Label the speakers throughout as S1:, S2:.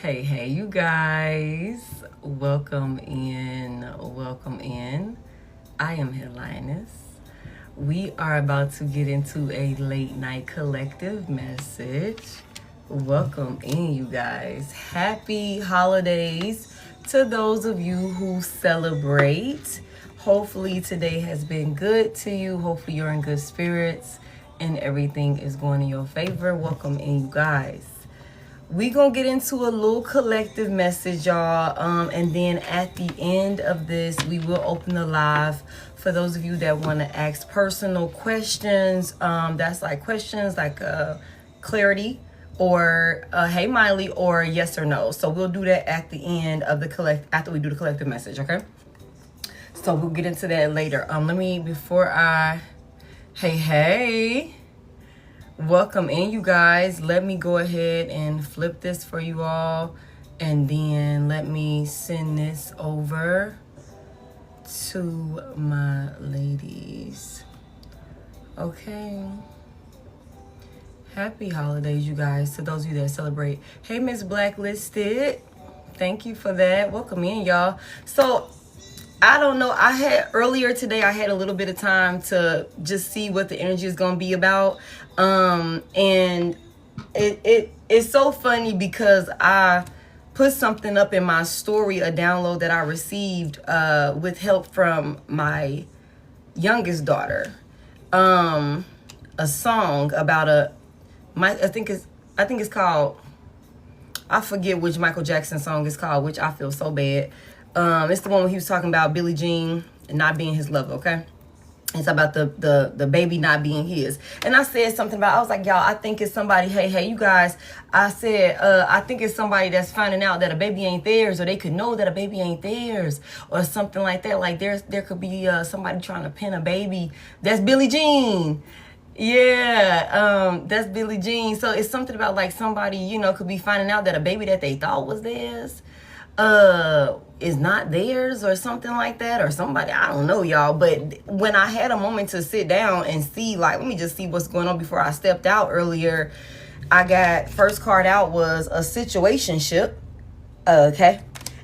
S1: Hey, you guys. Welcome in. I am Head.Lioness. We are about to get into a late night collective message. Welcome in, you guys. Happy holidays to those of you who celebrate. Hopefully today has been good to you. Hopefully you're in good spirits and everything is going in your favor. Welcome in, you guys. We gonna get into a little collective message, y'all, and then at the end of this we will open the live for those of you that want to ask personal questions. That's like questions like clarity or hey Miley or yes or no. So we'll do that at the end of the after we do the collective message, okay? So we'll get into that later. Hey, welcome in, you guys. Let me go ahead and flip this for you all, and then let me send this over to my ladies. Okay. Happy holidays, you guys, to those of you that celebrate. Hey, Miss Blacklisted. Thank you for that. Welcome in, y'all. So I don't know. Earlier today, I had a little bit of time to just see what the energy is going to be about. And it's so funny because I put something up in my story, a download that I received with help from my youngest daughter. A song about I think it's called, I forget which Michael Jackson song it's called, which I feel so bad. It's the one where he was talking about Billie Jean not being his lover, okay? It's about the baby not being his. And I said something about, I was like, y'all, I think it's somebody, hey, you guys, I said, I think it's somebody that's finding out that a baby ain't theirs, or they could know that a baby ain't theirs, or something like that. Like there could be somebody trying to pin a baby. That's Billie Jean. Yeah, that's Billie Jean. So it's something about like somebody, could be finding out that a baby that they thought was theirs is not theirs or something like that, or somebody, I don't know, y'all. But when I had a moment to sit down and see, like, let me just see what's going on before I stepped out earlier, I got, first card out was a situationship, okay,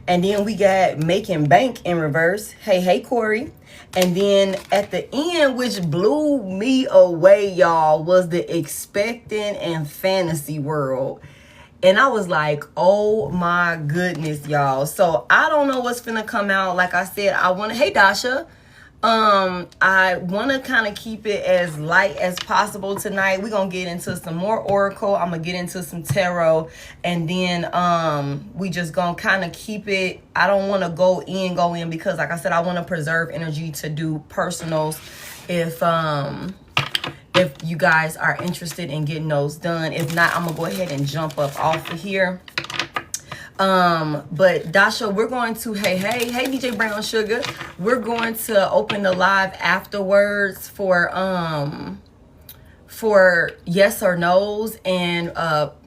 S1: and then we got making bank in reverse, hey Corey, and then at the end, which blew me away, y'all, was the expectant and fantasy world. And I was like, oh my goodness, y'all. So I don't know what's finna come out. Like I said, hey Dasha. I want to kind of keep it as light as possible tonight. We're going to get into some more oracle. I'm going to get into some tarot. And then we just going to kind of keep it. I don't want to go in because like I said, I want to preserve energy to do personals if you guys are interested in getting those done. If not, I'm gonna go ahead and jump up off of here. But Dasha, we're going to, hey DJ Brown Sugar, we're going to open the live afterwards for yes or no's and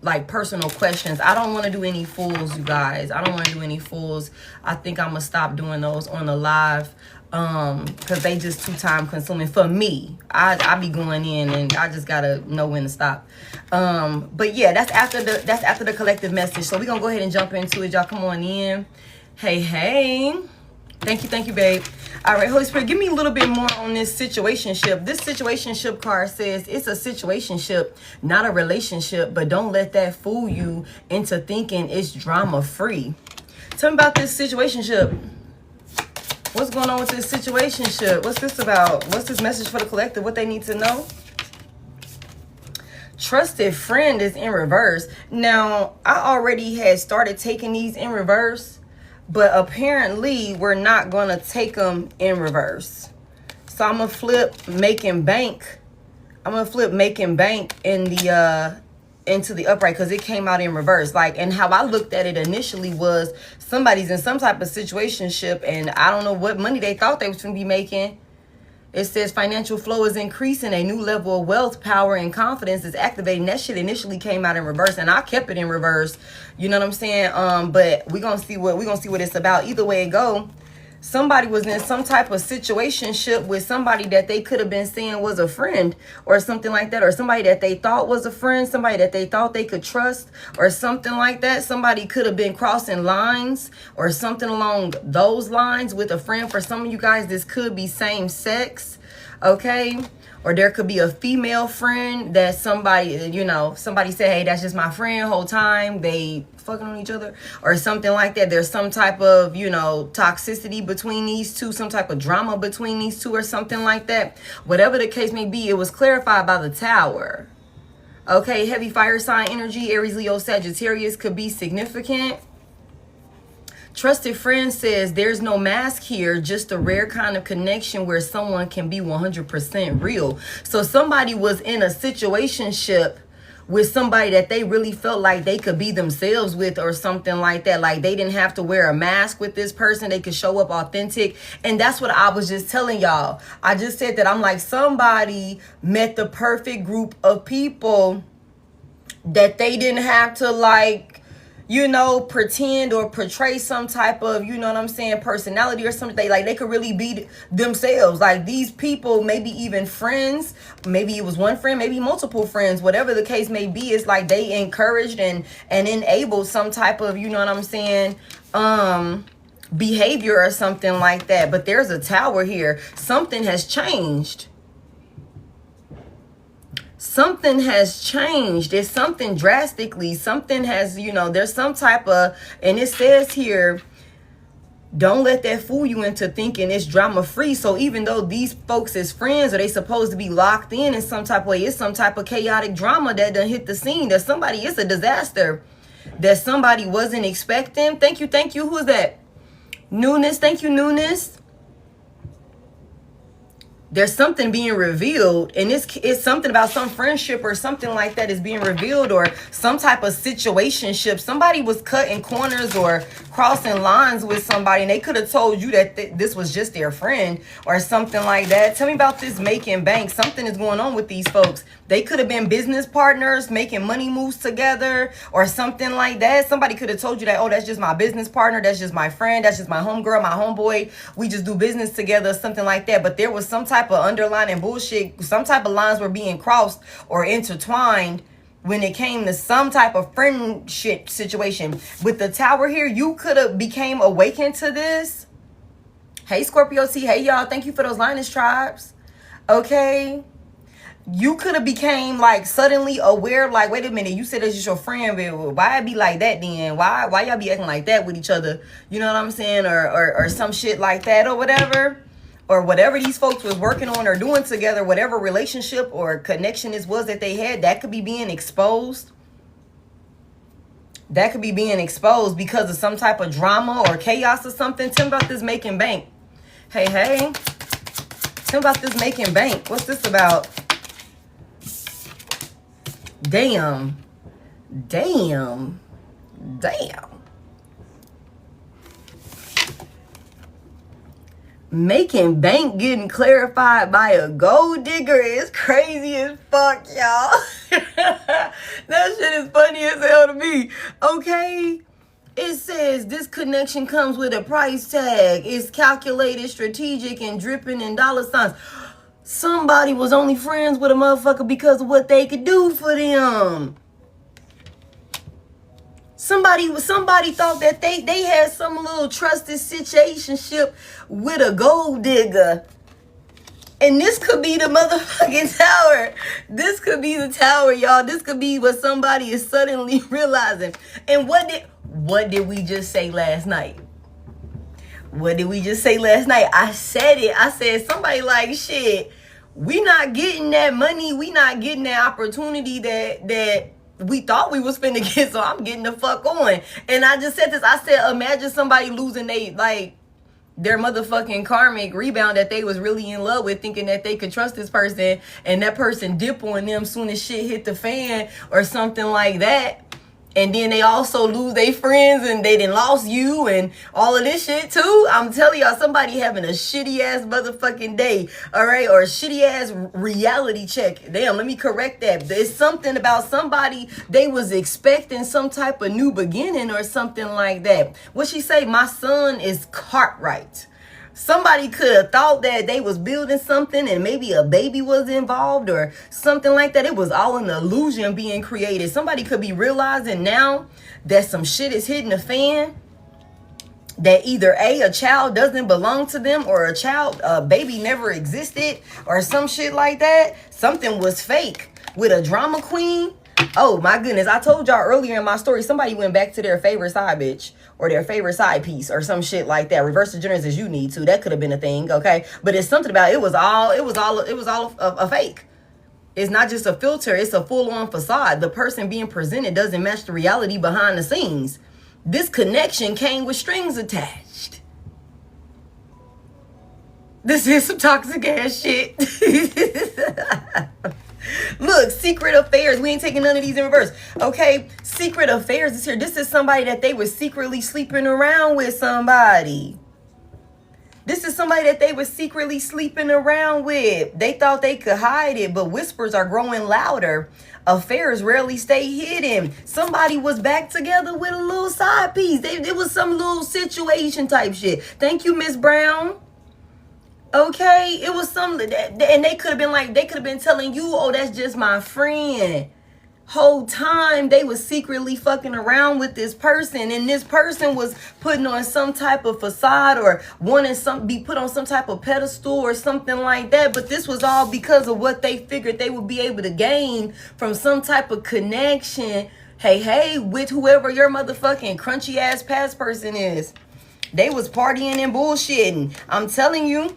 S1: like personal questions. I don't want to do any fools, you guys. I don't want to do any fools. I think I'm gonna stop doing those on the live because they just too time consuming for me. I be going in and I just gotta know when to stop. But yeah, that's after the collective message. So we're gonna go ahead and jump into it. Y'all come on in. Hey. Thank you, babe. All right, Holy Spirit, give me a little bit more on this situationship. This situationship card says it's a situationship, not a relationship, but don't let that fool you into thinking it's drama free. Tell me about this situationship. What's going on with this situationship? What's this about? What's this message for the collective? What they need to know? Trusted friend is in reverse. Now, I already had started taking these in reverse, but apparently we're not going to take them in reverse. So I'm going to flip making bank. I'm going to flip making bank in the into the upright because it came out in reverse. Like, and how I looked at it initially was somebody's in some type of situationship and I don't know what money they thought they was going to be making. It says financial flow is increasing, a new level of wealth, power, and confidence is activating. That shit initially came out in reverse, and I kept it in reverse. You know what I'm saying? But we're gonna see what it's about. Either way it go, somebody was in some type of situationship with somebody that they could have been saying was a friend or something like that, or somebody that they thought was a friend, somebody that they thought they could trust or something like that. Somebody could have been crossing lines or something along those lines with a friend. For some of you guys, this could be same sex, okay? Or there could be a female friend that somebody, you know, somebody said, hey, that's just my friend whole time. They fucking on each other or something like that. There's some type of, you know, toxicity between these two, some type of drama between these two or something like that. Whatever the case may be, it was clarified by the Tower. Okay, heavy fire sign energy, Aries, Leo, Sagittarius could be significant. Trusted friend says there's no mask here, just a rare kind of connection where someone can be 100% real. So somebody was in a situationship with somebody that they really felt like they could be themselves with or something like that. Like they didn't have to wear a mask with this person. They could show up authentic. And that's what I was just telling y'all. I just said that I'm like, somebody met the perfect group of people that they didn't have to, like, you know, pretend or portray some type of, you know what I'm saying, personality or something. Like they could really be themselves. Like these people, maybe even friends, maybe it was one friend, maybe multiple friends, whatever the case may be. It's like they encouraged and enabled some type of, you know what I'm saying, behavior or something like that. But there's a Tower here. Something has changed. Something has changed. There's something drastically. Something has, you know, there's some type of, and it says here, don't let that fool you into thinking it's drama free. So even though these folks is friends, or they supposed to be locked in some type of way, it's some type of chaotic drama that done hit the scene. That somebody, it's a disaster that somebody wasn't expecting. Thank you. Thank you. Who is that? Newness. Thank you, Newness. There's something being revealed, and it's something about some friendship or something like that is being revealed, or some type of situationship. Somebody was cutting corners or crossing lines with somebody, and they could have told you that this was just their friend or something like that. Tell me about this making bank. Something is going on with these folks. They could have been business partners making money moves together or something like that. Somebody could have told you that, oh, that's just my business partner. That's just my friend. That's just my homegirl, my homeboy. We just do business together, something like that. But there was some type of underlying bullshit. Some type of lines were being crossed or intertwined when it came to some type of friendship situation. With the Tower here, you could have became awakened to this. Hey, Scorpio T. Hey, y'all. Thank you for those Lioness tribes. Okay. You could have became like suddenly aware, like, wait a minute, you said that's just your friend, but why it be like that then? Why y'all be acting like that with each other? You know what I'm saying? Or some shit like that or whatever. Or whatever these folks was working on or doing together, whatever relationship or connection this was that they had, that could be being exposed. That could be being exposed because of some type of drama or chaos or something. Tell me about this making bank. Hey, hey. Tell me about this making bank. What's this about? Damn. Damn. Damn. Making bank getting clarified by a gold digger is crazy as fuck, y'all. That shit is funny as hell to me. Okay. It says this connection comes with a price tag. It's calculated, strategic, and dripping in dollar signs. Somebody was only friends with a motherfucker because of what they could do for them. Somebody thought that they had some little trusted situationship with a gold digger. And this could be the motherfucking Tower. This could be the Tower, y'all. This could be what somebody is suddenly realizing. And what did we just say last night? What did we just say last night? I said it. I said somebody like, shit, we not getting that money. We not getting that opportunity that we thought we was finna get, so I'm getting the fuck on. And I just said this. I said, imagine somebody losing their motherfucking karmic rebound that they was really in love with, thinking that they could trust this person, and that person dip on them soon as shit hit the fan or something like that. And then they also lose their friends, and they done lost you and all of this shit too. I'm telling y'all, somebody having a shitty ass motherfucking day, all right? Or a shitty ass reality check. Damn, let me correct that. There's something about somebody, they was expecting some type of new beginning or something like that. What she say? My son is Cartwright. Somebody could have thought that they was building something and maybe a baby was involved or something like that. It was all an illusion being created. Somebody could be realizing now that some shit is hitting the fan, that either a child doesn't belong to them, or a baby never existed, or some shit like that. Something was fake with a drama queen. Oh my goodness, I told y'all earlier in my story, somebody went back to their favorite side bitch or their favorite side piece or some shit like that. Reverse the genders as you need to. That could have been a thing, okay? But it's something about it was all a fake. It's not just a filter, it's a full-on facade. The person being presented doesn't match the reality behind the scenes. This connection came with strings attached. This is some toxic ass shit. Look, secret affairs. We ain't taking none of these in reverse. Okay, secret affairs is here. This is somebody that they were secretly sleeping around with somebody. This is somebody that they were secretly sleeping around with. They thought they could hide it, but whispers are growing louder. Affairs rarely stay hidden. Somebody was back together with a little side piece. It was some little situation type shit. Thank you, Miss Brown. Okay, it was something that, and they could have been telling you, oh, that's just my friend. Whole time they was secretly fucking around with this person, and this person was putting on some type of facade or wanting be put on some type of pedestal or something like that. But this was all because of what they figured they would be able to gain from some type of connection. Hey, with whoever your motherfucking crunchy ass past person is. They was partying and bullshitting. I'm telling you.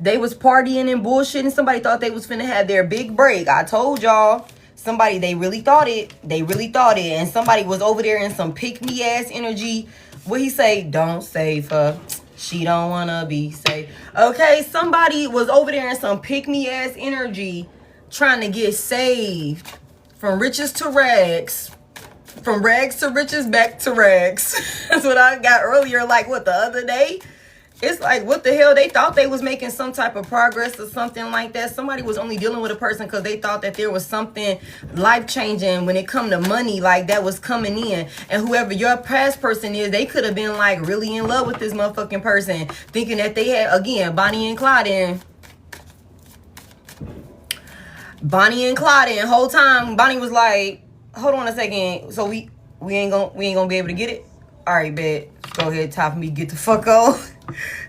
S1: They was partying and bullshitting. Somebody thought they was finna have their big break. I told y'all. Somebody, they really thought it. And somebody was over there in some pick-me ass energy. What he say? Don't save her. She don't wanna be saved. Okay, somebody was over there in some pick-me ass energy trying to get saved from riches to rags. From rags to riches, back to rags. That's what I got earlier, like what, the other day? It's like, what the hell? They thought they was making some type of progress or something like that. Somebody was only dealing with a person because they thought that there was something life-changing when it come to money, like that was coming in. And whoever your past person is, they could have been like really in love with this motherfucking person, thinking that they had, again, Bonnie and Clyde. Whole time, Bonnie was like, hold on a second. So we ain't gonna be able to get it? All right, bet. Go ahead, top me, get the fuck on.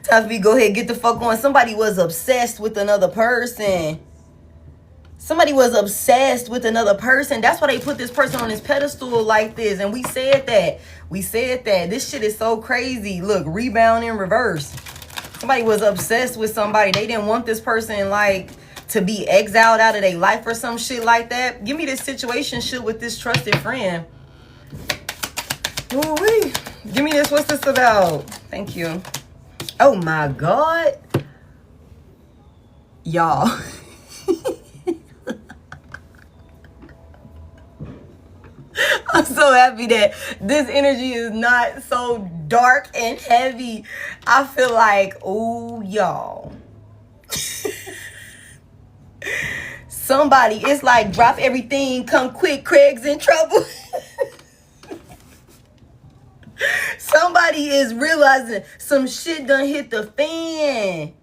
S1: Top me, go ahead, get the fuck on. Somebody was obsessed with another person. That's why they put this person on this pedestal like this. And we said that. This shit is so crazy. Look, rebound in reverse. Somebody was obsessed with somebody. They didn't want this person, like, to be exiled out of their life or some shit like that. Give me this situation shit with this trusted friend. Ooh-wee. Give me this. What's this about? Thank you. Oh my God. Y'all. I'm so happy that this energy is not so dark and heavy. I feel like, oh, y'all. Somebody, it's like drop everything, come quick, Craig's in trouble. Somebody is realizing some shit done hit the fan.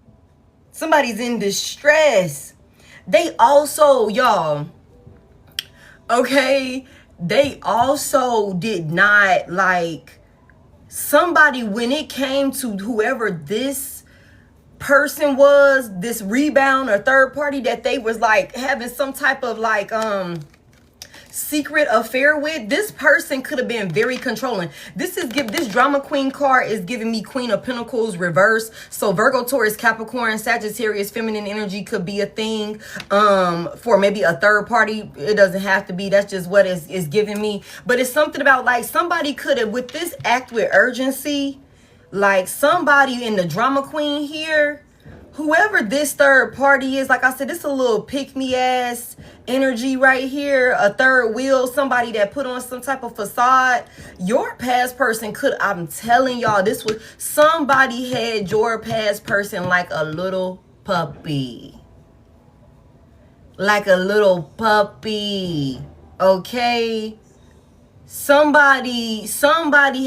S1: Somebody's in distress. They also, y'all, okay, they also did not, like, somebody, when it came to whoever this person was, this rebound or third party that they was like having some type of like secret affair with, this person could have been very controlling. This drama queen card is giving me Queen of Pentacles reverse. So Virgo, Taurus, Capricorn, Sagittarius, feminine energy could be a thing for maybe a third party. It doesn't have to be. That's just what is giving me. But it's something about like somebody could have, with this act with urgency, like somebody in the drama queen here, whoever this third party is, like I said, it's a little pick-me-ass energy right here. A third wheel, somebody that put on some type of facade. Your past person could, I'm telling y'all, this was, somebody had your past person like a little puppy. Like a little puppy. Okay? somebody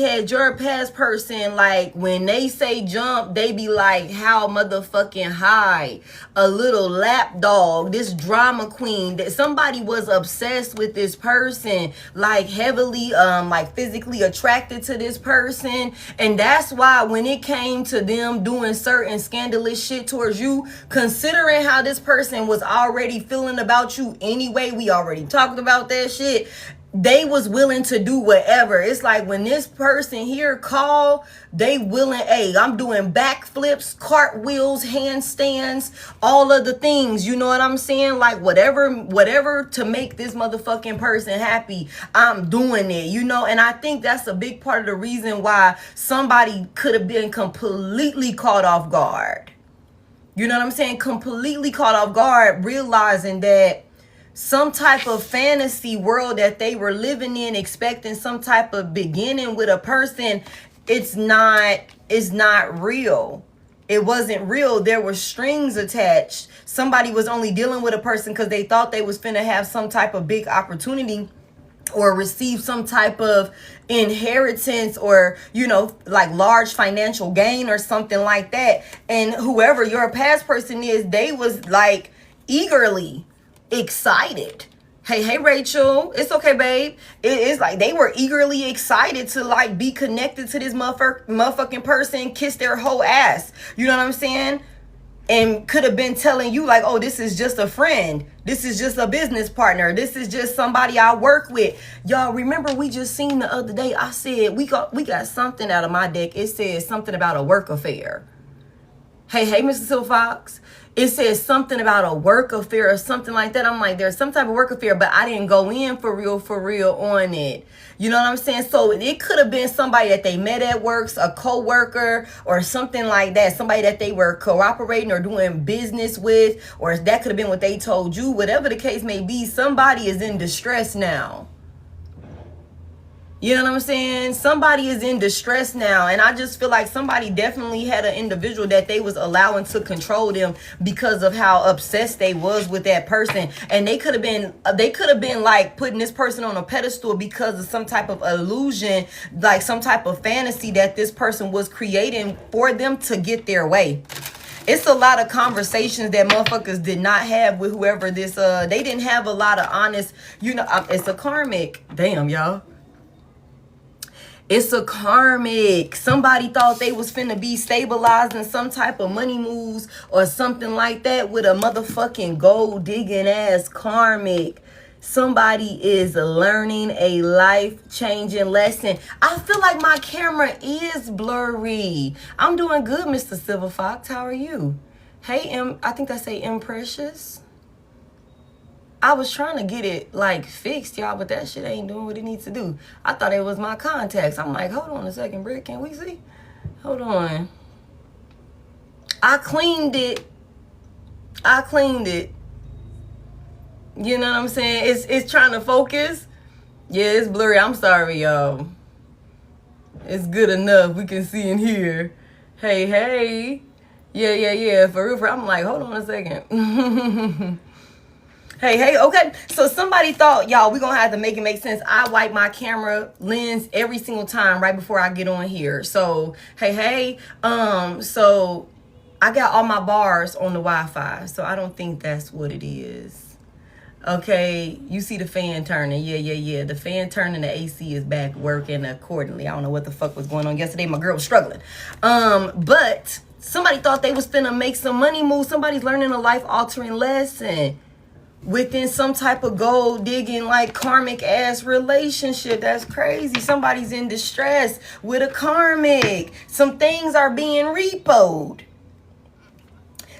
S1: had your past person, like when they say jump, they be like, how motherfucking high, a little lap dog, this drama queen, that somebody was obsessed with this person, like heavily like physically attracted to this person. And that's why when it came to them doing certain scandalous shit towards you, considering how this person was already feeling about you anyway, we already talked about that shit, they was willing to do whatever. It's like when this person here call, they willing, hey, I'm doing backflips, cartwheels, handstands, all of the things, you know what I'm saying? Like whatever to make this motherfucking person happy, I'm doing it, you know? And I think that's a big part of the reason why somebody could have been completely caught off guard. You know what I'm saying? Completely caught off guard, realizing that some type of fantasy world that they were living in, expecting some type of beginning with a person, it's not real. It wasn't real. There were strings attached. Somebody was only dealing with a person because they thought they was finna have some type of big opportunity or receive some type of inheritance or, you know, like large financial gain or something like that. And whoever your past person is, they was like eagerly excited. Hey Rachel, it's okay, babe. It's like they were eagerly excited to like be connected to this motherfucking person, kiss their whole ass, you know what I'm saying? And could have been telling you like, oh, this is just a friend, this is just a business partner, this is just somebody I work with. Y'all remember we just seen the other day, I said we got something out of my deck. It says something about a work affair. Hey Mr. Silver Fox, it says something about a work affair or something like that. I'm like, there's some type of work affair, but I didn't go in for real on it. You know what I'm saying? So it could have been somebody that they met at work, a co-worker or something like that. Somebody that they were cooperating or doing business with, or that could have been what they told you. Whatever the case may be, somebody is in distress now. You know what I'm saying? Somebody is in distress now. And I just feel like somebody definitely had an individual that they was allowing to control them because of how obsessed they was with that person. And they could have been like putting this person on a pedestal because of some type of illusion, like some type of fantasy that this person was creating for them to get their way. It's a lot of conversations that motherfuckers did not have with whoever this, they didn't have a lot of honest, you know, it's a karmic. Damn, y'all. It's a karmic. Somebody thought they was finna be stabilizing some type of money moves or something like that with a motherfucking gold digging ass karmic. Somebody is learning a life-changing lesson. I feel like my camera is blurry. I'm doing good, Mr. Silver Fox. How are you? Hey, I think I say M Precious. I was trying to get it like fixed, y'all, but that shit ain't doing what it needs to do. I thought it was my contacts. I'm like, hold on a second, Britt. Can we see? Hold on. I cleaned it. You know what I'm saying? It's trying to focus. Yeah, it's blurry. I'm sorry, y'all. It's good enough. We can see in here. Hey. Yeah. For real. I'm like, hold on a second. Hey, okay. So somebody thought, y'all, we're going to have to make it make sense. I wipe my camera lens every single time right before I get on here. So, hey. So I got all my bars on the Wi-Fi. So I don't think that's what it is. Okay. You see the fan turning. Yeah. The fan turning, the AC is back working accordingly. I don't know what the fuck was going on yesterday. My girl was struggling. But somebody thought they was finna make some money moves. Somebody's learning a life-altering lesson within some type of gold digging like karmic ass relationship. That's crazy. Somebody's in distress with a karmic. Some things are being repoed.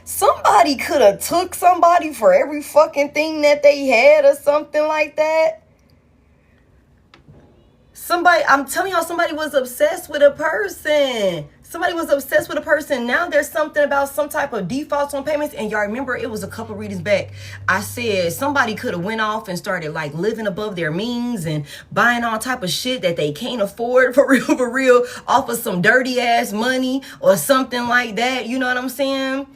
S1: Somebody could have took somebody for every fucking thing that they had or something like that. I'm telling y'all, somebody was obsessed with a person. Now there's something about some type of defaults on payments. And y'all remember, it was a couple readings back, I said somebody could have went off and started like living above their means and buying all type of shit that they can't afford for real off of some dirty ass money or something like that. You know what I'm saying?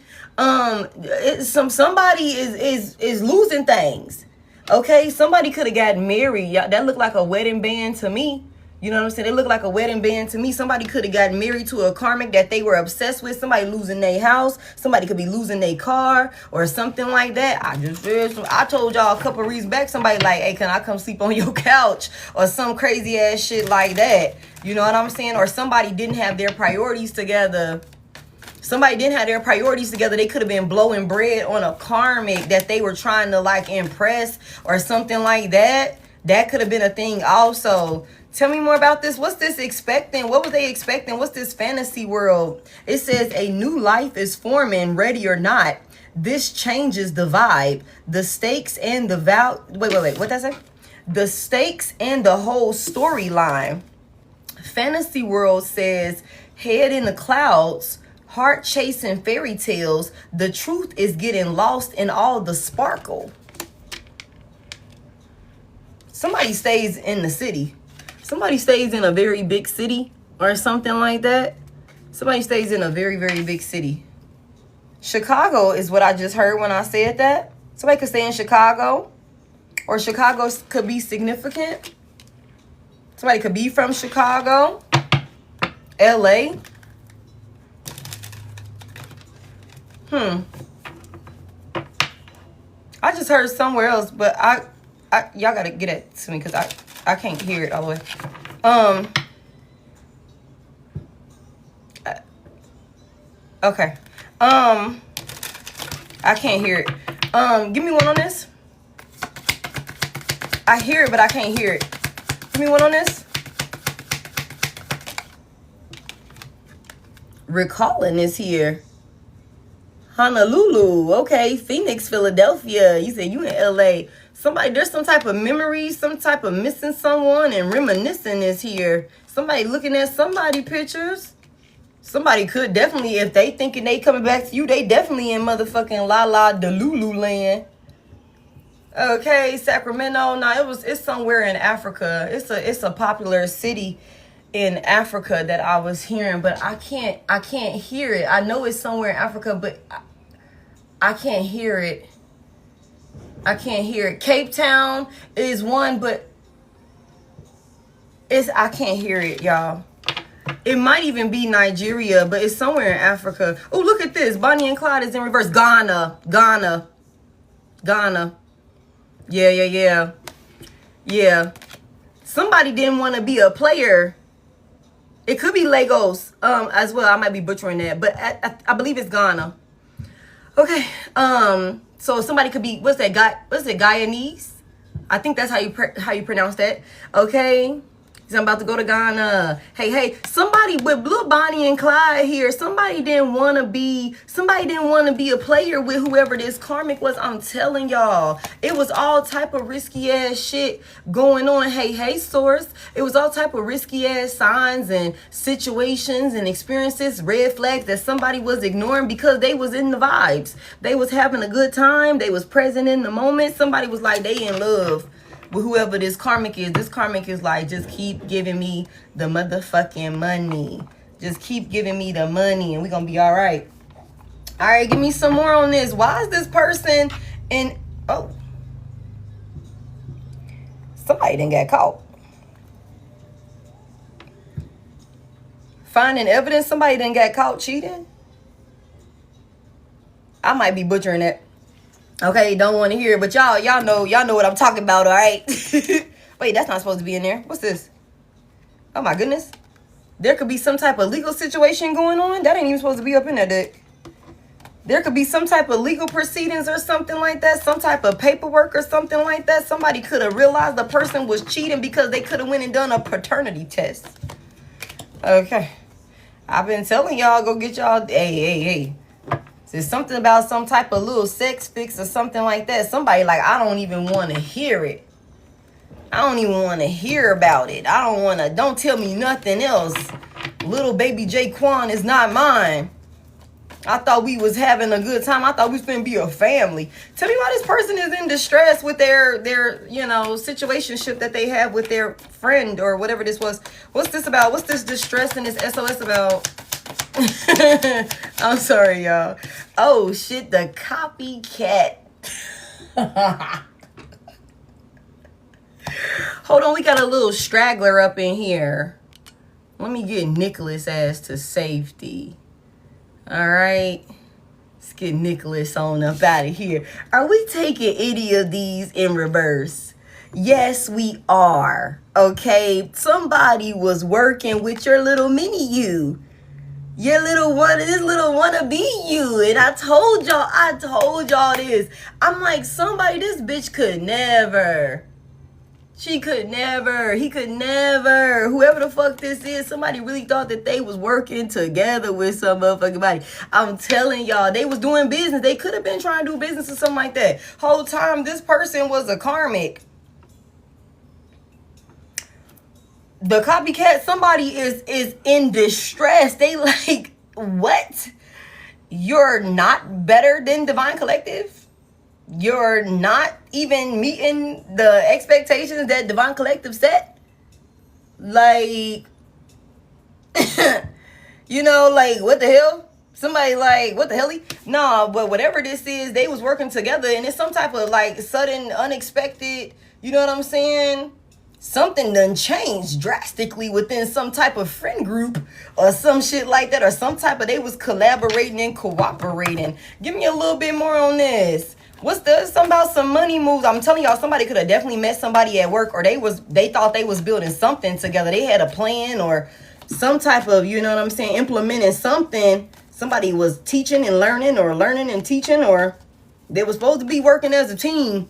S1: Somebody is losing things. Okay, somebody could have got married. That looked like a wedding band to me. You know what I'm saying? It looked like a wedding band to me. Somebody could have gotten married to a karmic that they were obsessed with. Somebody losing their house. Somebody could be losing their car or something like that. I told y'all a couple of reasons back. Somebody like, hey, can I come sleep on your couch? Or some crazy ass shit like that. You know what I'm saying? Or somebody didn't have their priorities together. Somebody didn't have their priorities together. They could have been blowing bread on a karmic that they were trying to like impress or something like that. That could have been a thing also. Tell me more about this. What's this expecting? What was they expecting? What's this fantasy world? It says a new life is forming, ready or not. This changes the vibe. The stakes and the Wait. What that say? The stakes and the whole storyline. Fantasy world says head in the clouds, heart chasing fairy tales. The truth is getting lost in all the sparkle. Somebody stays in the city. Somebody stays in a very big city or something like that. Somebody stays in a very, very big city. Chicago is what I just heard when I said that. Somebody could stay in Chicago. Or Chicago could be significant. Somebody could be from Chicago. LA. I just heard somewhere else, but y'all gotta get it to me because I can't hear it all the way. Okay. I can't hear it. Give me one on this. I hear it, but I can't hear it. Give me one on this. Recalling is here. Honolulu. Okay. Phoenix, Philadelphia. You said you in LA. Somebody, there's some type of memory, some type of missing someone, and reminiscing is here. Somebody looking at somebody pictures. Somebody could definitely, if they thinking they coming back to you, they definitely in motherfucking La La Delulu land. Okay, Sacramento. No, it's somewhere in Africa. It's a popular city in Africa that I was hearing, but I can't hear it. I know it's somewhere in Africa, but I can't hear it. I can't hear it. Cape Town is one, but I can't hear it, y'all. It might even be Nigeria, but it's somewhere in Africa. Oh, look at this. Bonnie and Clyde is in reverse. Ghana. Yeah. Somebody didn't want to be a player. It could be Lagos as well. I might be butchering that, but I believe it's Ghana. Okay. So somebody could be, what's it, Guyanese? I think that's how you pronounce that. Okay. I'm about to go to Ghana. Hey, somebody with Blue Bonnie and Clyde here. Somebody didn't want to be a player with whoever this karmic was. I'm telling y'all. It was all type of risky ass shit going on. Hey, source. It was all type of risky ass signs and situations and experiences, red flags that somebody was ignoring because they was in the vibes. They was having a good time. They was present in the moment. Somebody was like, they in love with whoever this karmic is. This karmic is like, just keep giving me the motherfucking money. Just keep giving me the money and we're gonna be all right. All right, give me some more on this. Why is this person in... Oh. Somebody done got caught. Finding evidence somebody done got caught cheating? I might be butchering that. Okay, don't want to hear it, but y'all know what I'm talking about, all right? Wait, that's not supposed to be in there. What's this? Oh my goodness. There could be some type of legal situation going on. That ain't even supposed to be up in that deck. There could be some type of legal proceedings or something like that. Some type of paperwork or something like that. Somebody could have realized the person was cheating because they could have went and done a paternity test. Okay. I've been telling y'all, go get y'all... Hey. There's something about some type of little sex fix or something like that. Somebody like, I don't even want to hear it. I don't even want to hear about it. Don't tell me nothing else. Little baby Jaquan is not mine. I thought we was having a good time. I thought we was going to be a family. Tell me why this person is in distress with their situationship that they have with their friend or whatever this was. What's this about? What's this distress and this SOS about? I'm sorry, y'all. Oh shit, the copycat. Hold on, we got a little straggler up in here. Let me get Nicholas ass to safety. All right. Let's get Nicholas on up out of here. Are we taking any of these in reverse? Yes, we are. Okay. Somebody was working with your little mini you. Your little one, this little wannabe you. And I told y'all this. I'm like, somebody, this bitch could never. She could never. He could never. Whoever the fuck this is, somebody really thought that they was working together with some motherfucking body. I'm telling y'all, they was doing business. They could have been trying to do business or something like that. Whole time, this person was a karmic. The copycat, somebody is in distress. They like, what? You're not better than Divine Collective? You're not even meeting the expectations that Divine Collective set? Like, you know, like, what the hell? Somebody like, what the hell? No, but whatever this is, they was working together, and it's some type of, like, sudden, unexpected, you know what I'm saying? Something done changed drastically within some type of friend group or some shit like that, or some type of, they was collaborating and cooperating. Give me a little bit more on this. What's something about some money moves? I'm telling y'all, somebody could have definitely met somebody at work, or they thought they was building something together. They had a plan or some type of, you know what I'm saying, implementing something. Somebody was teaching and learning, or learning and teaching, or they was supposed to be working as a team.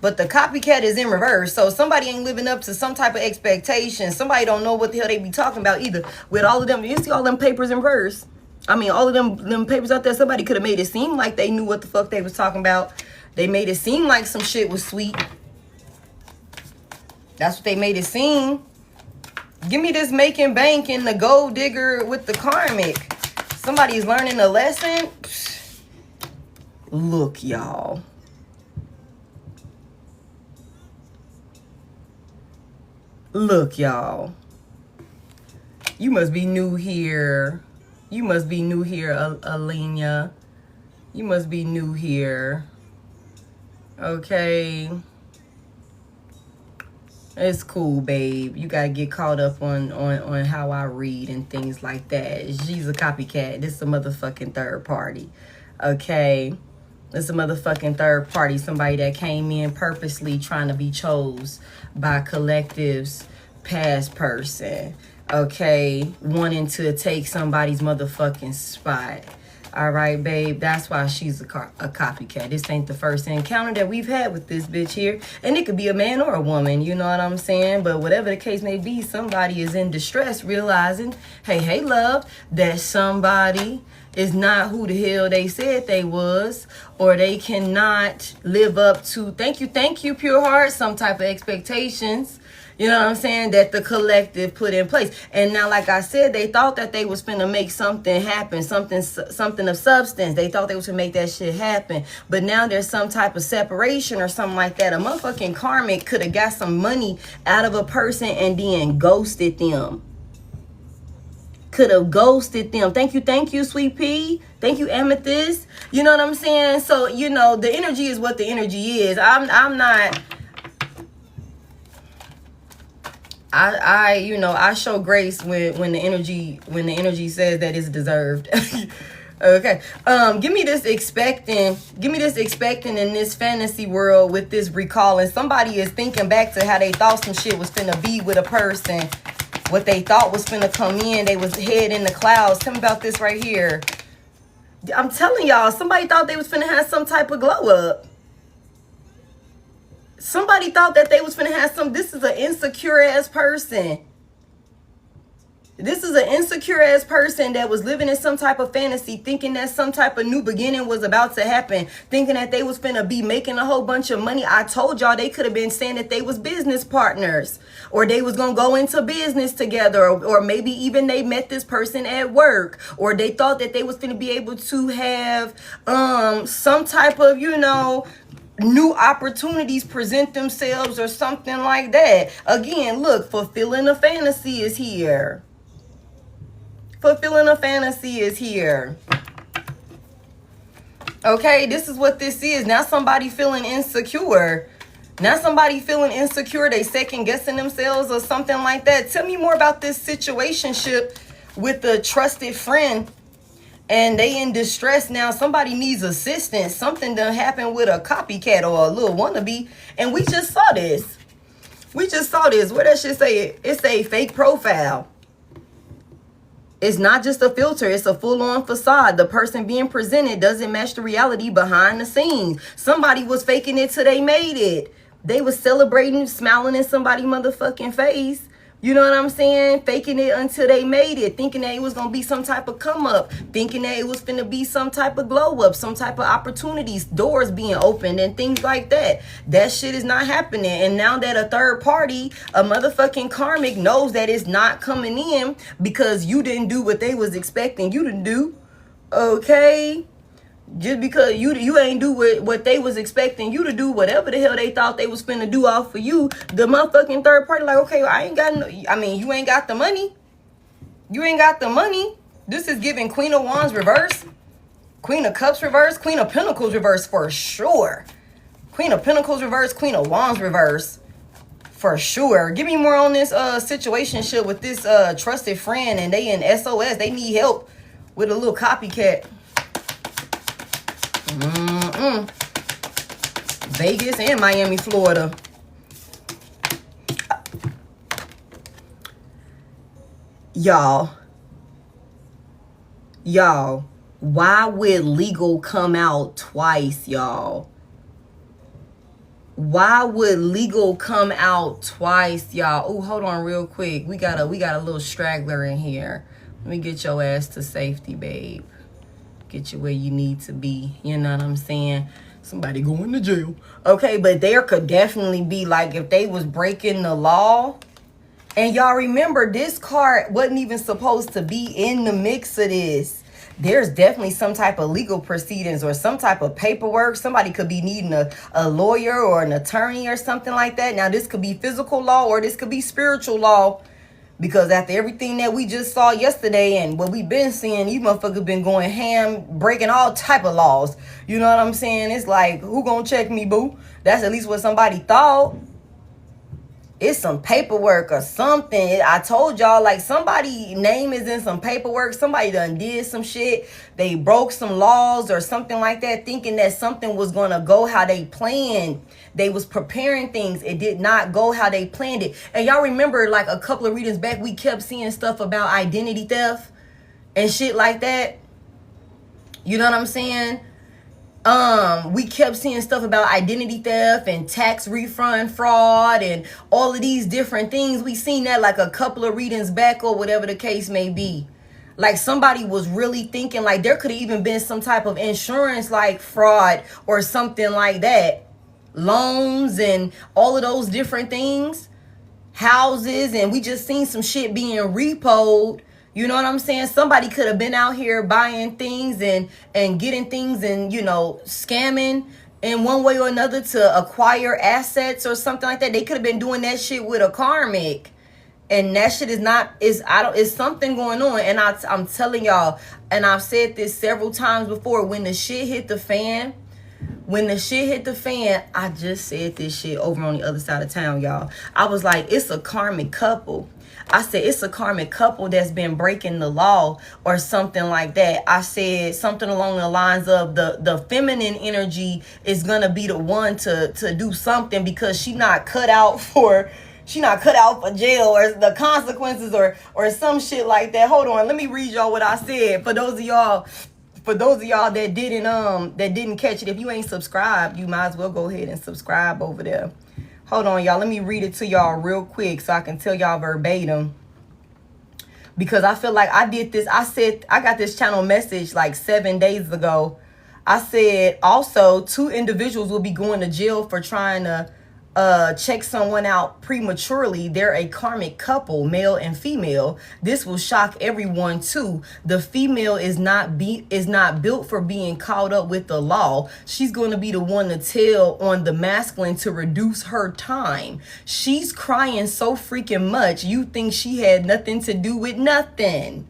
S1: But the copycat is in reverse. So somebody ain't living up to some type of expectation. Somebody don't know what the hell they be talking about either. With all of them, you see all them papers in reverse. I mean, all of them papers out there, somebody could have made it seem like they knew what the fuck they was talking about. They made it seem like some shit was sweet. That's what they made it seem. Give me this making bank and the gold digger with the karmic. Somebody's learning a lesson. Look, y'all. Look, y'all. You must be new here. You must be new here, Alenia. You must be new here. Okay. It's cool, babe. You gotta get caught up on how I read and things like that. She's a copycat. This is a motherfucking third party. Okay. This is a motherfucking third party. Somebody that came in purposely trying to be chose by collective's past person. Okay, wanting to take somebody's motherfucking spot. All right, babe, that's why she's a copycat. This ain't the first encounter that we've had with this bitch here. And it could be a man or a woman, you know what I'm saying? But whatever the case may be, somebody is in distress, realizing, hey, love, that somebody is not who the hell they said they was, or they cannot live up to, thank you, pure heart, some type of expectations. You know what I'm saying? That the collective put in place. And now, like I said, they thought that they was finna make something happen, something of substance. They thought they was gonna make that shit happen. But now there's some type of separation or something like that. A motherfucking karmic could have got some money out of a person and then ghosted them. Could have ghosted them. Thank you, Sweet Pea. Thank you, Amethyst. You know what I'm saying? So, you know, the energy is what the energy is. I'm not... I show grace when the energy says that it's deserved. Okay. Give me this expecting in this fantasy world with this recalling. Somebody is thinking back to how they thought some shit was finna be with a person. What they thought was finna come in. They was head in the clouds. Tell me about this right here. I'm telling y'all, somebody thought they was finna have some type of glow up. Somebody thought that they was finna have some. This is an insecure ass person. This is an insecure ass person that was living in some type of fantasy, thinking that some type of new beginning was about to happen, thinking that they was finna be making a whole bunch of money. I told y'all they could have been saying that they was business partners, or they was gonna go into business together, or maybe even they met this person at work, or they thought that they was finna be able to have some type of, you know, new opportunities present themselves or something like that. Again, look, fulfilling a fantasy is here. Fulfilling a fantasy is here. Okay, this is what this is. Now somebody feeling insecure. Now somebody feeling insecure, they second guessing themselves or something like that. Tell me more about this situationship with a trusted friend, and they in distress now. Somebody needs assistance. Something done happened with a copycat or a little wannabe, and we just saw this. We just saw this. What that shit say? It's a fake profile. It's not just a filter. It's a full-on facade. The person being presented doesn't match the reality behind the scenes. Somebody was faking it till they made it. They was celebrating, smiling in somebody's motherfucking face. You know what I'm saying? Faking it until they made it. Thinking that it was going to be some type of come up. Thinking that it was finna be some type of glow up. Some type of opportunities. Doors being opened and things like that. That shit is not happening. And now that a third party, a motherfucking karmic, knows that it's not coming in because you didn't do what they was expecting you to do. Okay? Just because you ain't do what they was expecting you to do, whatever the hell they thought they was finna do off for you, the motherfucking third party like, okay, I ain't got no, I mean, you ain't got the money. You ain't got the money. This is giving Queen of Wands reverse, Queen of Cups reverse, Queen of Pentacles reverse for sure. Queen of Pentacles reverse, Queen of Wands reverse for sure. Give me more on this situationship with this trusted friend, and they in SOS. They need help with a little copycat. Vegas and Miami, Florida. Y'all, why would legal come out twice, y'all? Why would legal come out twice, y'all? Oh, hold on real quick. We got a little straggler in here. Let me get your ass to safety, babe. Get you where you need to be. You know what I'm saying? Somebody going to jail. Okay, but there could definitely be, like, if they was breaking the law. And y'all remember, this card wasn't even supposed to be in the mix of this. There's definitely some type of legal proceedings or some type of paperwork. Somebody could be needing a lawyer or an attorney or something like that. Now, this could be physical law or this could be spiritual law. Because after everything that we just saw yesterday and what we've been seeing, you motherfuckers been going ham, breaking all type of laws. You know what I'm saying? It's like, who gonna check me, boo? That's at least what somebody thought. It's some paperwork or something. I told y'all, like, somebody name is in some paperwork. Somebody done did some shit. They broke some laws or something like that, thinking that something was gonna go how they planned. They was preparing things. It did not go how they planned it. And y'all remember, like, a couple of readings back, we kept seeing stuff about identity theft and shit like that. You know what I'm saying? We kept seeing stuff about identity theft and tax refund fraud and all of these different things. We seen that like a couple of readings back or whatever the case may be. Like, somebody was really thinking, like, there could have even been some type of insurance like fraud or something like that. Loans and all of those different things. Houses, and we just seen some shit being repoed. You know what I'm saying? Somebody could have been out here buying things and getting things and, you know, scamming in one way or another to acquire assets or something like that. They could have been doing that shit with a karmic. And that shit is not, it's something going on. And I'm telling y'all, and I've said this several times before, when the shit hit the fan, I just said this shit over on the other side of town, y'all. I was like, it's a karmic couple. I said, it's a karmic couple that's been breaking the law or something like that. I said something along the lines of the feminine energy is going to be the one to do something because she not cut out for jail or the consequences or some shit like that. Hold on. Let me read y'all what I said. For those of y'all that didn't catch it, if you ain't subscribed, you might as well go ahead and subscribe over there. Hold on, y'all. Let me read it to y'all real quick so I can tell y'all verbatim. Because I feel like I did this. I said, I got this channel message like 7 days ago. I said, also, 2 individuals will be going to jail for trying to check someone out prematurely. They're a karmic couple, male and female. This will shock everyone too. The female is not built for being caught up with the law. She's going to be the one to tell on the masculine to reduce her time. She's crying so freaking much you think she had nothing to do with nothing.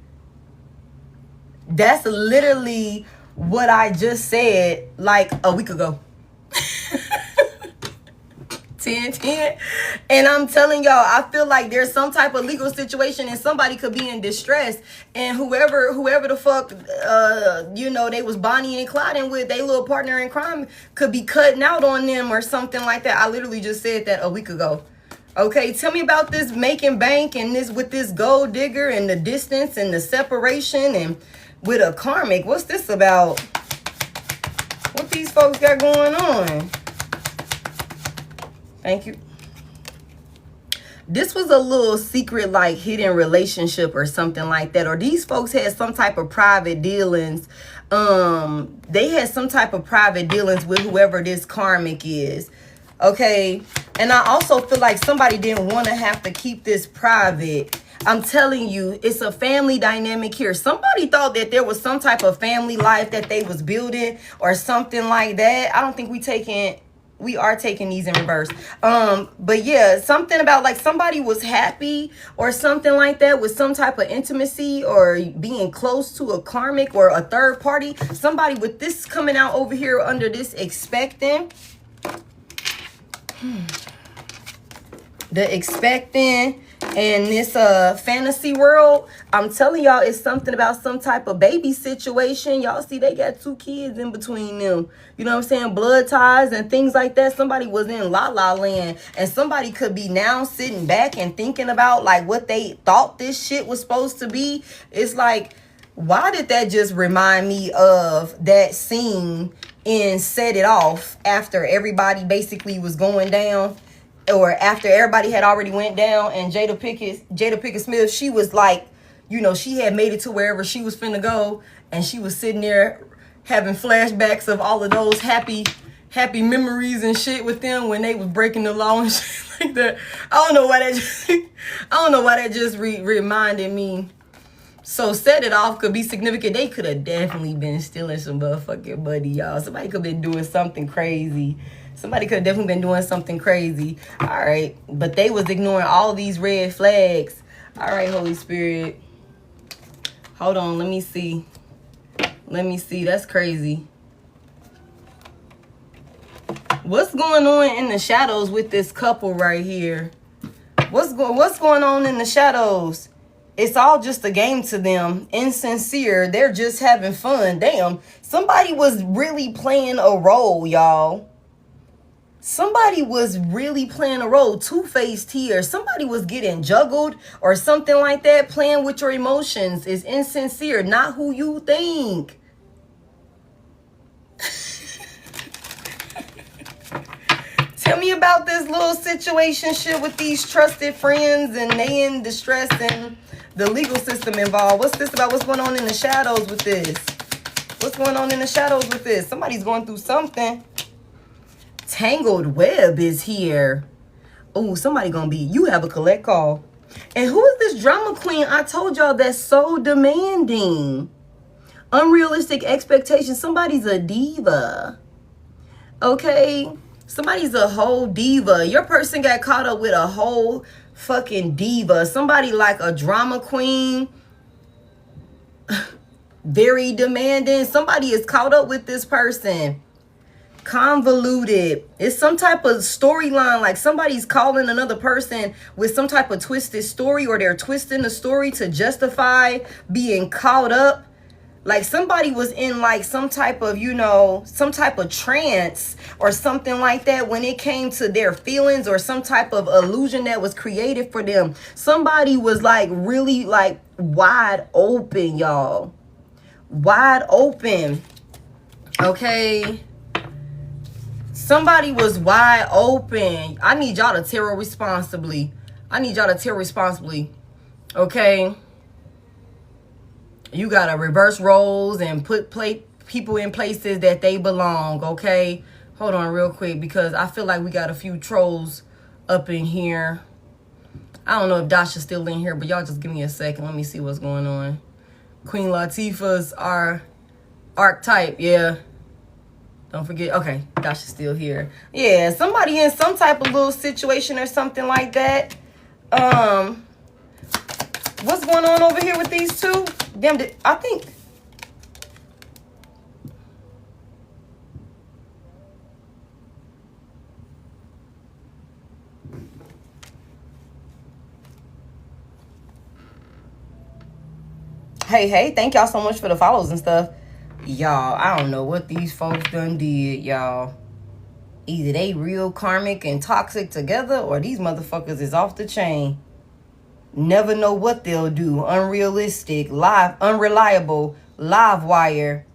S1: That's literally what I just said like a week ago. 10. And I'm telling y'all, I feel like there's some type of legal situation and somebody could be in distress, and whoever the fuck they was Bonnie and Clyde with, they little partner in crime, could be cutting out on them or something like that. I literally just said that a week ago. Okay, tell me about this making bank and this with this gold digger and the distance and the separation and with a karmic. What's this about? What these folks got going on? Thank you. This was a little secret, like hidden relationship or something like that. Or these folks had some type of private dealings. They had some type of private dealings with whoever this karmic is. Okay. And I also feel like somebody didn't want to have to keep this private. I'm telling you, it's a family dynamic here. Somebody thought that there was some type of family life that they was building or something like that. I don't think we are taking these in reverse. But yeah, something about like somebody was happy or something like that with some type of intimacy or being close to a karmic or a third party. Somebody with this coming out over here under this expecting. The expecting and this fantasy world, I'm telling y'all, it's something about some type of baby situation. Y'all see they got 2 kids in between them. You know what I'm saying? Blood ties and things like that. Somebody was in La La Land, and somebody could be now sitting back and thinking about like what they thought this shit was supposed to be. It's like, why did that just remind me of that scene in Set It Off after everybody basically was going down? Or after everybody had already went down, and Jada Pinkett Smith, she was like, she had made it to wherever she was finna go, and she was sitting there having flashbacks of all of those happy memories and shit with them when they was breaking the law and shit like that. I don't know why that just reminded me. So Set It Off could be significant. They could have definitely been stealing some motherfucking money, y'all. Somebody could have been doing something crazy. Somebody could have definitely been doing something crazy. All right. But they was ignoring all these red flags. All right, Holy Spirit. Hold on. Let me see. That's crazy. What's going on in the shadows with this couple right here? What's going on in the shadows? It's all just a game to them. Insincere. They're just having fun. Damn. Somebody was really playing a role, y'all. Somebody was really playing a role. Two-faced here. Somebody was getting juggled or something like that. Playing with your emotions is insincere. Not who you think. Tell me about this little situation shit with these trusted friends and they in distress and the legal system involved. What's this about? What's going on in the shadows with this? What's going on in the shadows with this? Somebody's going through something. Tangled web is here. Oh, somebody gonna be, you have a collect call. And who is this drama queen I told y'all that's so demanding? Unrealistic expectations. Somebody's a diva. Okay? Somebody's a whole diva. Your person got caught up with a whole fucking diva. Somebody like a drama queen. Very demanding. Somebody is caught up with this person. Convoluted. It's some type of storyline, like somebody's calling another person with some type of twisted story, or they're twisting the story to justify being caught up. Like somebody was in like some type of, some type of trance or something like that when it came to their feelings, or some type of illusion that was created for them. Somebody was like really like wide open, y'all. Wide open. Okay. Somebody was wide open. I need y'all to tarot responsibly. Okay? You gotta reverse roles and put people in places that they belong, okay? Hold on real quick, because I feel like we got a few trolls up in here. I don't know if Dasha's still in here, but y'all just give me a second. Let me see what's going on. Queen Latifah's our archetype, yeah. Don't forget. Okay, Dasha's still here. Yeah, somebody in some type of little situation or something like that. What's going on over here with these two? Damn, I think. Hey, thank y'all so much for the follows and stuff. Y'all, I don't know what these folks done did, y'all. Either they real karmic and toxic together, or these motherfuckers is off the chain. Never know what they'll do. Unrealistic, unreliable, live wire,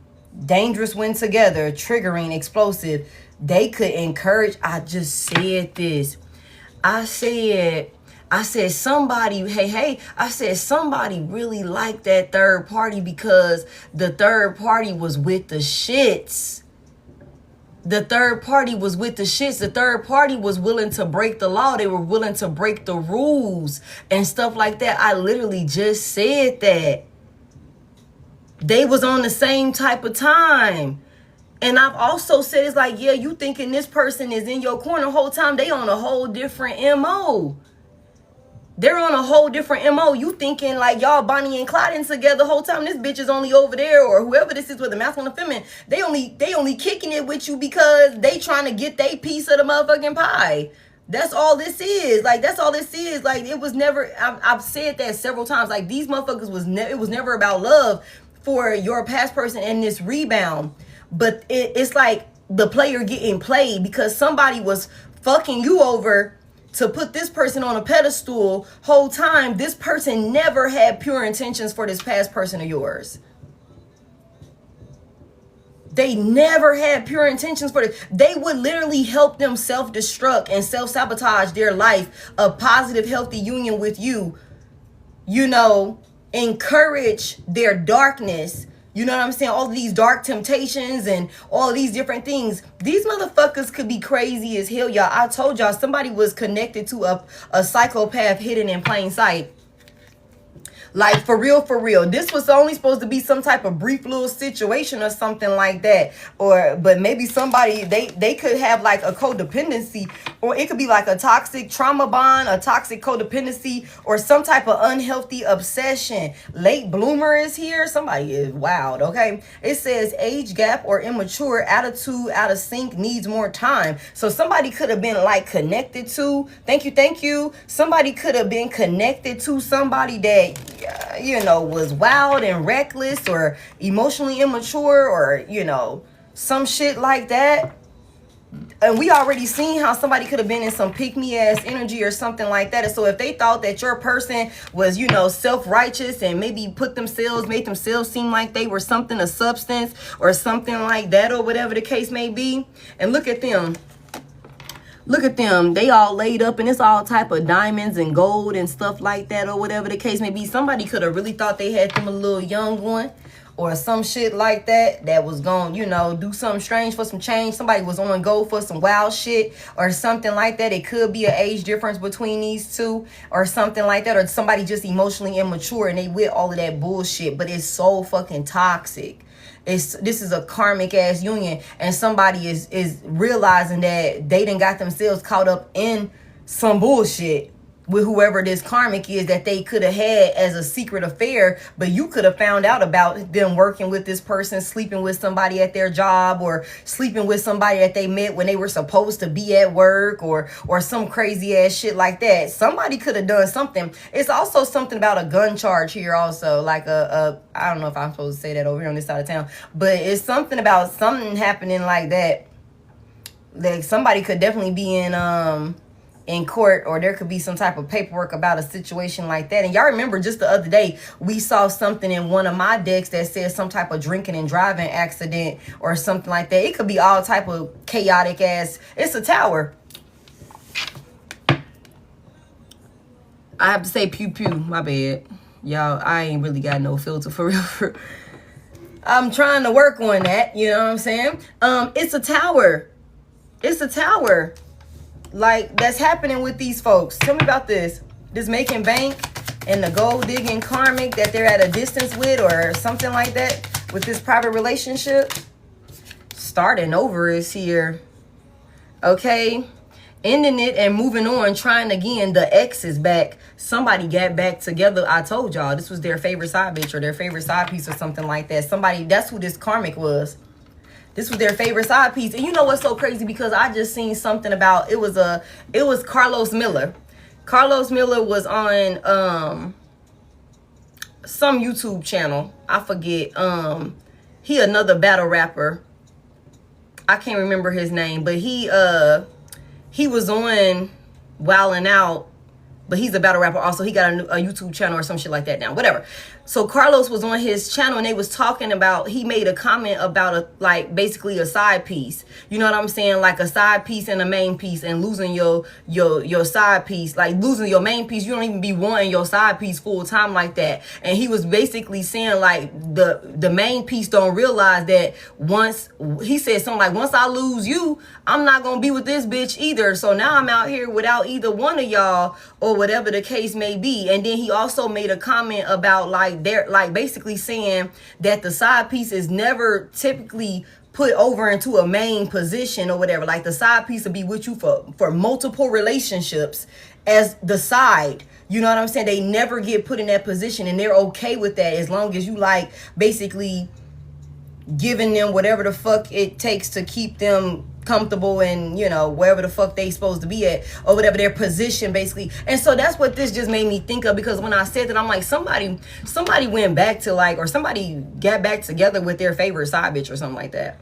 S1: dangerous when together, triggering, explosive. They could encourage. I just said this. I said somebody, I said somebody really liked that third party because the third party was with the shits. The third party was with the shits. The third party was willing to break the law. They were willing to break the rules and stuff like that. I literally just said that. They was on the same type of time. And I've also said, it's like, yeah, you thinking this person is in your corner the whole time. They on a whole different MO. They're on a whole different MO. You thinking like y'all Bonnie and Clyde together the whole time. This bitch is only over there, or whoever this is with the masculine and feminine. They only kicking it with you because they trying to get their piece of the motherfucking pie. That's all this is. Like, that's all this is. Like, it was never, I've said that several times. Like, these motherfuckers it was never about love for your past person and this rebound. But it's like the player getting played because somebody was fucking you over to put this person on a pedestal whole time. This person never had pure intentions for this past person of yours. They never had pure intentions for it. They would literally help them self-destruct and self-sabotage their life, a positive, healthy union with you. You know, encourage their darkness. You know what I'm saying? All of these dark temptations and all of these different things. These motherfuckers could be crazy as hell, y'all. I told y'all somebody was connected to a psychopath hidden in plain sight. Like, for real, for real. This was only supposed to be some type of brief little situation or something like that. But maybe somebody, they could have like a codependency, or it could be like a toxic trauma bond, a toxic codependency, or some type of unhealthy obsession. Late bloomer is here. Somebody is wild, okay? It says age gap or immature, attitude out of sync, needs more time. So somebody could have been like connected to, thank you. Somebody could have been connected to somebody that, you know, was wild and reckless or emotionally immature, or, you know, some shit like that. And we already seen how somebody could have been in some pick-me-ass energy or something like that. And so if they thought that your person was, you know, self-righteous and maybe made themselves seem like they were something of substance or something like that, or whatever the case may be. And look at them. Look at them. They all laid up and it's all type of diamonds and gold and stuff like that, or whatever the case may be. Somebody could have really thought they had them a little young one or some shit like that was going, you know, do something strange for some change. Somebody was on go for some wild shit or something like that. It could be an age difference between these two or something like that. Or somebody just emotionally immature and they with all of that bullshit. But it's so fucking toxic. This is a karmic ass union, and somebody is realizing that they done got themselves caught up in some bullshit with whoever this karmic is that they could have had as a secret affair, but you could have found out about them working with this person, sleeping with somebody at their job, or sleeping with somebody that they met when they were supposed to be at work, or some crazy ass shit like that. Somebody could have done something. It's also something about a gun charge here also, like I don't know if I'm supposed to say that over here on this side of town, but it's something about something happening like that. Like somebody could definitely be in court, or there could be some type of paperwork about a situation like that. And y'all remember just the other day, we saw something in one of my decks that says some type of drinking and driving accident or something like that. It could be all type of chaotic ass. It's a tower. I have to say pew pew, my bad. Y'all, I ain't really got no filter for real. I'm trying to work on that, you know what I'm saying? It's a tower. It's a tower. Like, that's happening with these folks. Tell me about this making bank and the gold digging karmic that they're at a distance with, or something like that, with this private relationship. Starting over is here, okay? Ending it and moving on, trying again. The ex is back. Somebody got back together. I told y'all this was their favorite side bitch or their favorite side piece or something like that. Somebody, that's who this karmic was. This was their favorite side piece. And you know what's so crazy? Because I just seen something about, it was Carlos Miller. Carlos Miller was on some YouTube channel. I forget. He another battle rapper. I can't remember his name, but he was on Wildin' Out, but he's a battle rapper also. He got a YouTube channel or some shit like that now, whatever. So Carlos was on his channel and they was talking about, he made a comment about like basically a side piece. You know what I'm saying? Like a side piece and a main piece, and losing your side piece, like losing your main piece. You don't even be wanting your side piece full time like that. And he was basically saying like the main piece don't realize that once, he said something like, once I lose you, I'm not gonna be with this bitch either. So now I'm out here without either one of y'all, or whatever the case may be. And then he also made a comment about like, they're like basically saying that the side piece is never typically put over into a main position or whatever. Like the side piece will be with you for multiple relationships as the side. You know what I'm saying? They never get put in that position, and they're okay with that as long as you like basically giving them whatever the fuck it takes to keep them comfortable and, you know, wherever the fuck they supposed to be at, or whatever their position basically. And so that's what this just made me think of, because when I said that, I'm like, somebody went back to like, or somebody got back together with their favorite side bitch or something like that.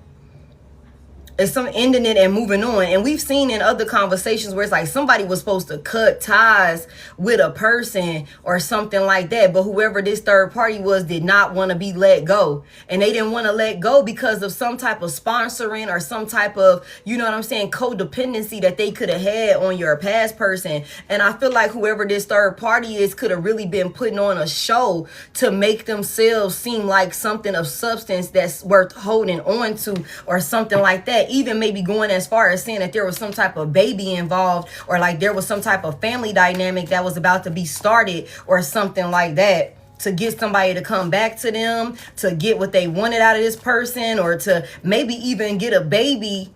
S1: It's some ending it and moving on. And we've seen in other conversations where it's like somebody was supposed to cut ties with a person or something like that, but whoever this third party was did not want to be let go. And they didn't want to let go because of some type of sponsoring or some type of, you know what I'm saying, codependency that they could have had on your past person. And I feel like whoever this third party is could have really been putting on a show to make themselves seem like something of substance that's worth holding on to or something like that. Even maybe going as far as saying that there was some type of baby involved, or like there was some type of family dynamic that was about to be started or something like that, to get somebody to come back to them, to get what they wanted out of this person, or to maybe even get a baby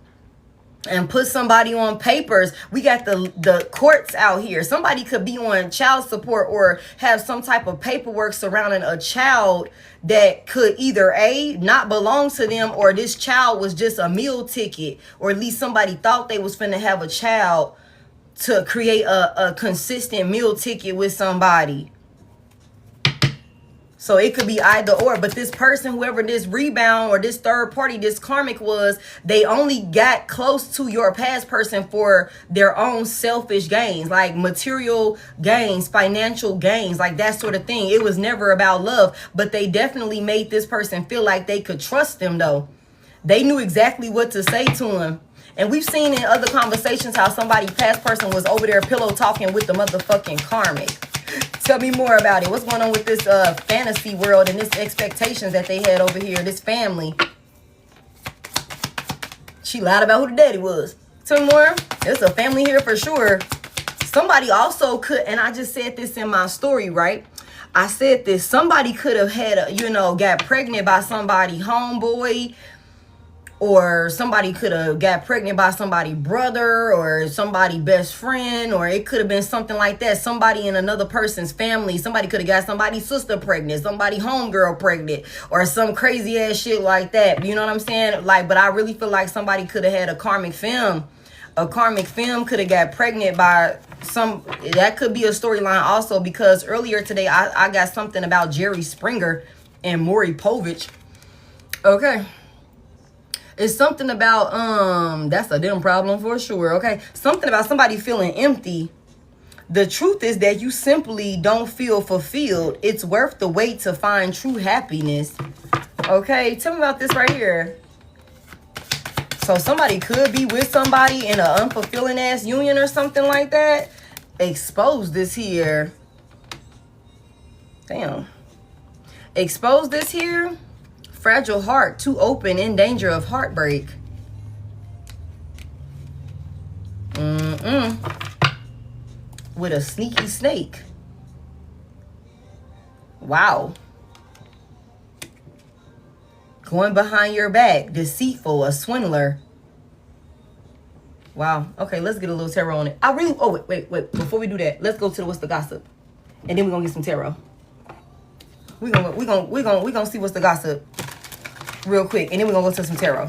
S1: and put somebody on papers. We got the courts out here. Somebody could be on child support or have some type of paperwork surrounding a child that could either A, not belong to them, or this child was just a meal ticket, or at least somebody thought they was finna have a child to create a consistent meal ticket with somebody. So it could be either or. But this person, whoever this Rebound or this third party, this Karmic was, they only got close to your past person for their own selfish gains, like material gains, financial gains, like that sort of thing. It was never about love, but they definitely made this person feel like they could trust them though. They knew exactly what to say to him. And we've seen in other conversations how somebody past person was over there pillow talking with the motherfucking Karmic. Tell me more about it. What's going on with this fantasy world and this expectations that they had over here, this family? She lied about who the daddy was. Tell me more. There's a family here for sure. Somebody also could, and I just said this in my story, right? I said this. Somebody could have had, got pregnant by somebody homeboy, or somebody could have got pregnant by somebody brother or somebody best friend, or it could have been something like that. Somebody in another person's family. Somebody could have got somebody's sister pregnant, somebody homegirl pregnant, or some crazy ass shit like that. You know what I'm saying? Like, but I really feel like somebody could have had a karmic femme. A karmic femme could have got pregnant by some, that could be a storyline also, because earlier today I got something about Jerry Springer and Maury Povich. Okay. It's something about, that's a them problem for sure, okay? Something about somebody feeling empty. The truth is that you simply don't feel fulfilled. It's worth the wait to find true happiness. Okay, tell me about this right here. So somebody could be with somebody in an unfulfilling ass union or something like that. Expose this here. Damn. Expose this here. Fragile heart, too open, in danger of heartbreak. With a sneaky snake. Wow. Going behind your back, deceitful, a swindler. Wow. Okay, let's get a little tarot on it. Wait. Before we do that, let's go to what's the gossip, and then we're gonna get some tarot. We're gonna see what's the gossip real quick, and then we're gonna go to some tarot.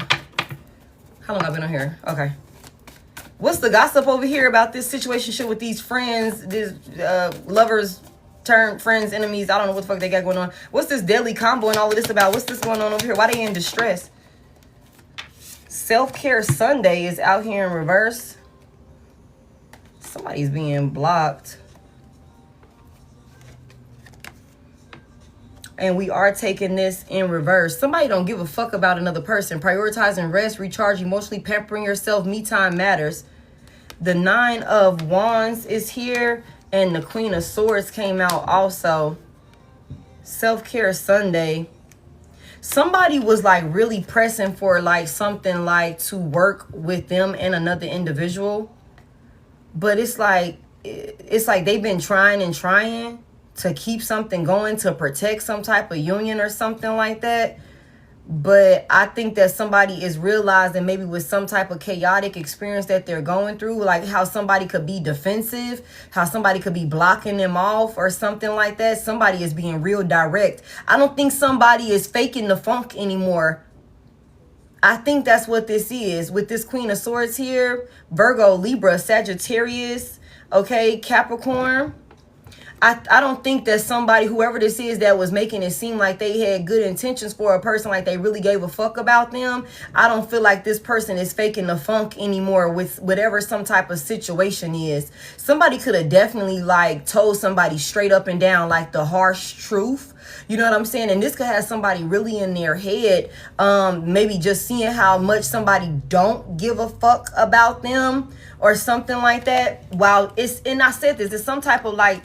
S1: How long I've been on here? Okay. What's the gossip over here about this situation with these friends, these lovers turn friends, enemies. I don't know what the fuck they got going on. What's this deadly combo and all of this about? What's this going on over here? Why they in distress? Self-care Sunday is out here in reverse. Somebody's being blocked. And we are taking this in reverse. Somebody don't give a fuck about another person. Prioritizing rest, recharge, emotionally pampering yourself. Me time matters. The 9 of Wands is here. And the Queen of Swords came out also. Self-care Sunday. Somebody was like really pressing for like something like to work with them and another individual. But it's like they've been trying and trying to keep something going, to protect some type of union or something like that. But I think that somebody is realizing, maybe with some type of chaotic experience that they're going through, like how somebody could be defensive, how somebody could be blocking them off or something like that. Somebody is being real direct. I don't think somebody is faking the funk anymore. I think that's what this is. With this Queen of Swords here, Virgo, Libra, Sagittarius, okay, Capricorn. I don't think that somebody, whoever this is, that was making it seem like they had good intentions for a person, like they really gave a fuck about them. I don't feel like this person is faking the funk anymore with whatever some type of situation is. Somebody could have definitely like told somebody straight up and down, like the harsh truth. You know what I'm saying? And this could have somebody really in their head, maybe just seeing how much somebody don't give a fuck about them or something like that. While it's, and I said this, it's some type of like,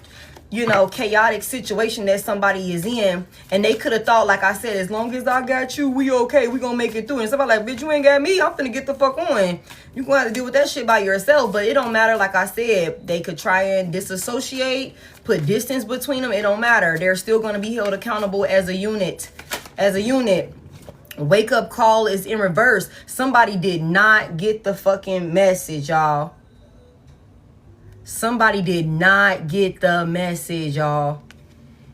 S1: you know, chaotic situation that somebody is in, and they could have thought, like I said, as long as I got you, we okay, we gonna make it through. And somebody like, bitch, you ain't got me, I'm finna get the fuck on. You gonna have to deal with that shit by yourself. But it don't matter. Like I said, they could try and disassociate, put distance between them. It don't matter. They're still gonna be held accountable as a unit. As a unit. Wake up call is in reverse. Somebody did not get the fucking message, y'all. Somebody did not get the message, y'all,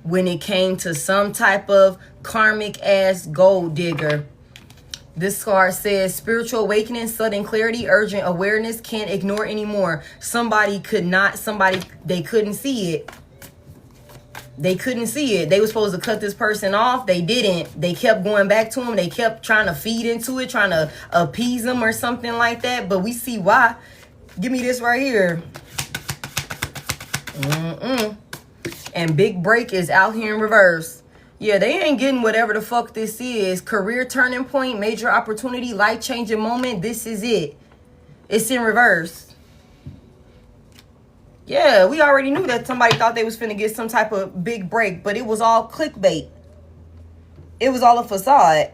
S1: when it came to some type of karmic ass gold digger. This card says spiritual awakening, sudden clarity, urgent awareness, can't ignore anymore. Somebody could not, they couldn't see it. They couldn't see it. They were supposed to cut this person off. They didn't. They kept going back to him. They kept trying to feed into it, trying to appease him or something like that. But we see why. Give me this right here. And big break is out here in reverse. Yeah, they ain't getting whatever the fuck this is. Career turning point, major opportunity, life-changing moment. This is it. It's in reverse. Yeah, we already knew that somebody thought they was finna get some type of big break, but it was all clickbait. It was all a facade.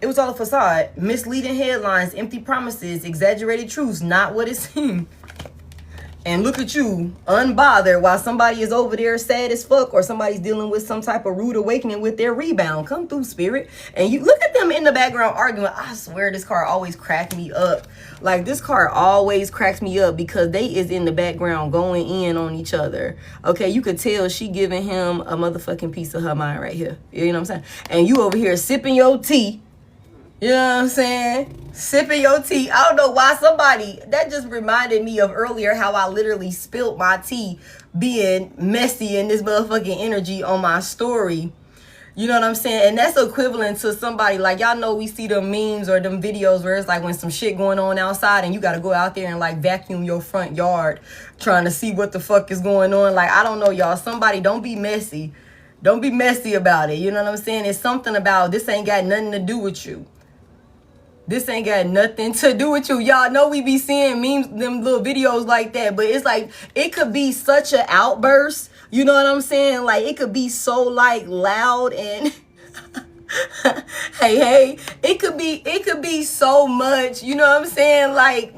S1: It was all a facade. Misleading headlines, empty promises, exaggerated truths, not what it seemed. And look at you, unbothered, while somebody is over there sad as fuck, or somebody's dealing with some type of rude awakening with their rebound. Come through, spirit. And you look at them in the background arguing. I swear this card always cracks me up. Like, this card always cracks me up because they is in the background going in on each other. Okay, you could tell she giving him a motherfucking piece of her mind right here. You know what I'm saying? And you over here sipping your tea. You know what I'm saying? Sipping your tea. I don't know why somebody, that just reminded me of earlier how I literally spilled my tea being messy in this motherfucking energy on my story. You know what I'm saying? And that's equivalent to somebody like, y'all know we see them memes or them videos where it's like when some shit going on outside and you got to go out there and like vacuum your front yard trying to see what the fuck is going on. Like, I don't know, y'all. Somebody don't be messy. Don't be messy about it. You know what I'm saying? It's something about this ain't got nothing to do with you. This ain't got nothing to do with you. Y'all know we be seeing memes, them little videos like that. But it's like, it could be such an outburst. You know what I'm saying? Like, it could be so, like, loud and... hey. It could be so much, you know what I'm saying? Like,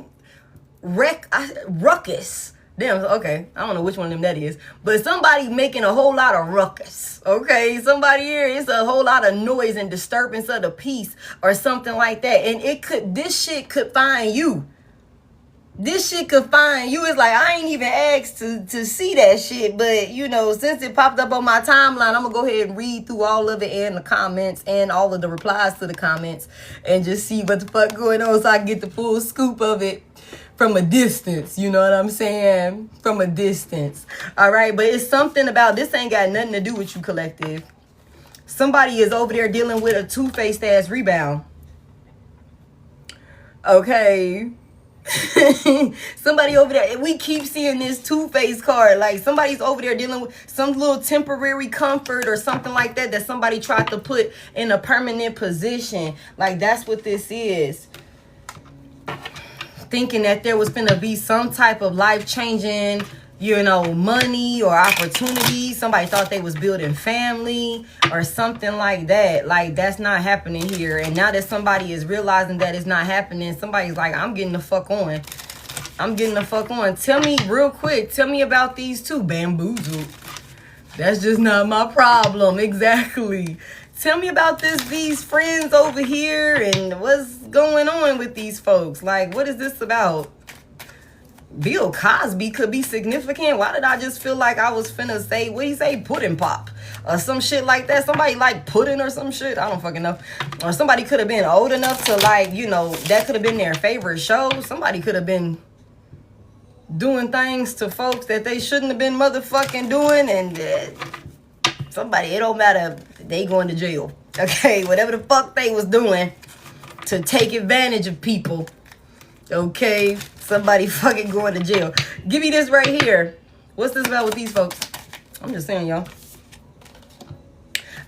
S1: ruckus. Damn, okay. I don't know which one of them that is. But somebody making a whole lot of ruckus. Okay? Somebody here, it's a whole lot of noise and disturbance of the peace or something like that. And this shit could find you. This shit could find you. It's like, I ain't even asked to see that shit. But, you know, since it popped up on my timeline, I'm going to go ahead and read through all of it and the comments and all of the replies to the comments and just see what the fuck going on so I can get the full scoop of it. from a distance, you know what I'm saying? From a distance. All right, but it's something about this ain't got nothing to do with you, collective. Somebody is over there dealing with a two-faced ass rebound. Okay. Somebody over there, we keep seeing this two-faced card, like somebody's over there dealing with some little temporary comfort or something like that somebody tried to put in a permanent position. Like that's what this is. Thinking that there was gonna be some type of life-changing, you know, money or opportunity. Somebody thought they was building family or something like that. Like that's not happening here. And now that somebody is realizing that it's not happening, somebody's like, I'm getting the fuck on. I'm getting the fuck on. Tell me real quick. Tell me about these two. Bamboozled. That's just not my problem. Exactly. Tell me about these friends over here and what's going on with these folks. Like, what is this about? Bill Cosby could be significant. Why did I just feel like I was finna say, what do you say, pudding pop? Or some shit like that. Somebody like pudding or some shit. I don't fucking know. Or somebody could have been old enough to like, you know, that could have been their favorite show. Somebody could have been doing things to folks that they shouldn't have been motherfucking doing. And somebody, it don't matter. They going to jail. Okay, whatever the fuck they was doing to take advantage of people. Okay, somebody fucking going to jail. Give me this right here. What's this about with these folks? I'm just saying, y'all.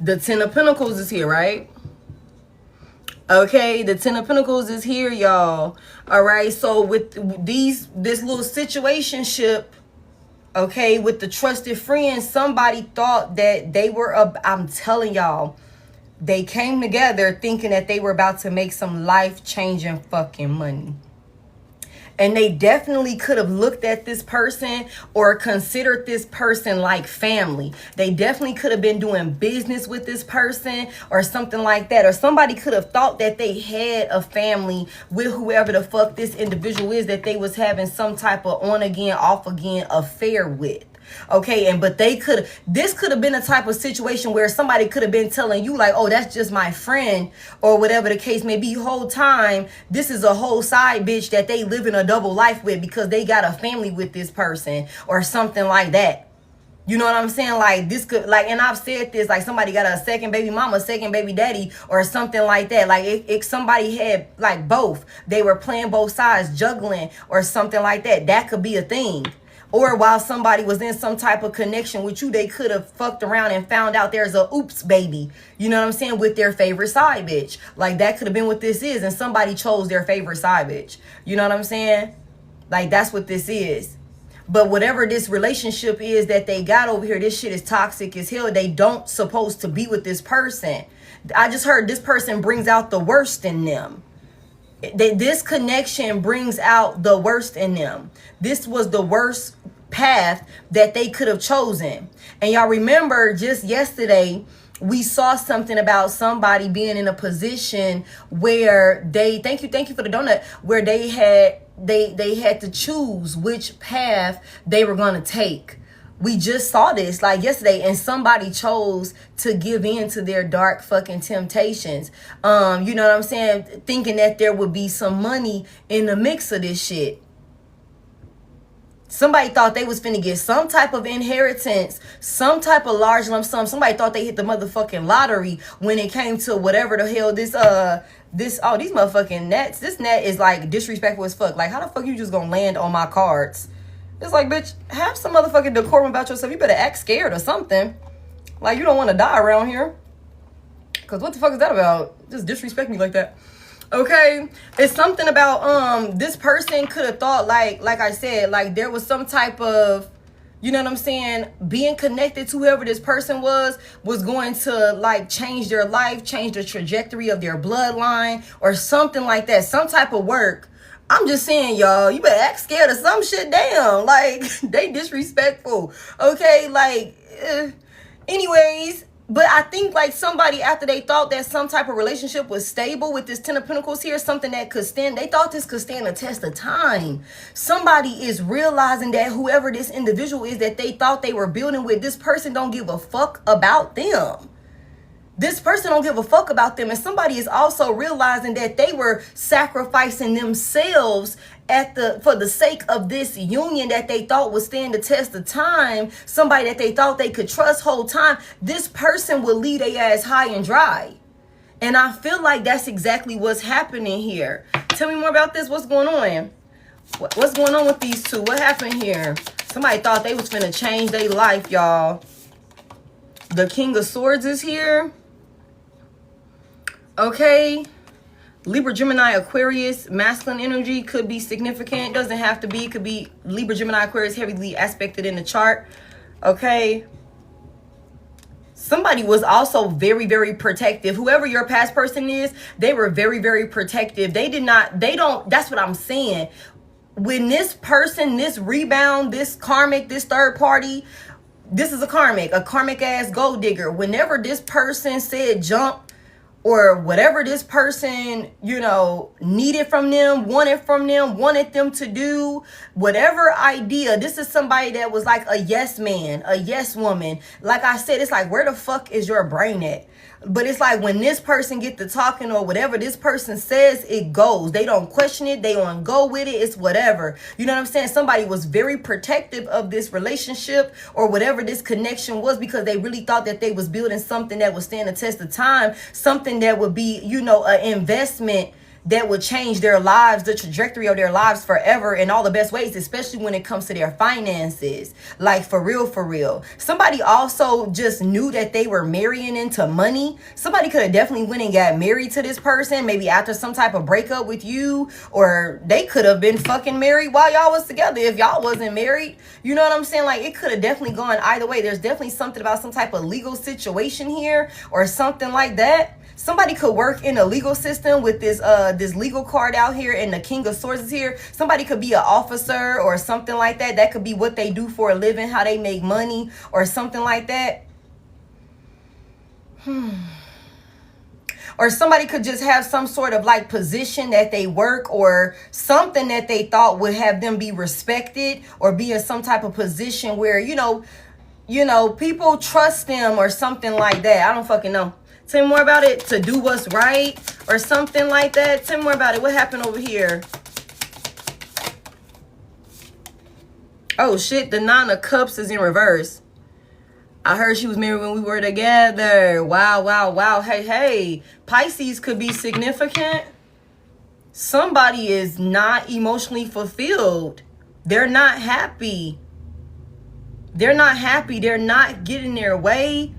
S1: The Ten of Pentacles is here, right? Okay, the Ten of Pentacles is here, y'all. All right, so with this little situationship, okay, with the trusted friend, somebody thought that they were, I'm telling y'all, they came together thinking that they were about to make some life-changing fucking money. And they definitely could have looked at this person or considered this person like family. They definitely could have been doing business with this person or something like that. Or somebody could have thought that they had a family with whoever the fuck this individual is that they was having some type of on again, off again affair with. Okay, but this could have been a type of situation where somebody could have been telling you like, oh, that's just my friend or whatever the case may be. Whole time, this is a whole side bitch that they live in a double life with because they got a family with this person or something like that. You know what I'm saying? Like this could, like, and I've said this, like somebody got a second baby mama, second baby daddy or something like that. Like if somebody had like both, they were playing both sides, juggling or something like that. That could be a thing. Or while somebody was in some type of connection with you, they could have fucked around and found out there's a oops baby. You know what I'm saying? With their favorite side bitch. Like that could have been what this is. And somebody chose their favorite side bitch. You know what I'm saying? Like that's what this is. But whatever this relationship is that they got over here, this shit is toxic as hell. They don't supposed to be with this person. I just heard this person brings out the worst in them. This connection brings out the worst in them. This was the worst path that they could have chosen. And y'all remember just yesterday, we saw something about somebody being in a position where thank you for the donut, where they had to choose which path they were going to take. We just saw this like yesterday, and somebody chose to give in to their dark fucking temptations. You know what I'm saying? Thinking that there would be some money in the mix of this shit. Somebody thought they was finna get some type of inheritance, some type of large lump sum. Somebody thought they hit the motherfucking lottery when it came to whatever the hell these motherfucking nets. This net is like disrespectful as fuck. Like, how the fuck you just gonna land on my cards? It's like, bitch, have some motherfucking decorum about yourself. You better act scared or something. Like, you don't want to die around here. Because what the fuck is that about? Just disrespect me like that. Okay? It's something about, this person could have thought, like I said, like there was some type of, you know what I'm saying, being connected to whoever this person was going to, like, change their life, change the trajectory of their bloodline or something like that. Some type of work. I'm just saying, y'all, you better act scared of some shit. Damn, like, they disrespectful. Okay, like, anyways, but I think, like, somebody, after they thought that some type of relationship was stable with this Ten of Pentacles here, something that could stand, they thought this could stand the test of time. Somebody is realizing that whoever this individual is that they thought they were building with, this person don't give a fuck about them. This person don't give a fuck about them. And somebody is also realizing that they were sacrificing themselves for the sake of this union that they thought would stand the test of time, somebody that they thought they could trust whole time, this person will leave their ass high and dry. And I feel like that's exactly what's happening here. Tell me more about this. What's going on? What's going on with these two? What happened here? Somebody thought they was finna change their life, y'all. The King of Swords is here. Okay. Libra, Gemini, Aquarius, masculine energy could be significant. Doesn't have to be. Could be Libra, Gemini, Aquarius, heavily aspected in the chart. Okay. Somebody was also very, very protective. Whoever your past person is, they were very, very protective. They don't, that's what I'm saying. When this person, this rebound, this karmic, this third party, this is a karmic ass gold digger. Whenever this person said jump, or whatever this person, you know, needed from them, wanted them to do, whatever idea, this is somebody that was like a yes man, a yes woman. Like I said, it's like, where the fuck is your brain at? But it's like when this person get to talking or whatever this person says, it goes. They don't question it. They don't go with it. It's whatever. You know what I'm saying? Somebody was very protective of this relationship or whatever this connection was, because they really thought that they was building something that would stand the test of time, something that would be, you know, an investment that would change their lives, the trajectory of their lives forever in all the best ways, especially when it comes to their finances. Like for real, for real. Somebody also just knew that they were marrying into money. Somebody could have definitely went and got married to this person, maybe after some type of breakup with you, or they could have been fucking married while y'all was together if y'all wasn't married. You know what I'm saying? Like it could have definitely gone either way. There's definitely something about some type of legal situation here or something like that. Somebody could work in a legal system with this this legal card out here, and the King of Swords is here. Somebody could be an officer or something like that. That could be what they do for a living, how they make money or something like that. Or somebody could just have some sort of like position that they work or something that they thought would have them be respected or be in some type of position where, you know, people trust them or something like that. I don't fucking know. Tell me more about it. To do what's right or something like that. Tell me more about it. What happened over here? Oh shit, the Nine of Cups is in reverse. I heard she was married when we were together. Wow, wow, wow. Hey, hey. Pisces could be significant. Somebody is not emotionally fulfilled. They're not happy. They're not happy. They're not getting their way.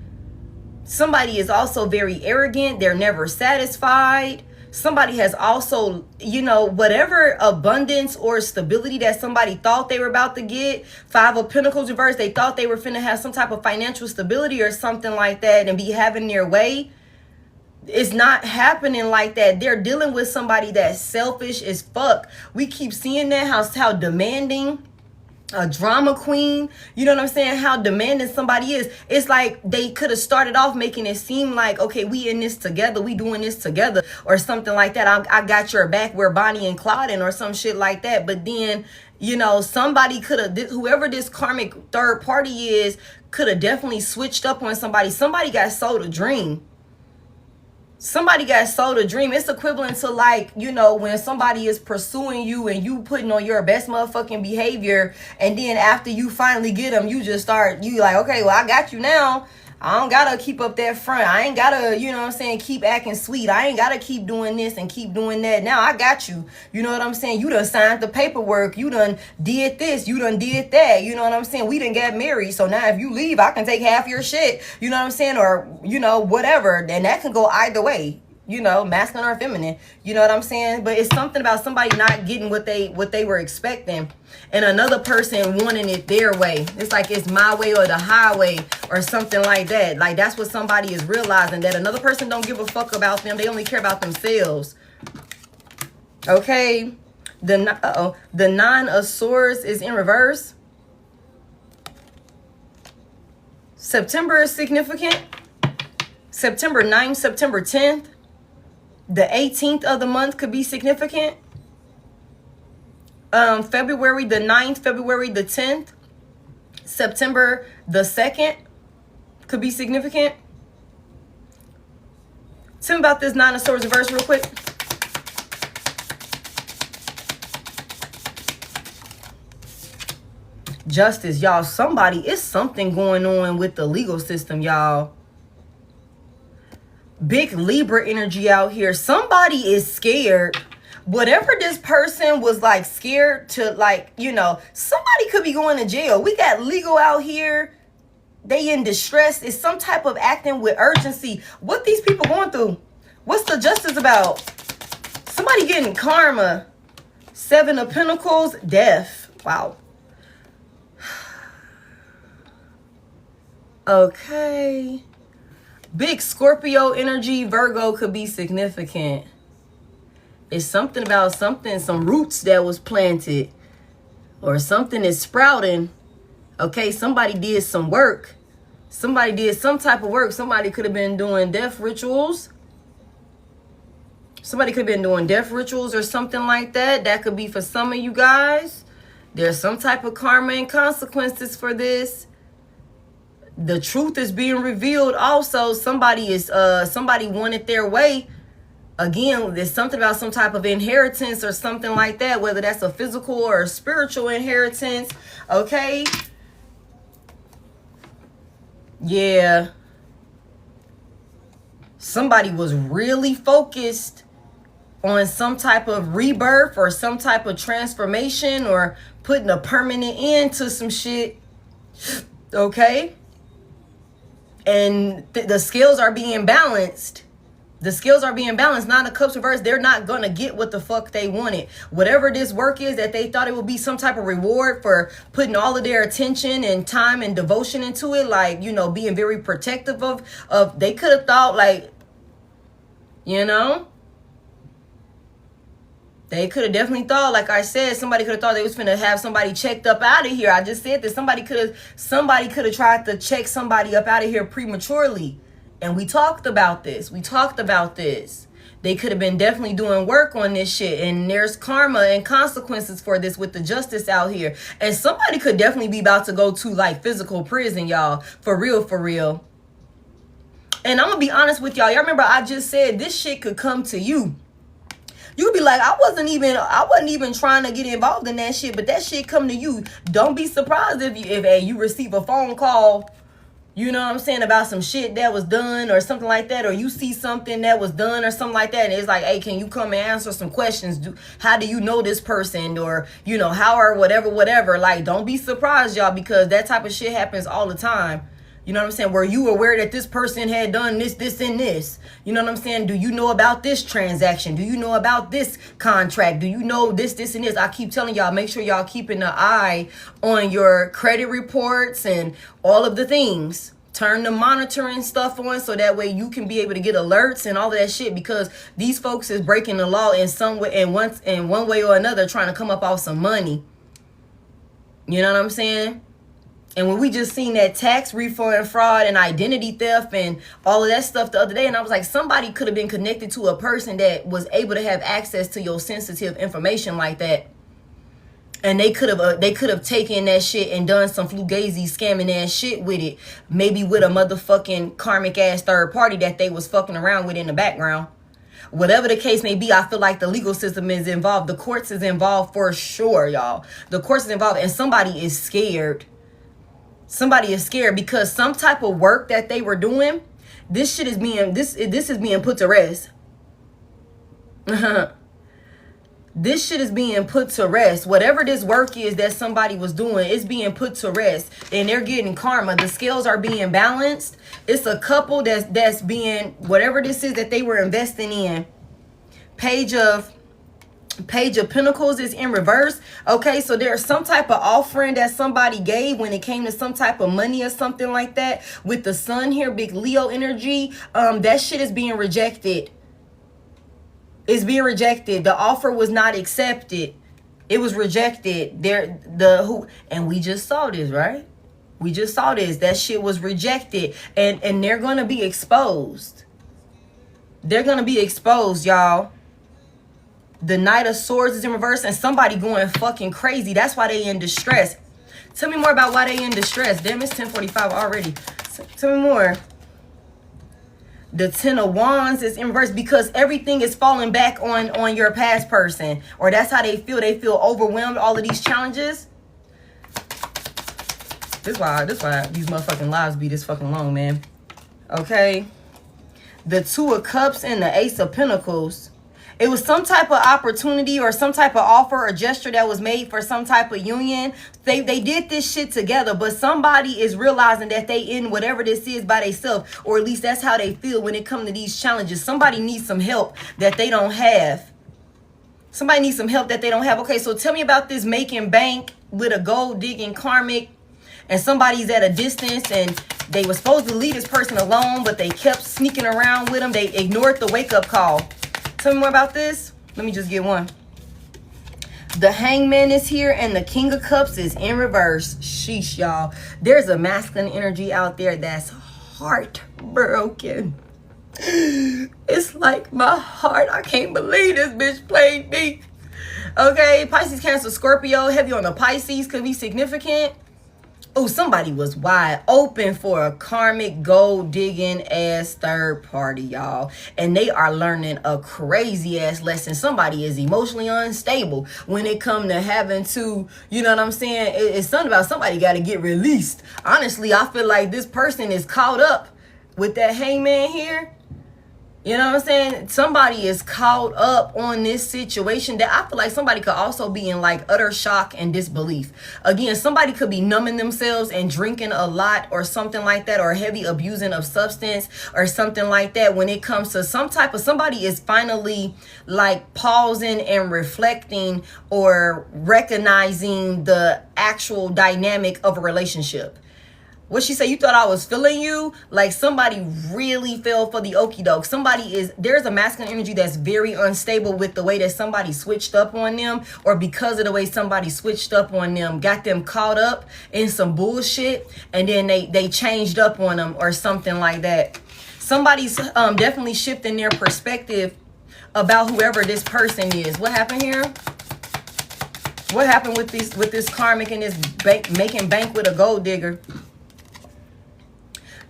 S1: Somebody is also very arrogant. They're never satisfied. Somebody has also, you know, whatever abundance or stability that somebody thought they were about to get. Five of Pentacles reverse. They thought they were finna have some type of financial stability or something like that and be having their way. It's not happening like that. They're dealing with somebody that's selfish as fuck. We keep seeing that, how demanding. A drama queen, you know what I'm saying, how demanding somebody is. It's like they could have started off making it seem like, okay, we in this together, we doing this together or something like that. I got your back, we're Bonnie and Clyde or some shit like that. But then, you know, somebody could have, whoever this karmic third party is, could have definitely switched up on somebody. Somebody got sold a dream. Somebody got sold a dream. It's equivalent to, like, you know, when somebody is pursuing you and you putting on your best motherfucking behavior, and then after you finally get them, you just start, you like, okay, well, I got you now. I don't gotta keep up that front. I ain't gotta, you know what I'm saying, keep acting sweet. I ain't gotta keep doing this and keep doing that. Now I got you. You know what I'm saying? You done signed the paperwork. You done did this. You done did that. You know what I'm saying? We done got married. So now if you leave, I can take half your shit. You know what I'm saying? Or, you know, whatever. And that can go either way. You know, masculine or feminine. You know what I'm saying? But it's something about somebody not getting what they were expecting, and another person wanting it their way. It's like it's my way or the highway or something like that. Like that's what somebody is realizing, that another person don't give a fuck about them. They only care about themselves. Okay. The Nine of Swords is in reverse. September is significant. September 9th, September 10th. The 18th of the month could be significant. February the 9th, February the 10th. September the 2nd could be significant. Tell me about this Nine of Swords reverse real quick. Justice, y'all. Somebody, it's something going on with the legal system, y'all. Big Libra energy out here. Somebody is scared. Whatever this person was like scared to, like, you know, somebody could be going to jail. We got legal out here. They in distress. It's some type of acting with urgency. What these people going through? What's the justice about? Somebody getting karma. 7 of Pentacles, death. Wow. Okay. Big Scorpio energy. Virgo could be significant. It's something about something, some roots that was planted. Or something is sprouting. Okay, somebody did some work. Somebody did some type of work. Somebody could have been doing death rituals. Somebody could have been doing death rituals or something like that. That could be for some of you guys. There's some type of karma and consequences for this. The truth is being revealed also. Somebody wanted their way. Again, there's something about some type of inheritance or something like that, whether that's a physical or a spiritual inheritance. Okay. Yeah. Somebody was really focused on some type of rebirth or some type of transformation or putting a permanent end to some shit. Okay. And the scales are being balanced. The scales are being balanced. Nine of Cups reversed. They're not going to get what the fuck they wanted. Whatever this work is that they thought it would be some type of reward for putting all of their attention and time and devotion into it. Like, you know, being very protective of they could have thought like, you know, they could have definitely thought, like I said, somebody could have thought they was finna have somebody checked up out of here. I just said that somebody could have tried to check somebody up out of here prematurely. And we talked about this. They could have been definitely doing work on this shit. And there's karma and consequences for this with the justice out here. And somebody could definitely be about to go to like physical prison, y'all. For real. And I'm going to be honest with y'all. Y'all remember I just said this shit could come to you. You'd be like, I wasn't even trying to get involved in that shit. But that shit come to you. Don't be surprised if you receive a phone call, you know what I'm saying, about some shit that was done or something like that, or you see something that was done or something like that, and it's like, hey, can you come and answer some questions? How do you know this person? Or, you know, how or whatever. Like, don't be surprised, y'all, because that type of shit happens all the time. You know what I'm saying? Were you aware that this person had done this, and this? You know what I'm saying? Do you know about this transaction? Do you know about this contract? Do you know this, and this? I keep telling y'all, make sure y'all keeping an eye on your credit reports and all of the things. Turn the monitoring stuff on so that way you can be able to get alerts and all of that shit, because these folks is breaking the law in some way, in one way or another, trying to come up off some money. You know what I'm saying? And when we just seen that tax refund fraud and identity theft and all of that stuff the other day, and I was like, somebody could have been connected to a person that was able to have access to your sensitive information like that. And they could have taken that shit and done some fugazi scamming ass shit with it. Maybe with a motherfucking karmic ass third party that they was fucking around with in the background. Whatever the case may be, I feel like the legal system is involved. The courts is involved for sure, y'all. The courts is involved, and somebody is scared. Somebody is scared because some type of work that they were doing, this shit is being this is being put to rest. This shit is being put to rest. Whatever this work is that somebody was doing, it's being put to rest, and they're getting karma. The scales are being balanced. It's a couple that's being, whatever this is that they were investing in. Page of Pentacles is in reverse. Okay, so there's some type of offering that somebody gave when it came to some type of money or something like that. With the sun here, big Leo energy, that shit is being rejected. It's being rejected. The offer was not accepted. It was rejected. And we just saw this, right? We just saw this. That shit was rejected. And they're gonna be exposed. They're gonna be exposed, y'all. The Knight of Swords is in reverse, and somebody going fucking crazy. That's why they in distress. Tell me more about why they in distress. Damn, it's 10:45 already. Tell me more. The 10 of Wands is in reverse because everything is falling back on your past person. Or that's how they feel. They feel overwhelmed, all of these challenges. This why these motherfucking lives be this fucking long, man. Okay. The Two of Cups and the Ace of Pentacles. It was some type of opportunity or some type of offer or gesture that was made for some type of union. They did this shit together, but somebody is realizing that they in whatever this is by themselves, or at least that's how they feel when it comes to these challenges. Somebody needs some help that they don't have. Somebody needs some help that they don't have. Okay, so tell me about this making bank with a gold digging karmic, and somebody's at a distance, and they were supposed to leave this person alone, but they kept sneaking around with them. They ignored the wake-up call. Tell me more about this. Let me just get one. The Hangman is here, and the King of Cups is in reverse. Sheesh, y'all. There's a masculine energy out there that's heartbroken. It's like my heart. I can't believe this bitch played me. Okay, Pisces, Cancer, Scorpio. Heavy on the Pisces could be significant. Oh, somebody was wide open for a karmic gold digging ass third party, y'all. And they are learning a crazy ass lesson. Somebody is emotionally unstable when it comes to having to, you know what I'm saying? It's something about somebody got to get released. Honestly, I feel like this person is caught up with that hangman here. You know what I'm saying? Somebody is caught up on this situation that I feel like somebody could also be in like utter shock and disbelief. Again, somebody could be numbing themselves and drinking a lot or something like that, or heavy abusing of substance or something like that when it comes to some type of, somebody is finally like pausing and reflecting or recognizing the actual dynamic of a relationship. What she say? You thought I was feeling you? Like somebody really fell for the okie doke. There's a masculine energy that's very unstable with the way that somebody switched up on them, or because of the way somebody switched up on them, got them caught up in some bullshit, and then they changed up on them or something like that. Somebody's definitely shifting their perspective about whoever this person is. What happened here? What happened with this karmic and this making bank with a gold digger?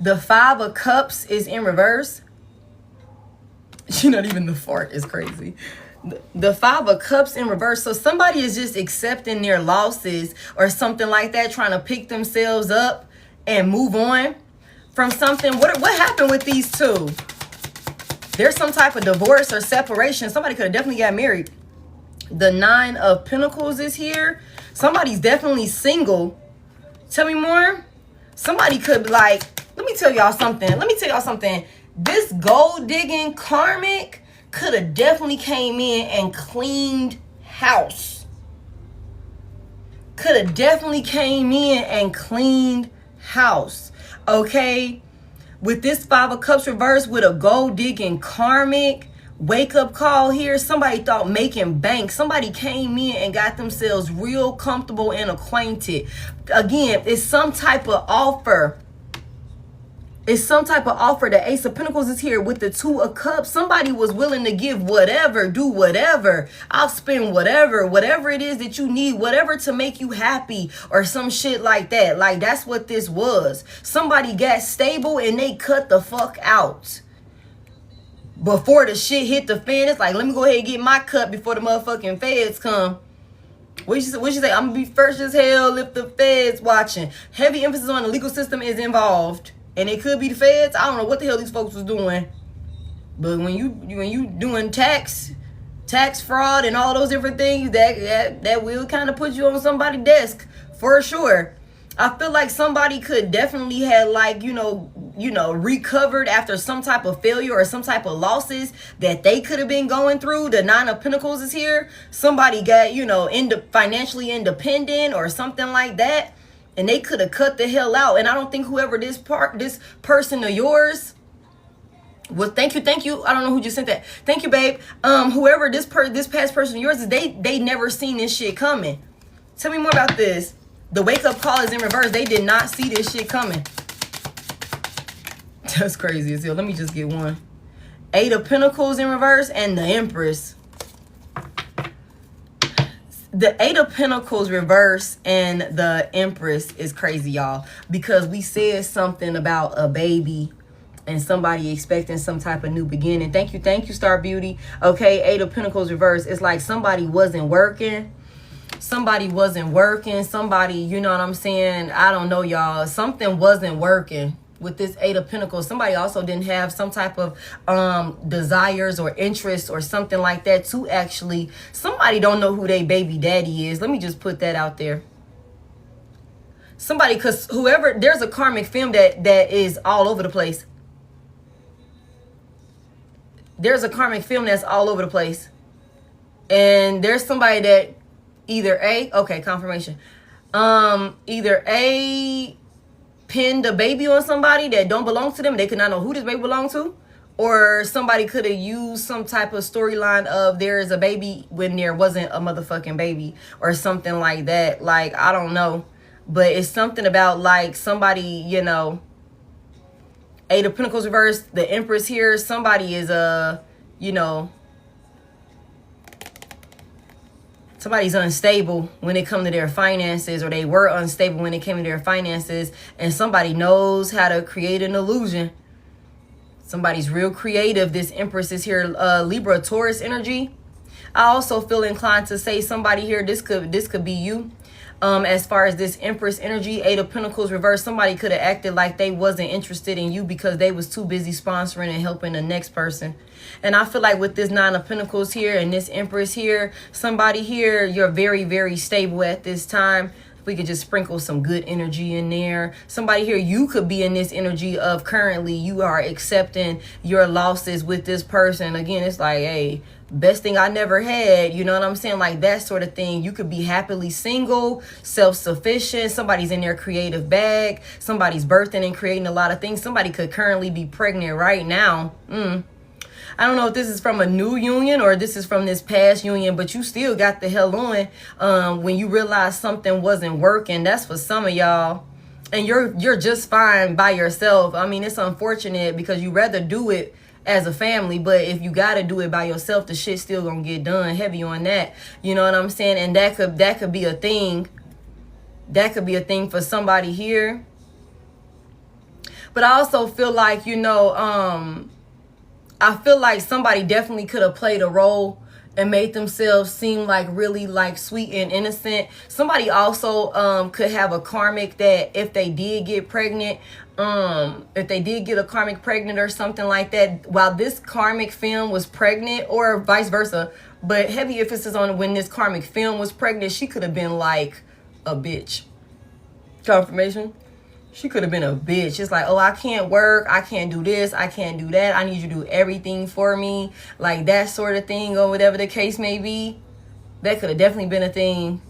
S1: The Five of Cups is in reverse. You're not even the fart is crazy. The Five of Cups in reverse. So somebody is just accepting their losses or something like that, trying to pick themselves up and move on from something. What happened with these two? There's some type of divorce or separation. Somebody could have definitely got married. The Nine of Pentacles is here. Somebody's definitely single. Tell me more. Somebody could like, let me tell y'all something. This gold digging karmic could have definitely came in and cleaned house. Okay? With this Five of Cups reverse with a gold digging karmic wake up call here, somebody thought making bank. Somebody came in and got themselves real comfortable and acquainted. Again, it's some type of offer. The Ace of Pentacles is here with the Two of Cups. Somebody was willing to give whatever, do whatever. I'll spend whatever it is that you need, whatever to make you happy or some shit like that. Like that's what this was. Somebody got stable and they cut the fuck out. Before the shit hit the fan, it's like, let me go ahead and get my cut before the motherfucking feds come. What you say? I'm gonna be first as hell if the feds watching. Heavy emphasis on the legal system is involved. And it could be the feds. I don't know what the hell these folks was doing. But when you doing tax fraud and all those different things, that will kind of put you on somebody's desk for sure. I feel like somebody could definitely have like, you know, recovered after some type of failure or some type of losses that they could have been going through. The Nine of Pentacles is here. Somebody got, financially independent or something like that. And they could have cut the hell out. And I don't think whoever this person of yours was, thank you. I don't know who just sent that. Thank you, babe. Whoever this past person of yours is, they never seen this shit coming. Tell me more about this. The wake up call is in reverse. They did not see this shit coming. That's crazy as hell. Let me just get one. Eight of Pentacles in reverse and the Empress. The Eight of Pentacles reverse and the Empress is crazy, y'all. Because we said something about a baby and somebody expecting some type of new beginning. Thank you, Star Beauty. Okay, Eight of Pentacles reverse. It's like somebody wasn't working. somebody wasn't working, somebody, you know what I'm saying? I don't know, y'all. Something wasn't working with this Eight of Pentacles. Somebody also didn't have some type of desires or interests or something like that to actually, somebody don't know who their baby daddy is. Let me just put that out there. Somebody, because whoever, there's a karmic film that is all over the place. There's a karmic film that's all over the place. And there's somebody that either okay, confirmation. Either pinned a baby on somebody that don't belong to them. They could not know who this baby belonged to. Or somebody could have used some type of storyline of there is a baby when there wasn't a motherfucking baby or something like that. Like, I don't know. But it's something about like somebody, you know, Eight of Pentacles reversed, the Empress here. Somebody is, you know, somebody's unstable when it comes to their finances, or they were unstable when it came to their finances, and somebody knows how to create an illusion. Somebody's real creative. This Empress is here, Libra, Taurus energy. I also feel inclined to say somebody here, this could be you. As far as this Empress energy, Eight of Pentacles reverse, somebody could have acted like they wasn't interested in you because they was too busy sponsoring and helping the next person. And I feel like with this Nine of Pentacles here and this Empress here, somebody here, you're very, very stable at this time. We could just sprinkle some good energy in there. Somebody here, you could be in this energy of currently you are accepting your losses with this person. Again, it's like, hey, best thing I never had. You know what I'm saying? Like that sort of thing. You could be happily single, self-sufficient. Somebody's in their creative bag. Somebody's birthing and creating a lot of things. Somebody could currently be pregnant right now. I don't know if this is from a new union or this is from this past union, but you still got the hell on when you realize something wasn't working. That's for some of y'all. And you're just fine by yourself. I mean, it's unfortunate because you rather do it as a family, but if you got to do it by yourself, the shit's still going to get done. Heavy on that. You know what I'm saying? And that could be a thing. That could be a thing for somebody here. But I also feel like, you know, I feel like somebody definitely could have played a role and made themselves seem like really like sweet and innocent. Somebody also could have a karmic that if they did get pregnant, if they did get a karmic pregnant or something like that, while this karmic film was pregnant, or vice versa. But heavy emphasis on when this karmic film was pregnant, she could have been like a bitch. Confirmation. She could have been a bitch. It's like, oh, I can't work. I can't do this. I can't do that. I need you to do everything for me. Like that sort of thing, or whatever the case may be. That could have definitely been a thing.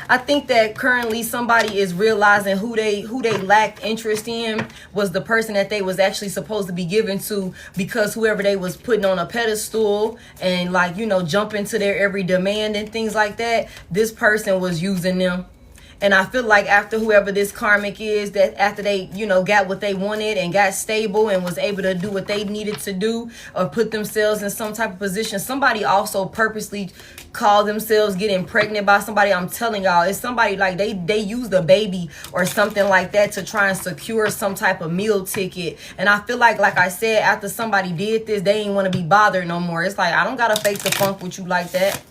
S1: I think that currently somebody is realizing who they lacked interest in was the person that they was actually supposed to be given to, because whoever they was putting on a pedestal and like, you know, jumping to their every demand and things like that, this person was using them. And I feel like after whoever this karmic is, that after they, you know, got what they wanted and got stable and was able to do what they needed to do or put themselves in some type of position, somebody also purposely called themselves getting pregnant by somebody. I'm telling y'all, it's somebody like they used a baby or something like that to try and secure some type of meal ticket. And I feel like I said, after somebody did this, they ain't want to be bothered no more. It's like, I don't got to fake the funk with you like that.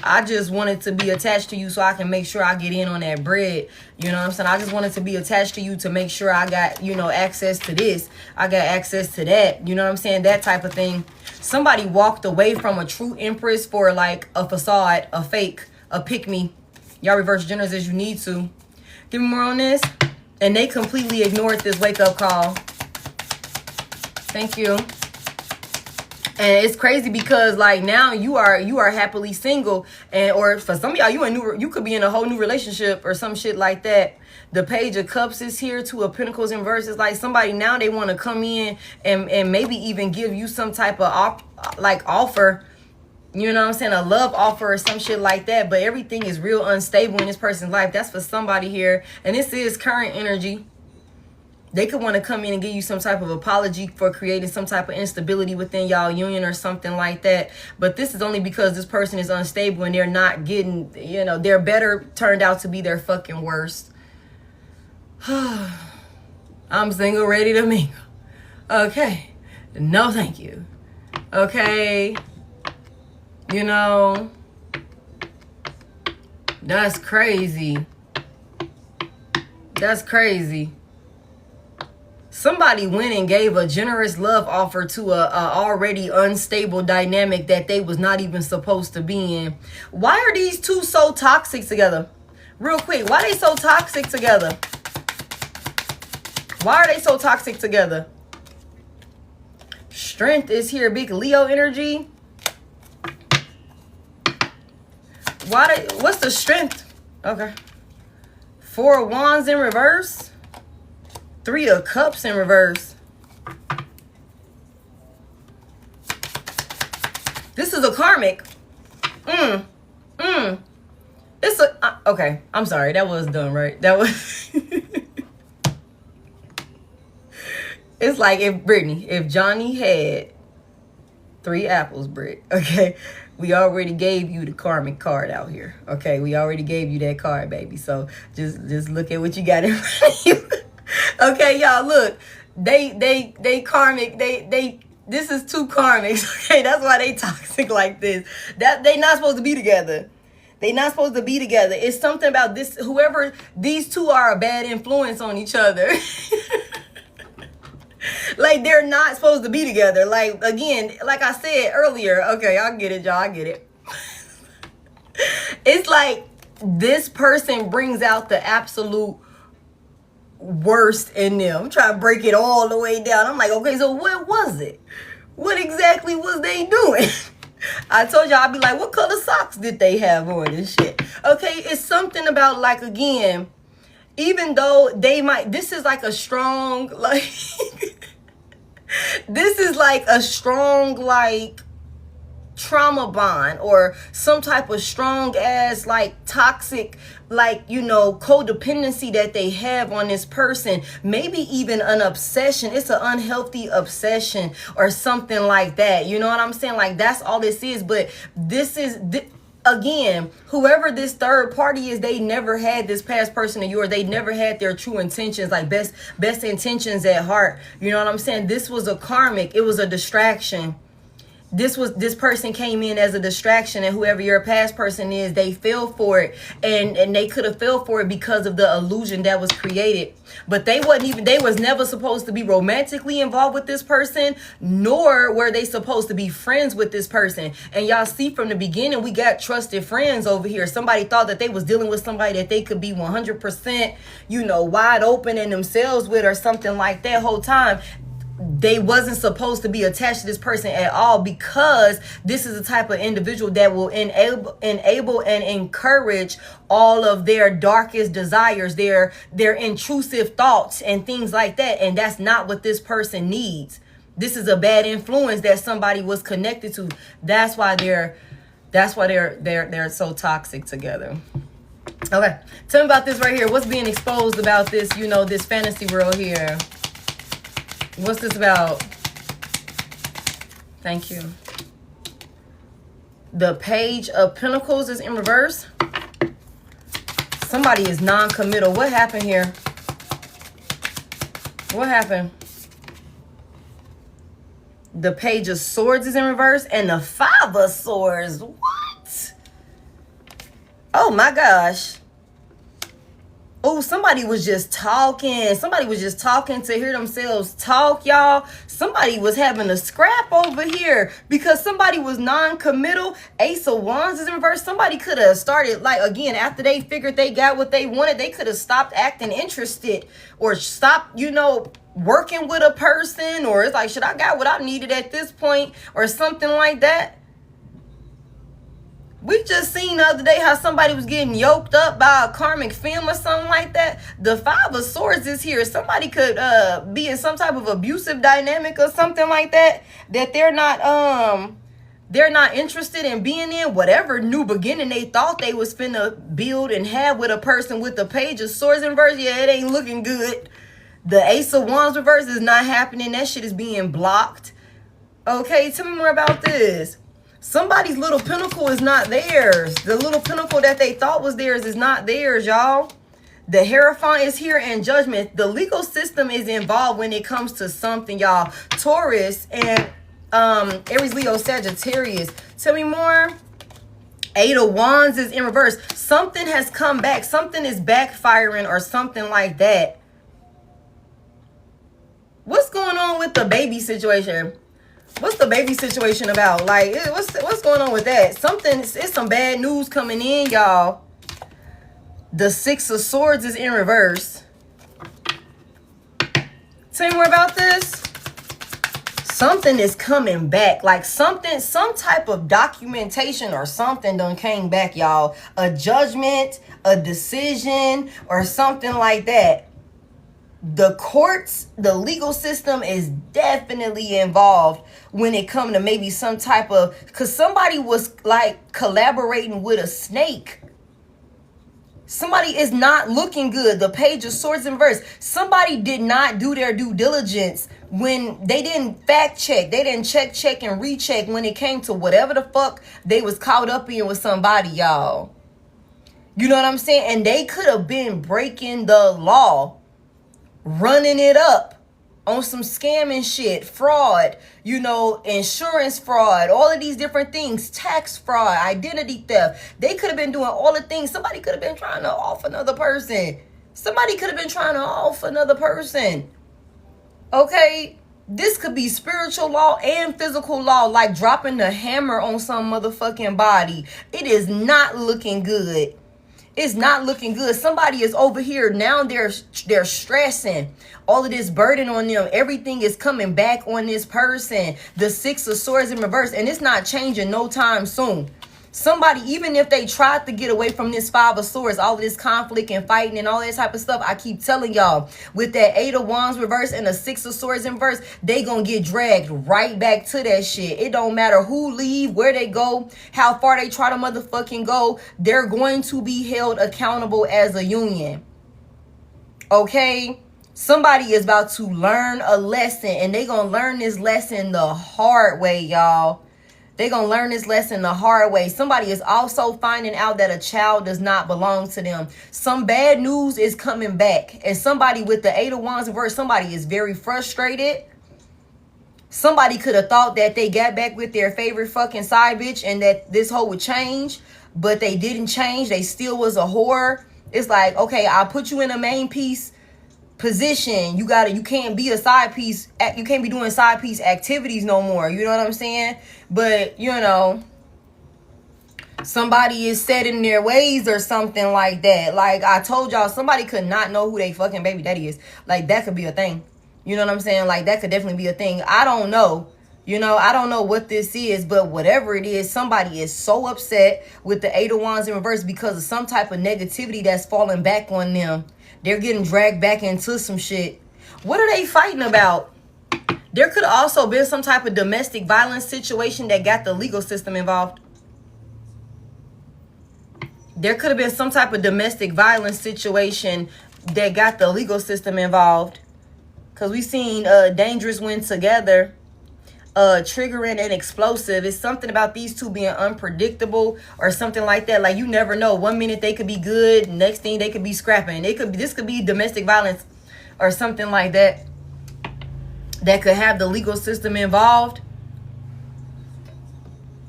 S1: I just wanted to be attached to you so I can make sure I get in on that bread. You know what I'm saying? I just wanted to be attached to you to make sure I got, you know, access to this. I got access to that. You know what I'm saying? That type of thing. Somebody walked away from a true empress for like a facade, a fake, a pick-me. Y'all reverse genders as you need to. Give me more on this. And they completely ignored this wake-up call. Thank you. And it's crazy because like now you are happily single, and or for some of y'all you could be in a whole new relationship or some shit like that. The Page of Cups is here, Two of Pentacles in reverse. It's like somebody now they want to come in and maybe even give you some type of offer. You know what I'm saying? A love offer or some shit like that. But everything is real unstable in this person's life. That's for somebody here. And this is current energy. They could want to come in and give you some type of apology for creating some type of instability within y'all union or something like that. But this is only because this person is unstable and they're not getting, you know, their better turned out to be their fucking worst. I'm single, ready to mingle. Okay. No, thank you. Okay. You know, That's crazy. That's crazy. Somebody went and gave a generous love offer to a already unstable dynamic that they was not even supposed to be in. Why are these two so toxic together? Real quick, why are they so toxic together? Why are they so toxic together? Strength is here, big Leo energy. What's the strength? Okay. 4 of Wands in reverse. 3 of Cups in reverse. This is a karmic. It's a okay. I'm sorry. That was done, right? That was. It's like if Johnny had 3 apples, Britt. Okay, we already gave you the karmic card out here. Okay, we already gave you that card, baby. So just look at what you got in front of you. Okay, y'all, look. They karmic. This is 2 karmics. Okay, that's why they toxic like this. That they not supposed to be together. They not supposed to be together. It's something about this. Whoever these 2 are a bad influence on each other. Like, they're not supposed to be together. Like, again, like I said earlier. Okay, I get it, y'all. I get it. It's like this person brings out the absolute worst in them. I'm trying to break it all the way down. I'm like, okay, so what was it? What exactly was they doing? I told y'all, I'd be like, what color socks did they have on and shit? Okay, it's something about, like, again, even though they might, this is like a strong, like, this is like a strong, like, trauma bond or some type of strong ass, like, toxic, like, you know, codependency that they have on this person. Maybe even an obsession. It's an unhealthy obsession or something like that. You know what I'm saying? Like, that's all this is. But this is again, whoever this third party is, they never had this past person of yours. They never had their true intentions, like best intentions at heart. You know what I'm saying? This was a karmic. It was a distraction. This person came in as a distraction, and whoever your past person is, they fell for it, and they could have fell for it because of the illusion that was created. But they was never supposed to be romantically involved with this person, nor were they supposed to be friends with this person. And y'all see from the beginning, we got trusted friends over here. Somebody thought that they was dealing with somebody that they could be 100%, you know, wide open in themselves with or something like that whole time. They wasn't supposed to be attached to this person at all, because this is the type of individual that will enable and encourage all of their darkest desires, their intrusive thoughts and things like that. And that's not what this person needs. This is a bad influence that somebody was connected to. That's why they're so toxic together. Okay, tell me about this right here. What's being exposed about this, you know, this fantasy world here? What's this about? Thank you. The Page of Pentacles is in reverse. Somebody is non-committal. What happened here? What happened? The Page of Swords is in reverse, and the 5 of Swords. What? Oh my gosh. Oh, somebody was just talking. Somebody was just talking to hear themselves talk, y'all. Somebody was having a scrap over here because somebody was non-committal. Ace of Wands is in reverse. Somebody could have started, like, again, after they figured they got what they wanted, they could have stopped acting interested or stopped, you know, working with a person, or it's like, shit, I got what I needed at this point or something like that. We just seen the other day how somebody was getting yoked up by a karmic film or something like that. The 5 of Swords is here. Somebody could be in some type of abusive dynamic or something like that they're not interested in being in. Whatever new beginning they thought they was finna build and have with a person with the Page of Swords in reverse. Yeah, it ain't looking good. The Ace of Wands reverse is not happening. That shit is being blocked. Okay, tell me more about this. Somebody's little pinnacle is not theirs. The little pinnacle that they thought was theirs is not theirs, y'all. The Hierophant is here, and Judgment. The legal system is involved when it comes to something, y'all. Taurus and Aries, Leo, Sagittarius. Tell me more. Eight of Wands is in reverse. Something has come back. Something is backfiring or something like that. What's going on with the baby situation? What's the baby situation about? Like, what's going on with that? It's some bad news coming in, y'all. The Six of Swords is in reverse. Tell me more about this. Something is coming back. Like some type of documentation or something done came back, y'all. A judgment, a decision, or something like that. The courts, the legal system is definitely involved when it comes to maybe some type of, because somebody was like collaborating with a snake. Somebody is not looking good. The Page of Swords in reverse. Somebody did not do their due diligence when they didn't fact check. They didn't check, and recheck when it came to whatever the fuck they was caught up in with somebody, y'all. You know what I'm saying? And they could have been breaking the law, running it up on some scamming shit, fraud, you know, insurance fraud, all of these different things, tax fraud, identity theft. They could have been doing all the things. Somebody could have been trying to off another person. Somebody could have been trying to off another person. Okay? This could be spiritual law and physical law, like dropping the hammer on some motherfucking body. It is not looking good. It's not looking good. Somebody is over here. Now they're stressing. All of this burden on them. Everything is coming back on this person. The Six of Swords in reverse. And it's not changing no time soon. Somebody, even if they tried to get away from this Five of Swords, all of this conflict and fighting and all that type of stuff, I keep telling y'all, with that Eight of Wands reverse and the Six of Swords in reverse, they gonna get dragged right back to that shit. It don't matter who leave, where they go, how far they try to motherfucking go, they're going to be held accountable as a union. Okay? Somebody is about to learn a lesson, and they gonna learn this lesson the hard way, y'all. They're going to learn this lesson the hard way. Somebody is also finding out that a child does not belong to them. Some bad news is coming back. And somebody with the Eight of Wands reverse, somebody is very frustrated. Somebody could have thought that they got back with their favorite fucking side bitch and that this hoe would change. But they didn't change. They still was a whore. It's like, okay, I'll put you in a main piece position. You can't be a side piece. You can't be doing side piece activities no more. You know what I'm saying? But, you know, somebody is set in their ways or something like that. Like I told y'all, somebody could not know who they fucking baby daddy is. Like that could be a thing. You know what I'm saying? Like that could definitely be a thing. I don't know. You know, I don't know what this is, but whatever it is, somebody is so upset with the Eight of Wands in reverse because of some type of negativity that's falling back on them. They're getting dragged back into some shit. What are they fighting about? There could also be some type of domestic violence situation that got the legal system involved. There could have been some type of domestic violence situation that got the legal system involved. Because we've seen dangerous when together, triggering and explosive. It's something about these two being unpredictable or something like that. Like you never know. One minute they could be good, next thing they could be scrapping. This could be domestic violence or something like that. That could have the legal system involved.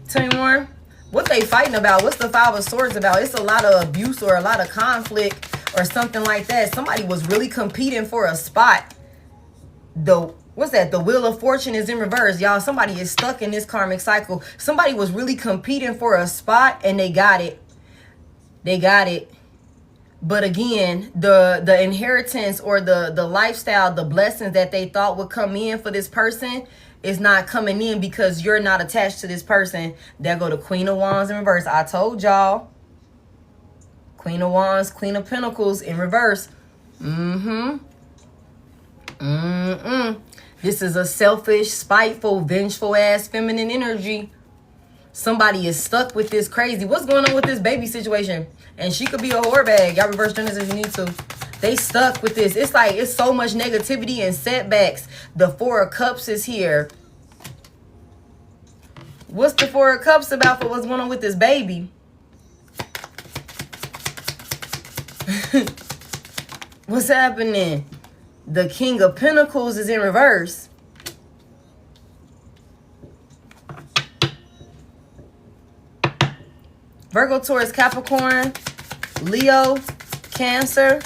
S1: Tell me more. What they fighting about? What's the Five of Swords about? It's a lot of abuse or a lot of conflict or something like that. Somebody was really competing for a spot. What's that? The Wheel of Fortune is in reverse, y'all. Somebody is stuck in this karmic cycle. Somebody was really competing for a spot and they got it. They got it. But again, the inheritance or the lifestyle, the blessings that they thought would come in for this person is not coming in because you're not attached to this person. There go the Queen of Wands in reverse. I told y'all. Queen of Wands, Queen of Pentacles in reverse. This is a selfish, spiteful, vengeful ass feminine energy. Somebody is stuck with this crazy. What's going on with this baby situation? And she could be a whore bag. Y'all reverse this if you need to. They stuck with this. It's like it's so much negativity and setbacks. The Four of Cups is here. What's the Four of Cups about for what's going on with this baby? What's happening? The King of Pentacles is in reverse. Virgo, Taurus, Capricorn, Leo, Cancer.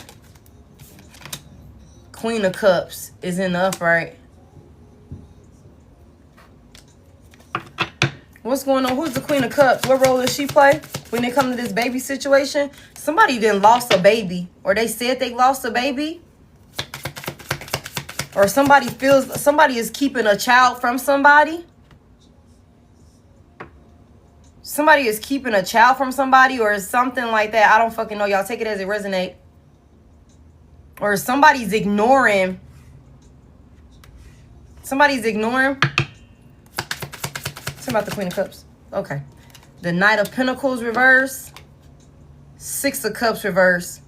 S1: Queen of Cups is in the upright. What's going on? Who's the Queen of Cups? What role does she play when it comes to this baby situation? Somebody then lost a baby, or they said they lost a baby, or somebody is keeping a child from somebody. Somebody is keeping a child from somebody, or something like that. I don't fucking know. Y'all take it as it resonates. Or somebody's ignoring. Somebody's ignoring. Talking about the Queen of Cups. Okay. The Knight of Pentacles reverse. Six of Cups reverse.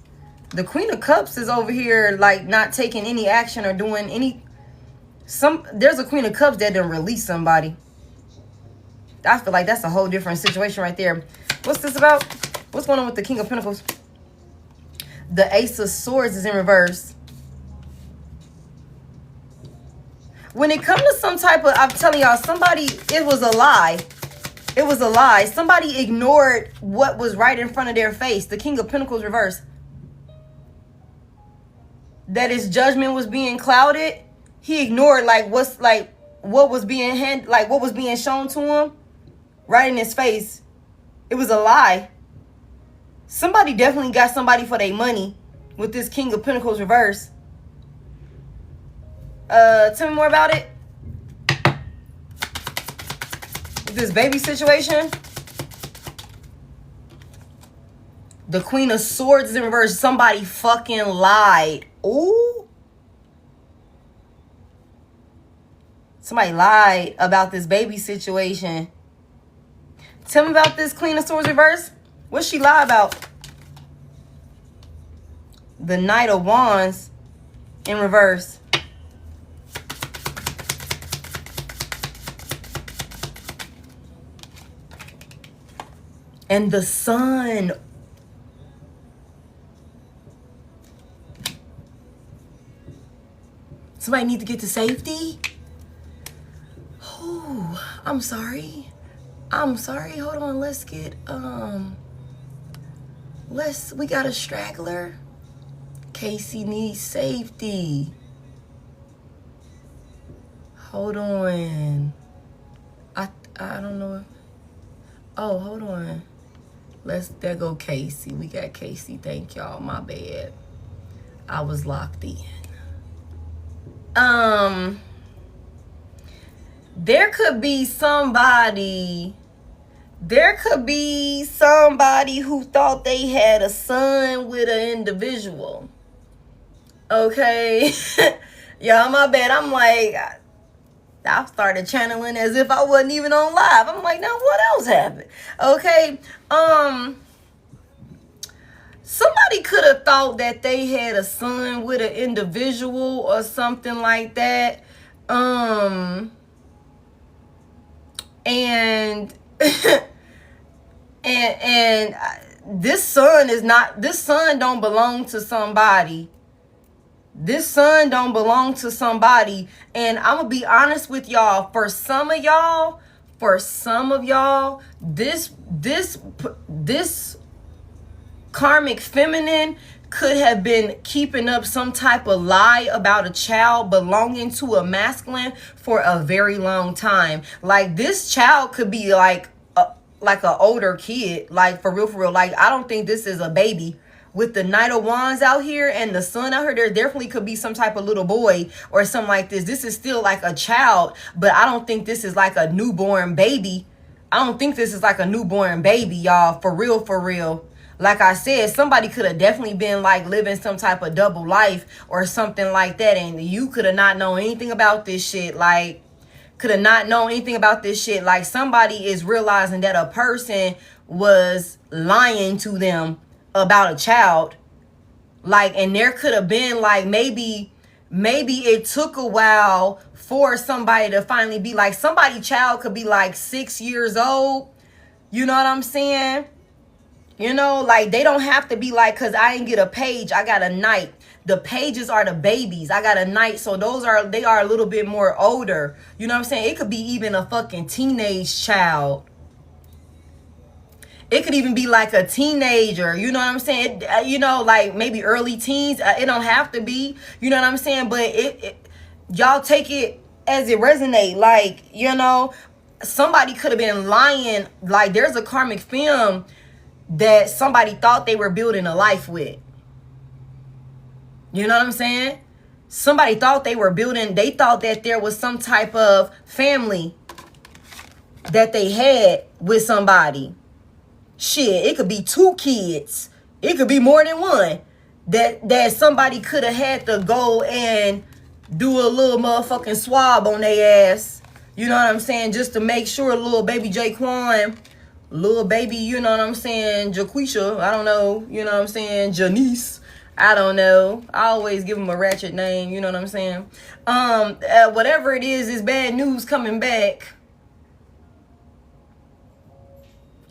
S1: The Queen of Cups is over here like not taking any action or doing any. There's a Queen of Cups that didn't release somebody. I feel like that's a whole different situation right there. What's this about? What's going on with the King of Pentacles? The Ace of Swords is in reverse. When it comes to some type of, I'm telling y'all, it was a lie. It was a lie. Somebody ignored what was right in front of their face. The King of Pentacles reverse. That his judgment was being clouded. He ignored what was being shown to him right in his face. It was a lie. Somebody definitely got somebody for their money with this King of Pentacles reverse. Tell me more about it. With this baby situation. The Queen of Swords is in reverse. Somebody fucking lied. Ooh. Somebody lied about this baby situation. Tell me about this Queen of Swords reverse. What's she lie about? The Knight of Wands in reverse. And the Sun. Somebody need to get to safety? Oh, I'm sorry. Hold on. Let's get, we got a straggler. Casey needs safety. Hold on. I don't know. Oh, hold on. There go Casey. We got Casey. Thank y'all. My bad. I was locked in. There could be somebody who thought they had a son with an individual. Okay. Y'all, my bad. I'm like, I started channeling as if I wasn't even on live. I'm like, now what else happened? Okay. Somebody could have thought that they had a son with an individual or something like that. And this son don't belong to somebody. This son don't belong to somebody. And I'm gonna be honest with y'all. For some of y'all, this karmic feminine could have been keeping up some type of lie about a child belonging to a masculine for a very long time. Like, this child could be like an older kid, like for real. Like, I don't think this is a baby. With the Knight of Wands out here and the Sun out here, there definitely could be some type of little boy or something like this. This is still like a child, but I don't think this is like a newborn baby. Y'all. For real. Like I said, somebody could have definitely been like living some type of double life or something like that. And you could have not known anything about this shit. Like, somebody is realizing that a person was lying to them about a child. Like, and there could have been like, maybe it took a while for somebody to finally be like, somebody's child could be like 6 years old. You know what I'm saying? You know, like, they don't have to be like, cause I didn't get a page, I got a knight. The pages are the babies. I got a knight, so they are a little bit more older. You know what I'm saying? It could be even a fucking teenage child. It could even be like a teenager, you know what I'm saying? You know, like maybe early teens. It don't have to be, you know what I'm saying? But y'all take it as it resonate. Like, you know, somebody could have been lying. Like, there's a karmic film that somebody thought they were building a life with. You know what I'm saying? Somebody thought they thought that there was some type of family that they had with somebody. Shit, it could be 2 kids. It could be more than one. That somebody could have had to go and do a little motherfucking swab on their ass. You know what I'm saying? Just to make sure little baby Jaquan, little baby, you know what I'm saying, Jaquisha, I don't know, you know what I'm saying, Janice, I don't know. I always give them a ratchet name, you know what I'm saying? Whatever it is bad news coming back.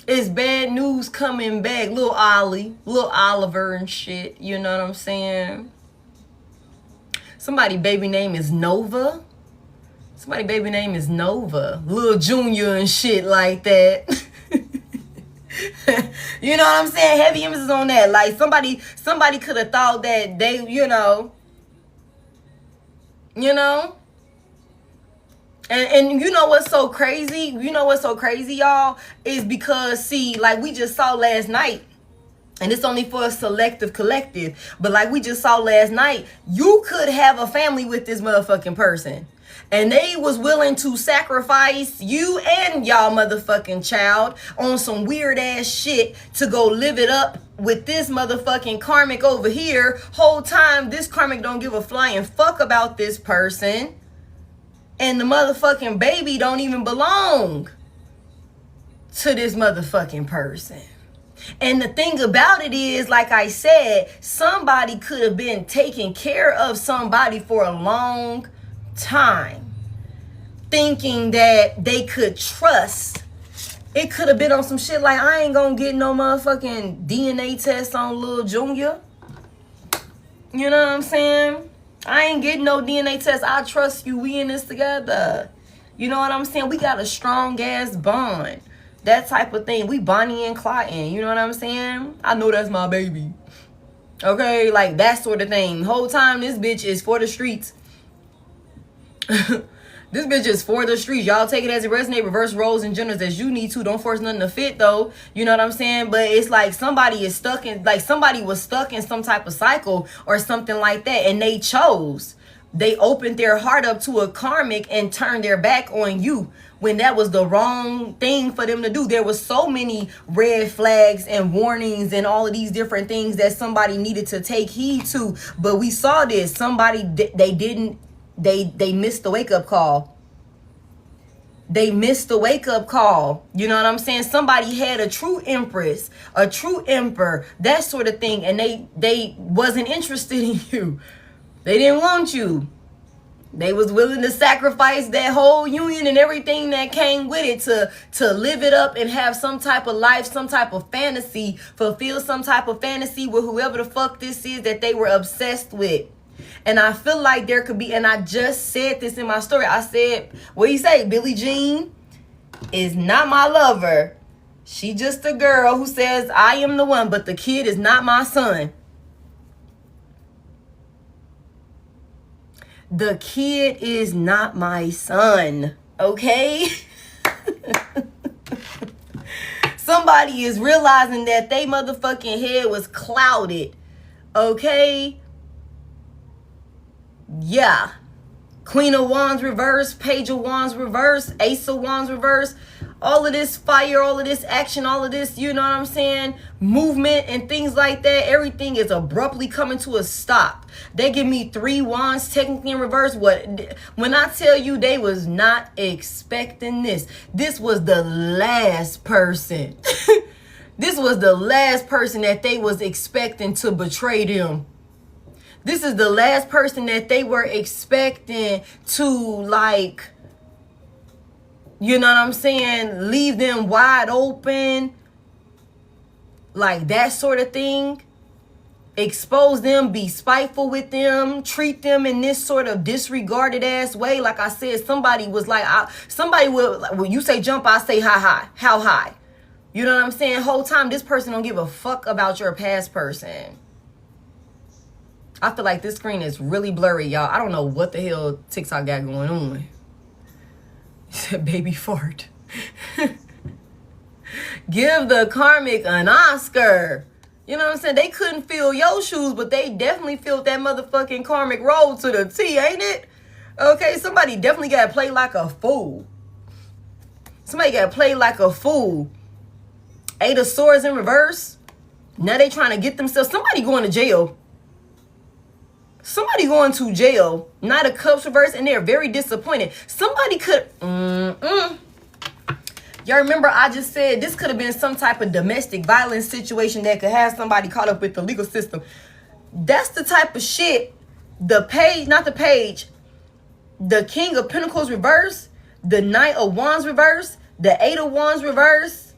S1: It's bad news coming back. Little Ollie, little Oliver and shit, you know what I'm saying? Somebody baby name is Nova. Somebody baby name is Nova. Little Junior and shit like that. You know what I'm saying? Heavy emphasis on that. Like somebody could have thought that they, you know. And you know what's so crazy? You know what's so crazy, y'all? Is because, see, like we just saw last night, and it's only for a selective collective, but like we just saw last night, you could have a family with this motherfucking person. And they was willing to sacrifice you and y'all motherfucking child on some weird ass shit to go live it up with this motherfucking karmic over here. Whole time, this karmic don't give a flying fuck about this person. And the motherfucking baby don't even belong to this motherfucking person. And the thing about it is, like I said, somebody could have been taking care of somebody for a long time, thinking that they could trust. It could have been on some shit like, I ain't gonna get no motherfucking DNA test on Lil Junior. You know what I'm saying? I ain't getting no DNA test. I trust you. We in this together. You know what I'm saying? We got a strong ass bond. That type of thing. We Bonnie and Clyde. You know what I'm saying? I know that's my baby. Okay? Like that sort of thing. Whole time this bitch is for the streets. This bitch is for the streets. Y'all take it as it resonates. Reverse roles and genders as you need to. Don't force nothing to fit though. You know what I'm saying? But it's like somebody is stuck in, like somebody was stuck in some type of cycle or something like that. And they chose. They opened their heart up to a karmic and turned their back on you when that was the wrong thing for them to do. There was so many red flags and warnings and all of these different things that somebody needed to take heed to. But we saw this. Somebody, they missed the wake-up call. They missed the wake-up call. You know what I'm saying? Somebody had a true empress, a true emperor, that sort of thing, and they wasn't interested in you. They didn't want you. They was willing to sacrifice that whole union and everything that came with it to live it up and have some type of life, some type of fantasy, fulfill some type of fantasy with whoever the fuck this is that they were obsessed with. And I feel like there could be, and I just said this in my story. I said, what do you say? Billie Jean is not my lover. She just a girl who says, I am the one, but the kid is not my son. The kid is not my son, okay? Somebody is realizing that they motherfucking head was clouded, okay? Yeah. Queen of Wands reverse, Page of Wands reverse, Ace of Wands reverse. All of this fire, all of this action, all of this, you know what I'm saying, movement and things like that. Everything is abruptly coming to a stop. They give me 3 wands technically in reverse. When I tell you they was not expecting this, this was the last person. This was the last person that they was expecting to betray them. This is the last person that they were expecting to, like, you know what I'm saying, leave them wide open, like that sort of thing. Expose them, be spiteful with them, treat them in this sort of disregarded ass way. Like I said, somebody was like, somebody will, when you say jump, I say how high. You know what I'm saying? Whole time, this person don't give a fuck about your past person. I feel like this screen is really blurry, y'all. I don't know what the hell TikTok got going on. He said, baby fart. Give the Karmic an Oscar. You know what I'm saying? They couldn't fill your shoes, but they definitely filled that motherfucking Karmic roll to the T, ain't it? Okay, somebody definitely got to play like a fool. Somebody got to play like a fool. Eight of Swords in reverse. Now they trying to get themselves. Somebody going to jail. Somebody going to jail. Knight of Cups reverse, and they're very disappointed. Somebody could... Y'all remember I just said this could have been some type of domestic violence situation that could have somebody caught up with the legal system. That's the type of shit. The page, not the page. The King of Pentacles reverse. The Knight of Wands reverse. The Eight of Wands reverse.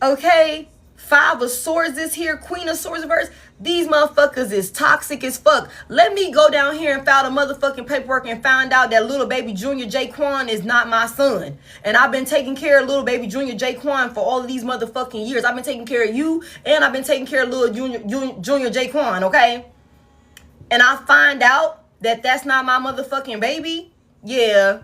S1: Okay. Five of Swords is here. Queen of Swords reverse. These motherfuckers is toxic as fuck. Let me go down here and file the motherfucking paperwork and find out that little baby Junior Jaquan is not my son. And I've been taking care of little baby Junior Jaquan for all of these motherfucking years. I've been taking care of you, and I've been taking care of little Junior Jaquan, okay? And I find out that that's not my motherfucking baby. Yeah.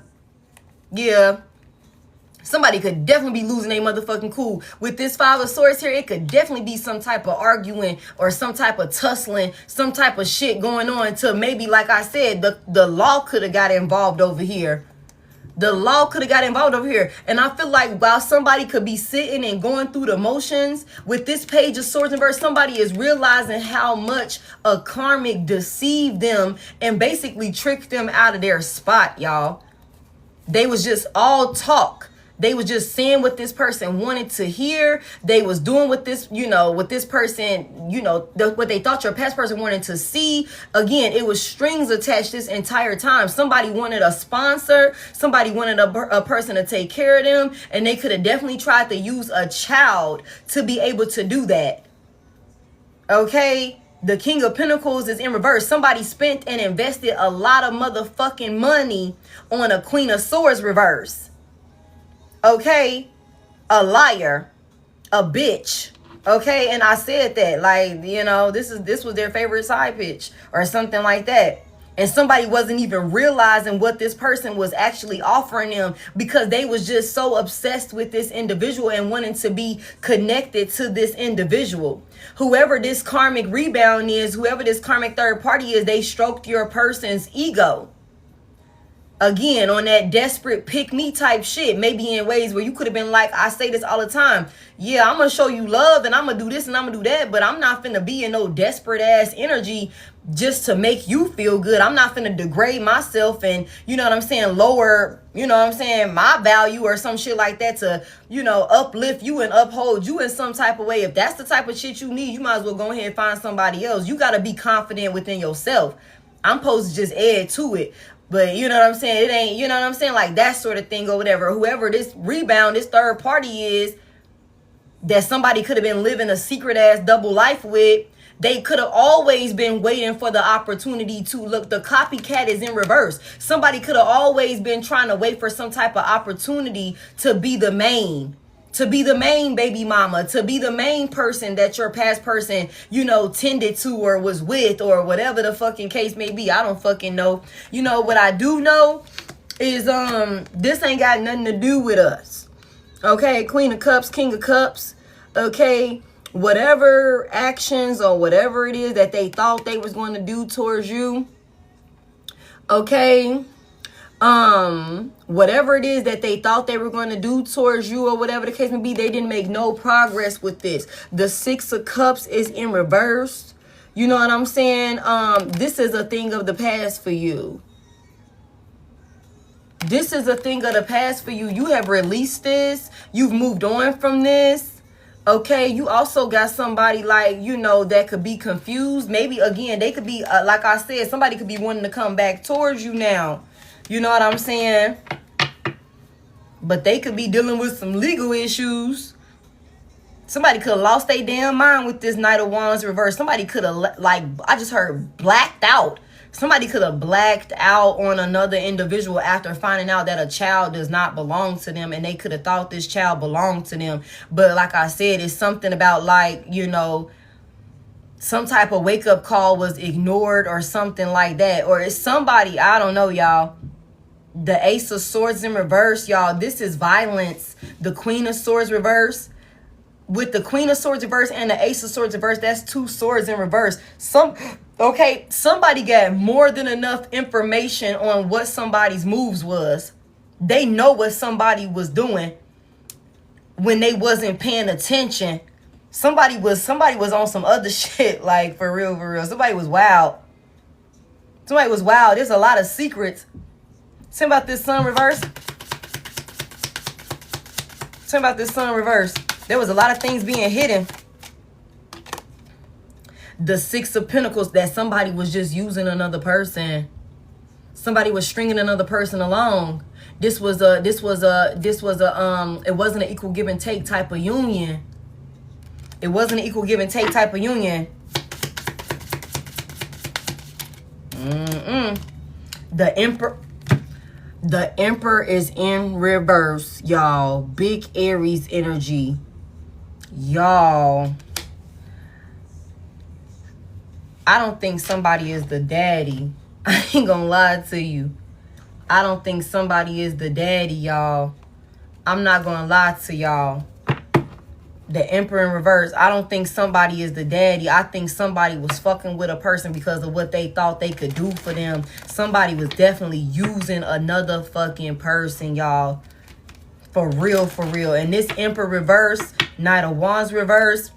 S1: Somebody could definitely be losing their motherfucking cool. With this Five of Swords here, it could definitely be some type of arguing or some type of tussling, some type of shit going on to maybe, like I said, the law could have got involved over here. The law could have got involved over here. And I feel like while somebody could be sitting and going through the motions, with this Page of Swords in reverse, somebody is realizing how much a Karmic deceived them and basically tricked them out of their spot, y'all. They was just all talk. They was just saying what this person wanted to hear. They was doing what this, what this person, what they thought your past person wanted to see. Again, it was strings attached this entire time. Somebody wanted a sponsor. Somebody wanted a person to take care of them. And they could have definitely tried to use a child to be able to do that. Okay? The King of Pentacles is in reverse. Somebody spent and invested a lot of motherfucking money on a Queen of Swords reverse. Okay, a liar, a bitch. Okay, and I said that, like, this was their favorite side pitch or something like that. And somebody wasn't even realizing what this person was actually offering them because they was just so obsessed with this individual and wanting to be connected to this individual. Whoever this Karmic rebound is, whoever this Karmic third party is, they stroked your person's ego. Again, on that desperate pick me type shit, maybe in ways where you could have been like, I say this all the time. Yeah, I'm going to show you love and I'm going to do this and I'm going to do that. But I'm not finna be in no desperate ass energy just to make you feel good. I'm not finna degrade myself and, lower, my value or some shit like that to, uplift you and uphold you in some type of way. If that's the type of shit you need, you might as well go ahead and find somebody else. You got to be confident within yourself. I'm supposed to just add to it. But you know what I'm saying? It ain't, like that sort of thing or whatever. Whoever this rebound, this third party is, that somebody could have been living a secret ass double life with, they could have always been waiting for the opportunity to look. The copycat is in reverse. Somebody could have always been trying to wait for some type of opportunity to be the main. To be the main baby mama, to be the main person that your past person, tended to or was with or whatever the fucking case may be. I don't fucking know. What I do know is this ain't got nothing to do with us. Okay, Queen of Cups, King of Cups. Okay, whatever actions or whatever it is that they thought they was going to do towards you. Okay. Whatever it is that they thought they were going to do towards you or whatever the case may be, they didn't make no progress with this. The Six of Cups is in reverse. You know what I'm saying? This is a thing of the past for you. This is a thing of the past for you. You have released this. You've moved on from this. Okay, you also got somebody that could be confused. Maybe, again, they could be, like I said, somebody could be wanting to come back towards you now. You know what I'm saying? But they could be dealing with some legal issues. Somebody could have lost their damn mind with this Knight of Wands reverse. Somebody could have, I just heard blacked out Somebody could have blacked out on another individual after finding out that a child does not belong to them, and they could have thought this child belonged to them. But like I said, it's something about, like, you know, some type of wake-up call was ignored or something like that. Or it's somebody, I don't know, y'all. The Ace of Swords in reverse, y'all. This is violence. The Queen of Swords reverse. With the Queen of Swords reverse and the Ace of Swords reverse, that's 2 swords in reverse. Somebody got more than enough information on what somebody's moves was. They know what somebody was doing when they wasn't paying attention. Somebody was on some other shit, like, for real, for real. Somebody was wild. Somebody was wild. There's a lot of secrets. Tell me about this Sun reverse. Tell me about this Sun reverse. There was a lot of things being hidden. The 6 of Pentacles, that somebody was just using another person. Somebody was stringing another person along. It wasn't an equal give and take type of union. It wasn't an equal give and take type of union. The Emperor is in reverse, y'all. Big Aries energy. Y'all, I don't think somebody is the daddy. I ain't gonna lie to you. I don't think somebody is the daddy, y'all. I'm not gonna lie to y'all. The Emperor in reverse. I don't think somebody is the daddy. I think somebody was fucking with a person because of what they thought they could do for them. Somebody was definitely using another fucking person, y'all. For real, for real. And this Emperor reverse, Knight of Wands reverse,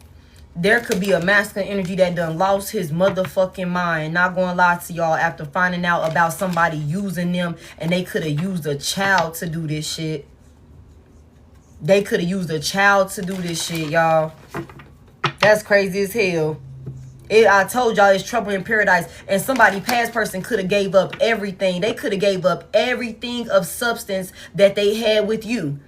S1: there could be a masculine energy that done lost his motherfucking mind. Not gonna lie to y'all, after finding out about somebody using them, and they could have used a child to do this shit. They could have used a child to do this shit, y'all. That's crazy as hell. I told y'all, it's trouble in paradise. And somebody, past person, could have gave up everything. They could have gave up everything of substance that they had with you.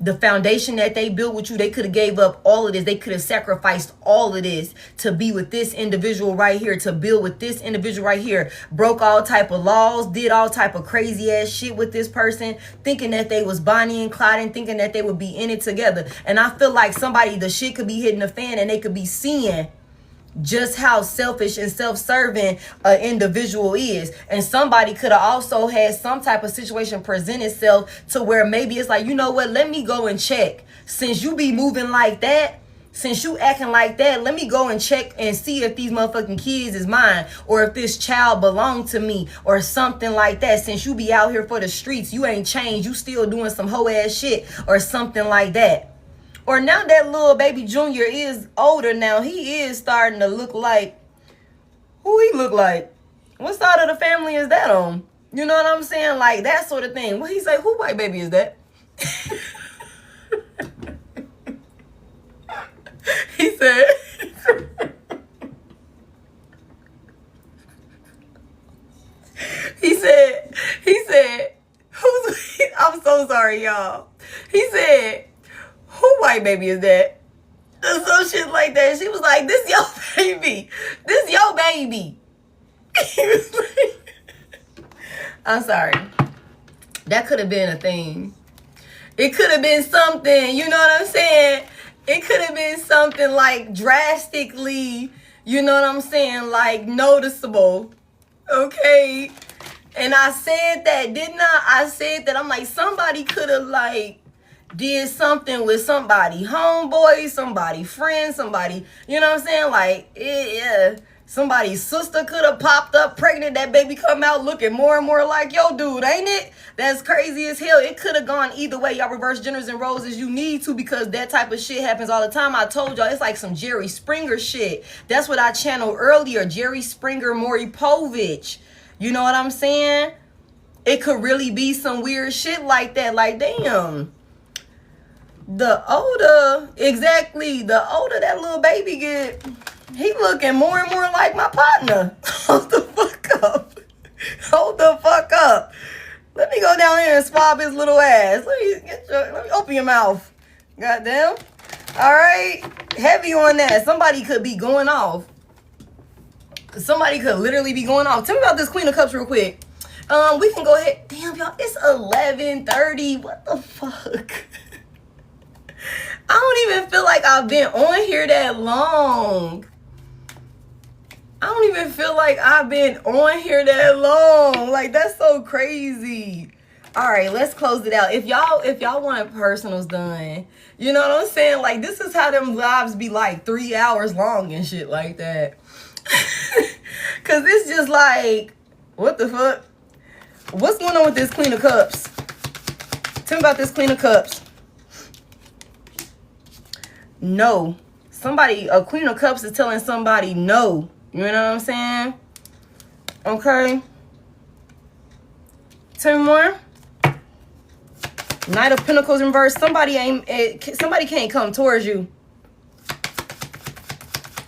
S1: The foundation that they built with you, they could have gave up all of this. They could have sacrificed all of this to be with this individual right here, to build with this individual right here. Broke all type of laws, did all type of crazy ass shit with this person, thinking that they was Bonnie and Clyde and thinking that they would be in it together. And I feel like somebody, the shit could be hitting the fan and they could be seeing just how selfish and self-serving an individual is. And somebody could have also had some type of situation present itself to where maybe it's like, you know what, let me go and check. Since you be moving like that, since you acting like that, let me go and check and see if these motherfucking kids is mine, or if this child belonged to me, or something like that. Since you be out here for the streets, you ain't changed, you still doing some hoe ass shit, or something like that. Or now that little baby Junior is older now, he is starting to look like, who he look like? What side of the family is that on? You know what I'm saying? Like that sort of thing. What he say, who white baby is that? He said, he said, I'm so sorry, y'all. He said, who white baby is that? Some shit like that. She was like, this your baby. This your baby. He was like, I'm sorry. That could have been a thing. It could have been something, you know what I'm saying? It could have been something like drastically, you know what I'm saying? Like noticeable. Okay. And I said that, didn't I? I said that. I'm like, somebody could have like did something with somebody, homeboy, somebody, friend, somebody, you know what I'm saying? Like, yeah, somebody's sister could have popped up pregnant, that baby come out looking more and more like yo dude, ain't it? That's crazy as hell. It could have gone either way. Y'all reverse genders and roles as you need to, because that type of shit happens all the time. I told y'all, it's like some Jerry Springer shit. That's what I channeled earlier. Jerry Springer, Maury Povich. You know what I'm saying? It could really be some weird shit like that. Like, damn. The older that little baby get, he looking more and more like my partner. Hold the fuck up. Hold the fuck up. Let me go down here and swab his little ass. Let me open your mouth. Goddamn. All right. Heavy on that. Somebody could be going off. Somebody could literally be going off. Tell me about this Queen of Cups real quick. We can go ahead. Damn, y'all, it's 11:30. What the fuck? I don't even feel like I've been on here that long. I don't even feel like I've been on here that long. Like, that's so crazy. All right, let's close it out. If y'all want personals done, you know what I'm saying? Like, this is how them lives be like 3 hours long and shit like that. Cause it's just like, what the fuck? What's going on with this Queen of Cups? Tell me about this Queen of Cups. No. A Queen of Cups is telling somebody no. You know what I'm saying? Okay. Tell me more. Knight of Pentacles in reverse. Somebody can't come towards you.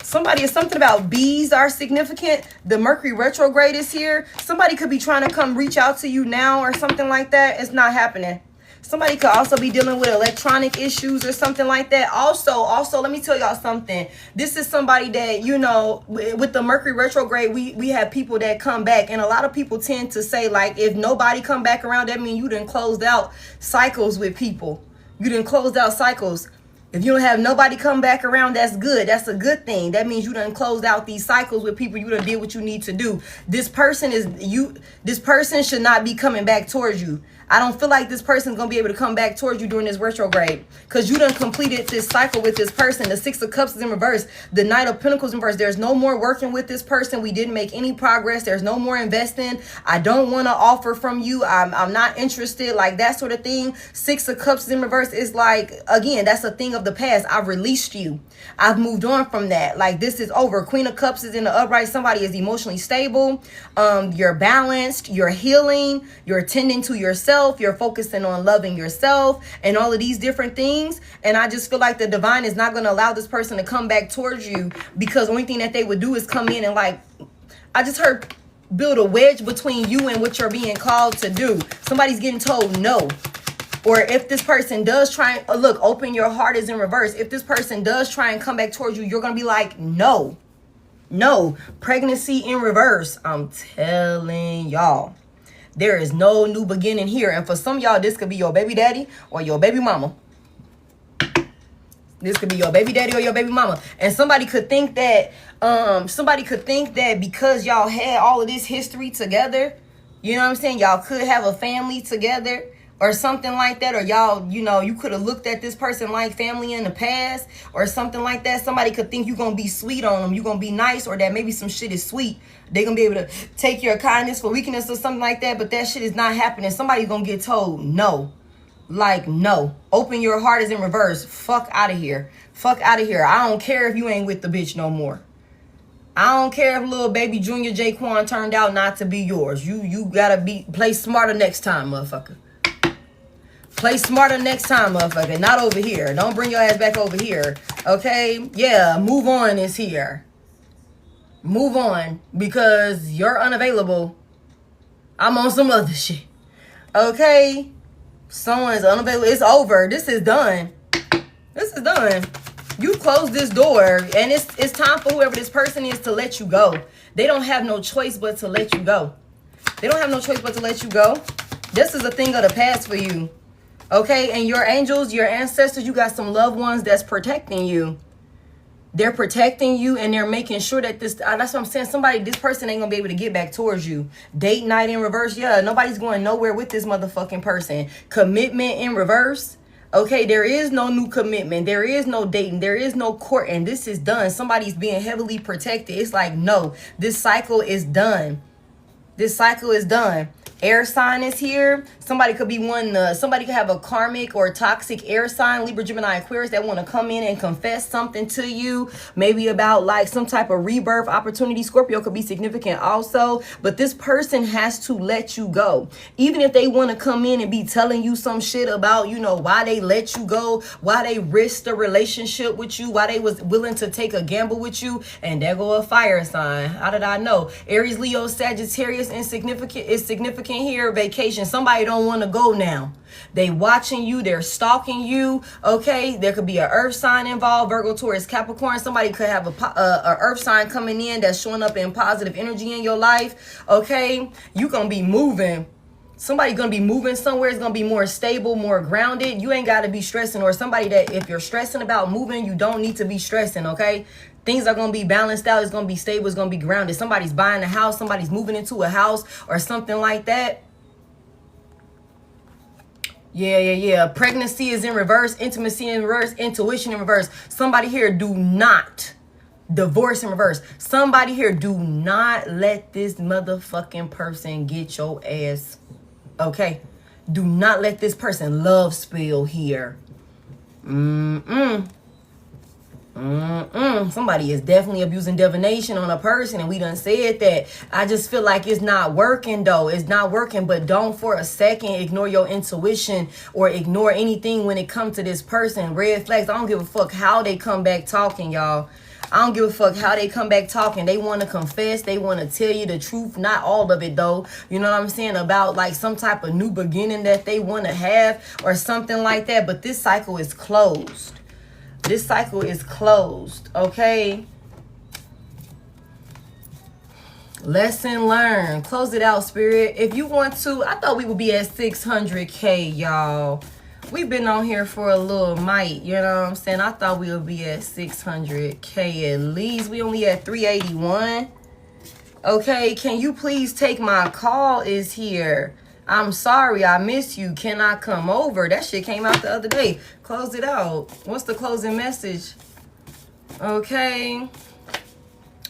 S1: Something about bees are significant. The Mercury retrograde is here. Somebody could be trying to come reach out to you now or something like that. It's not happening. Somebody could also be dealing with electronic issues or something like that. Also, let me tell y'all something. This is somebody that, you know, with the Mercury retrograde, we have people that come back. And a lot of people tend to say, like, if nobody come back around, that means you done closed out cycles with people. You done closed out cycles. If you don't have nobody come back around, that's good. That's a good thing. That means you done closed out these cycles with people. You done did what you need to do. This person should not be coming back towards you. I don't feel like this person's going to be able to come back towards you during this retrograde. Because you done completed this cycle with this person. The Six of Cups is in reverse. The Knight of Pentacles in reverse. There's no more working with this person. We didn't make any progress. There's no more investing. I don't want to offer from you. I'm not interested. Like, that sort of thing. Six of Cups in reverse is like, again, that's a thing of the past. I've released you. I've moved on from that. Like, this is over. Queen of Cups is in the upright. Somebody is emotionally stable. You're balanced. You're healing. You're attending to yourself. You're focusing on loving yourself and all of these different things. And I just feel like the divine is not going to allow this person to come back towards you, because the only thing that they would do is come in and, like, I just heard, build a wedge between you and what you're being called to do. Somebody's getting told no. Or if this person does try, look, open your heart is in reverse. If this person does try and come back towards you, you're going to be like, no. No. Pregnancy in reverse. I'm telling y'all. There is no new beginning here. And for some of y'all, this could be your baby daddy or your baby mama. This could be your baby daddy or your baby mama. And somebody could think that because y'all had all of this history together, you know what I'm saying? Y'all could have a family together or something like that. Or y'all, you know, you could have looked at this person like family in the past or something like that. Somebody could think you're going to be sweet on them. You're going to be nice, or that maybe some shit is sweet. They're going to be able to take your kindness for weakness or something like that. But that shit is not happening. Somebody's going to get told no. Like, no. Open your heart is in reverse. Fuck out of here. Fuck out of here. I don't care if you ain't with the bitch no more. I don't care if little baby Junior Jaquan turned out not to be yours. You gotta play smarter next time, motherfucker. Play smarter next time, motherfucker. Not over here. Don't bring your ass back over here. Okay? Yeah, move on is here. Move on, because you're unavailable. I'm on some other shit. Okay? Someone's unavailable. It's over. This is done. This is done. You closed this door, and it's time for whoever this person is to let you go. They don't have no choice but to let you go. They don't have no choice but to let you go. This is a thing of the past for you. Okay? And your angels, your ancestors, you got some loved ones that's protecting you. They're protecting you, and they're making sure that that's what I'm saying. This person ain't gonna be able to get back towards you. Date night in reverse. Yeah, nobody's going nowhere with this motherfucking person. Commitment in reverse. Okay, there is no new commitment. There is no dating. There is no courting. This is done. Somebody's being heavily protected. It's like, no, this cycle is done. This cycle is done. Air sign is here. Somebody could be somebody could have a karmic or toxic air sign, Libra, Gemini, Aquarius, that want to come in and confess something to you. Maybe about like some type of rebirth opportunity. Scorpio could be significant also. But this person has to let you go. Even if they want to come in and be telling you some shit about, you know, why they let you go, why they risked a relationship with you, why they was willing to take a gamble with you. And there go a fire sign. How did I know? Aries, Leo, Sagittarius is significant in here, vacation. Somebody don't want to go now. They watching you, they're stalking you, okay? There could be an earth sign involved, Virgo, Taurus, Capricorn. Somebody could have a earth sign coming in that's showing up in positive energy in your life, okay? You gonna be moving. Somebody gonna be moving somewhere. It's gonna be more stable, more grounded. You ain't gotta be stressing, or somebody that if you're stressing about moving, you don't need to be stressing, okay? Things are gonna be balanced out. It's gonna be stable. It's gonna be grounded. Somebody's buying a house. Somebody's moving into a house or something like that. Yeah. Pregnancy is in reverse. Intimacy in reverse. Intuition in reverse. Somebody here, do not. Divorce in reverse. Somebody here, do not let this motherfucking person get your ass. Okay? Do not let this person love spill here. Somebody is definitely abusing divination on a person, and we done said that. I just feel like it's not working though. It's not working, but don't for a second ignore your intuition or ignore anything when it comes to this person. Red flags. I don't give a fuck how they come back talking, y'all. I don't give a fuck how they come back talking. They want to confess. They want to tell you the truth. Not all of it, though. You know what I'm saying? About like some type of new beginning that they want to have or something like that. But this cycle is closed. This cycle is closed, okay? Lesson learned. Close it out, Spirit. If you want to, I thought we would be at 600K, y'all. We've been on here for a little mite, you know what I'm saying? I thought we would be at 600K at least. We only at 381. Okay, can you please take my call is here. I'm sorry, I miss you. Can I come over? That shit came out the other day. Close it out. What's the closing message? Okay.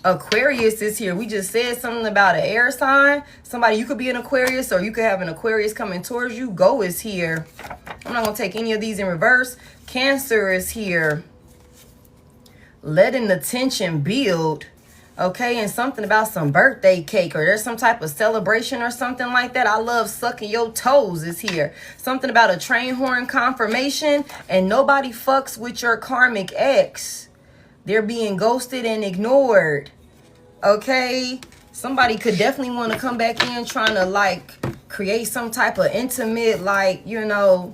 S1: Aquarius is here. We just said something about an air sign. Somebody, you could be an Aquarius or you could have an Aquarius coming towards you. Go is here. I'm not going to take any of these in reverse. Cancer is here. Letting the tension build. Okay, and something about some birthday cake or there's some type of celebration or something like that. I love sucking your toes is here. Something about a train horn confirmation, and nobody fucks with your karmic ex. They're being ghosted and ignored. Okay, somebody could definitely want to come back in trying to like create some type of intimate, like, you know,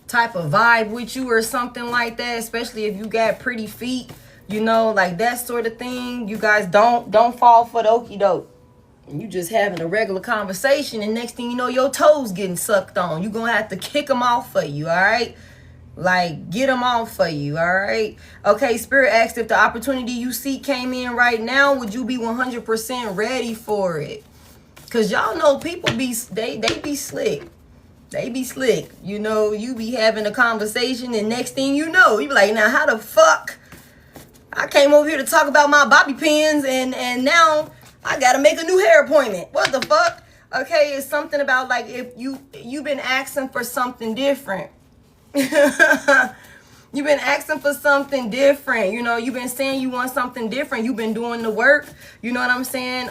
S1: type of vibe with you or something like that, especially if you got pretty feet. You know, like that sort of thing. You guys don't fall for the okie doke. And you just having a regular conversation, and next thing you know, your toes getting sucked on. You're going to have to kick them off for you, all right? Like, get them off for you, all right? Okay, Spirit asked if the opportunity you see came in right now, would you be 100% ready for it? Because y'all know people be, they be slick. They be slick. You know, you be having a conversation, and next thing you know, you be like, now how the fuck? I came over here to talk about my bobby pins, and now I gotta make a new hair appointment. What the fuck? Okay, it's something about like if you've been asking for something different. You've been asking for something different. You know, you've been saying you want something different. You've been doing the work. You know what I'm saying?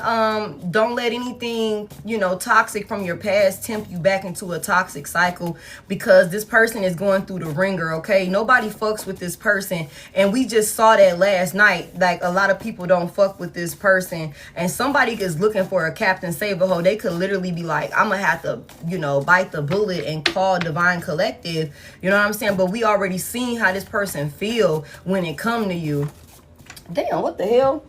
S1: Don't let anything, you know, toxic from your past tempt you back into a toxic cycle, because this person is going through the ringer, okay? Nobody fucks with this person. And we just saw that last night. Like, a lot of people don't fuck with this person. And somebody is looking for a Captain Save-A-Ho. They could literally be like, I'm going to have to, you know, bite the bullet and call Divine Collective. You know what I'm saying? But we already seen how this person feel when it come to you. Damn, what the hell?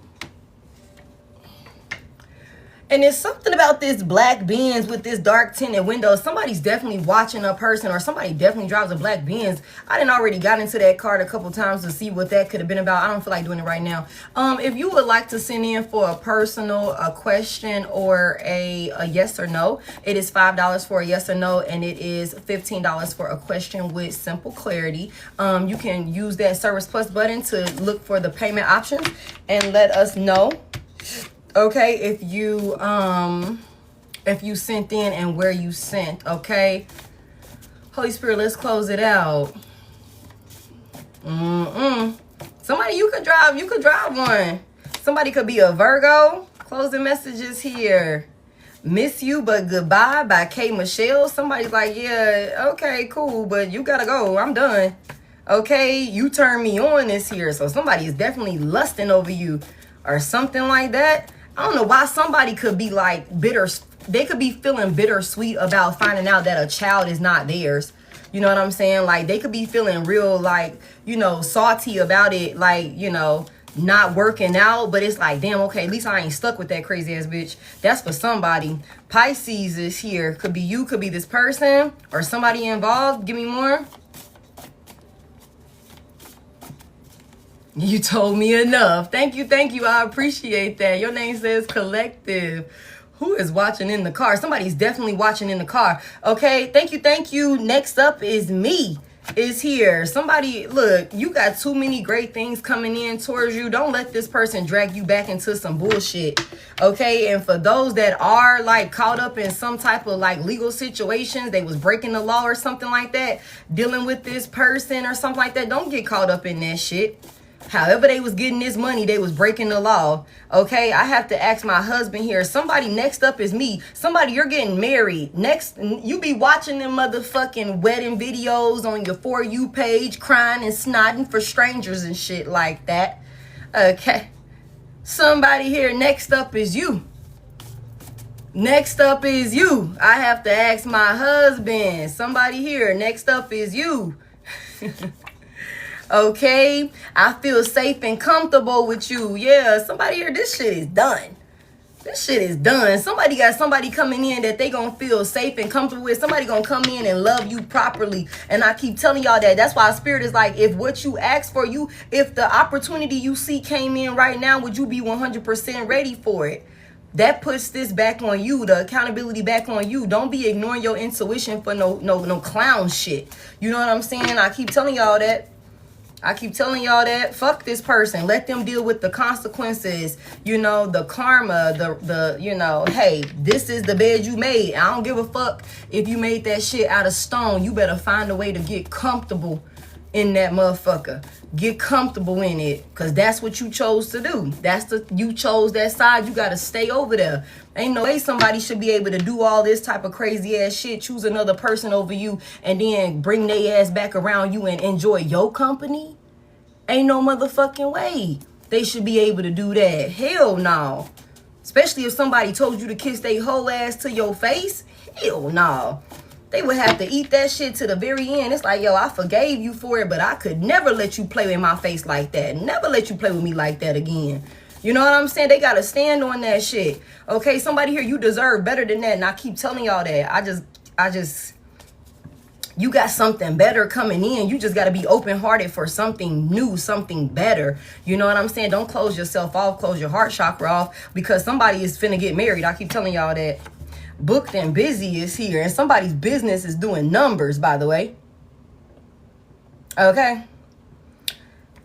S1: And there's something about this black Benz with this dark tinted window. Somebody's definitely watching a person, or somebody definitely drives a black Benz. I done already got into that card a couple times to see what that could have been about. I don't feel like doing it right now. If you would like to send in for a personal, a question, or a yes or no, it is $5 for a yes or no, and it is $15 for a question with simple clarity. You can use that Service Plus button to look for the payment options and let us know. Okay, if you sent in and where you sent, okay? Holy Spirit, let's close it out. Somebody, you could drive one. Somebody could be a Virgo. Closing messages here. Miss You But Goodbye by K. Michelle. Somebody's like, yeah, okay, cool, but you gotta go. I'm done. Okay, you turn me on this here. So somebody is definitely lusting over you or something like that. I don't know why somebody could be like bitter they could be feeling bittersweet about finding out that a child is not theirs. You know what I'm saying? Like, they could be feeling real, like, you know, salty about it, like, you know, not working out. But it's like, damn, okay, at least I ain't stuck with that crazy ass bitch. That's for somebody. Pisces is here. Could be you, could be this person, or somebody involved. Give me more. You told me enough. Thank you, thank you. I appreciate that. Your name says Collective. Who is watching in the car? Somebody's definitely watching in the car. Okay, thank you, thank you. Next up is me. Is here. Somebody, look, you got too many great things coming in towards you. Don't let this person drag you back into some bullshit. Okay, and for those that are like caught up in some type of like legal situations, they was breaking the law or something like that, dealing with this person or something like that, don't get caught up in that shit. However they was getting this money, they was breaking the law. Okay, I have to ask my husband here. Somebody next up is me. Somebody, you're getting married. Next, you be watching them motherfucking wedding videos on your For You page, crying and snotting for strangers and shit like that. Okay, somebody here, next up is you. Next up is you. I have to ask my husband. Somebody here, next up is you. Okay, I feel safe and comfortable with you. Yeah, somebody here, this shit is done. This shit is done. Somebody got somebody coming in that they gonna feel safe and comfortable with. Somebody gonna come in and love you properly. And I keep telling y'all that. That's why Spirit is like, if what you ask for, you, if the opportunity you see came in right now, would you be 100% ready for it? That puts this back on you, the accountability back on you. Don't be ignoring your intuition for no clown shit. You know what I'm saying? I keep telling y'all that. I keep telling y'all that. Fuck this person. Let them deal with the consequences, you know, the karma, the you know, hey, this is the bed you made. I don't give a fuck if you made that shit out of stone. You better find a way to get comfortable in that motherfucker. Get comfortable in it, because that's what you chose to do. You chose that side. You got to stay over there. Ain't no way somebody should be able to do all this type of crazy ass shit, choose another person over you, and then bring their ass back around you and enjoy your company. Ain't no motherfucking way they should be able to do that. Hell no. Especially if somebody told you to kiss their whole ass to your face. Hell no. They would have to eat that shit to the very end. It's like, yo, I forgave you for it, but I could never let you play in my face like that. Never let you play with me like that again. You know what I'm saying? They got to stand on that shit. Okay, somebody here, you deserve better than that. And I keep telling y'all that. I just, you got something better coming in. You just got to be open-hearted for something new, something better. You know what I'm saying? Don't close yourself off, close your heart chakra off, because somebody is finna get married. I keep telling y'all that. Booked and busy is here, and somebody's business is doing numbers, by the way. Okay,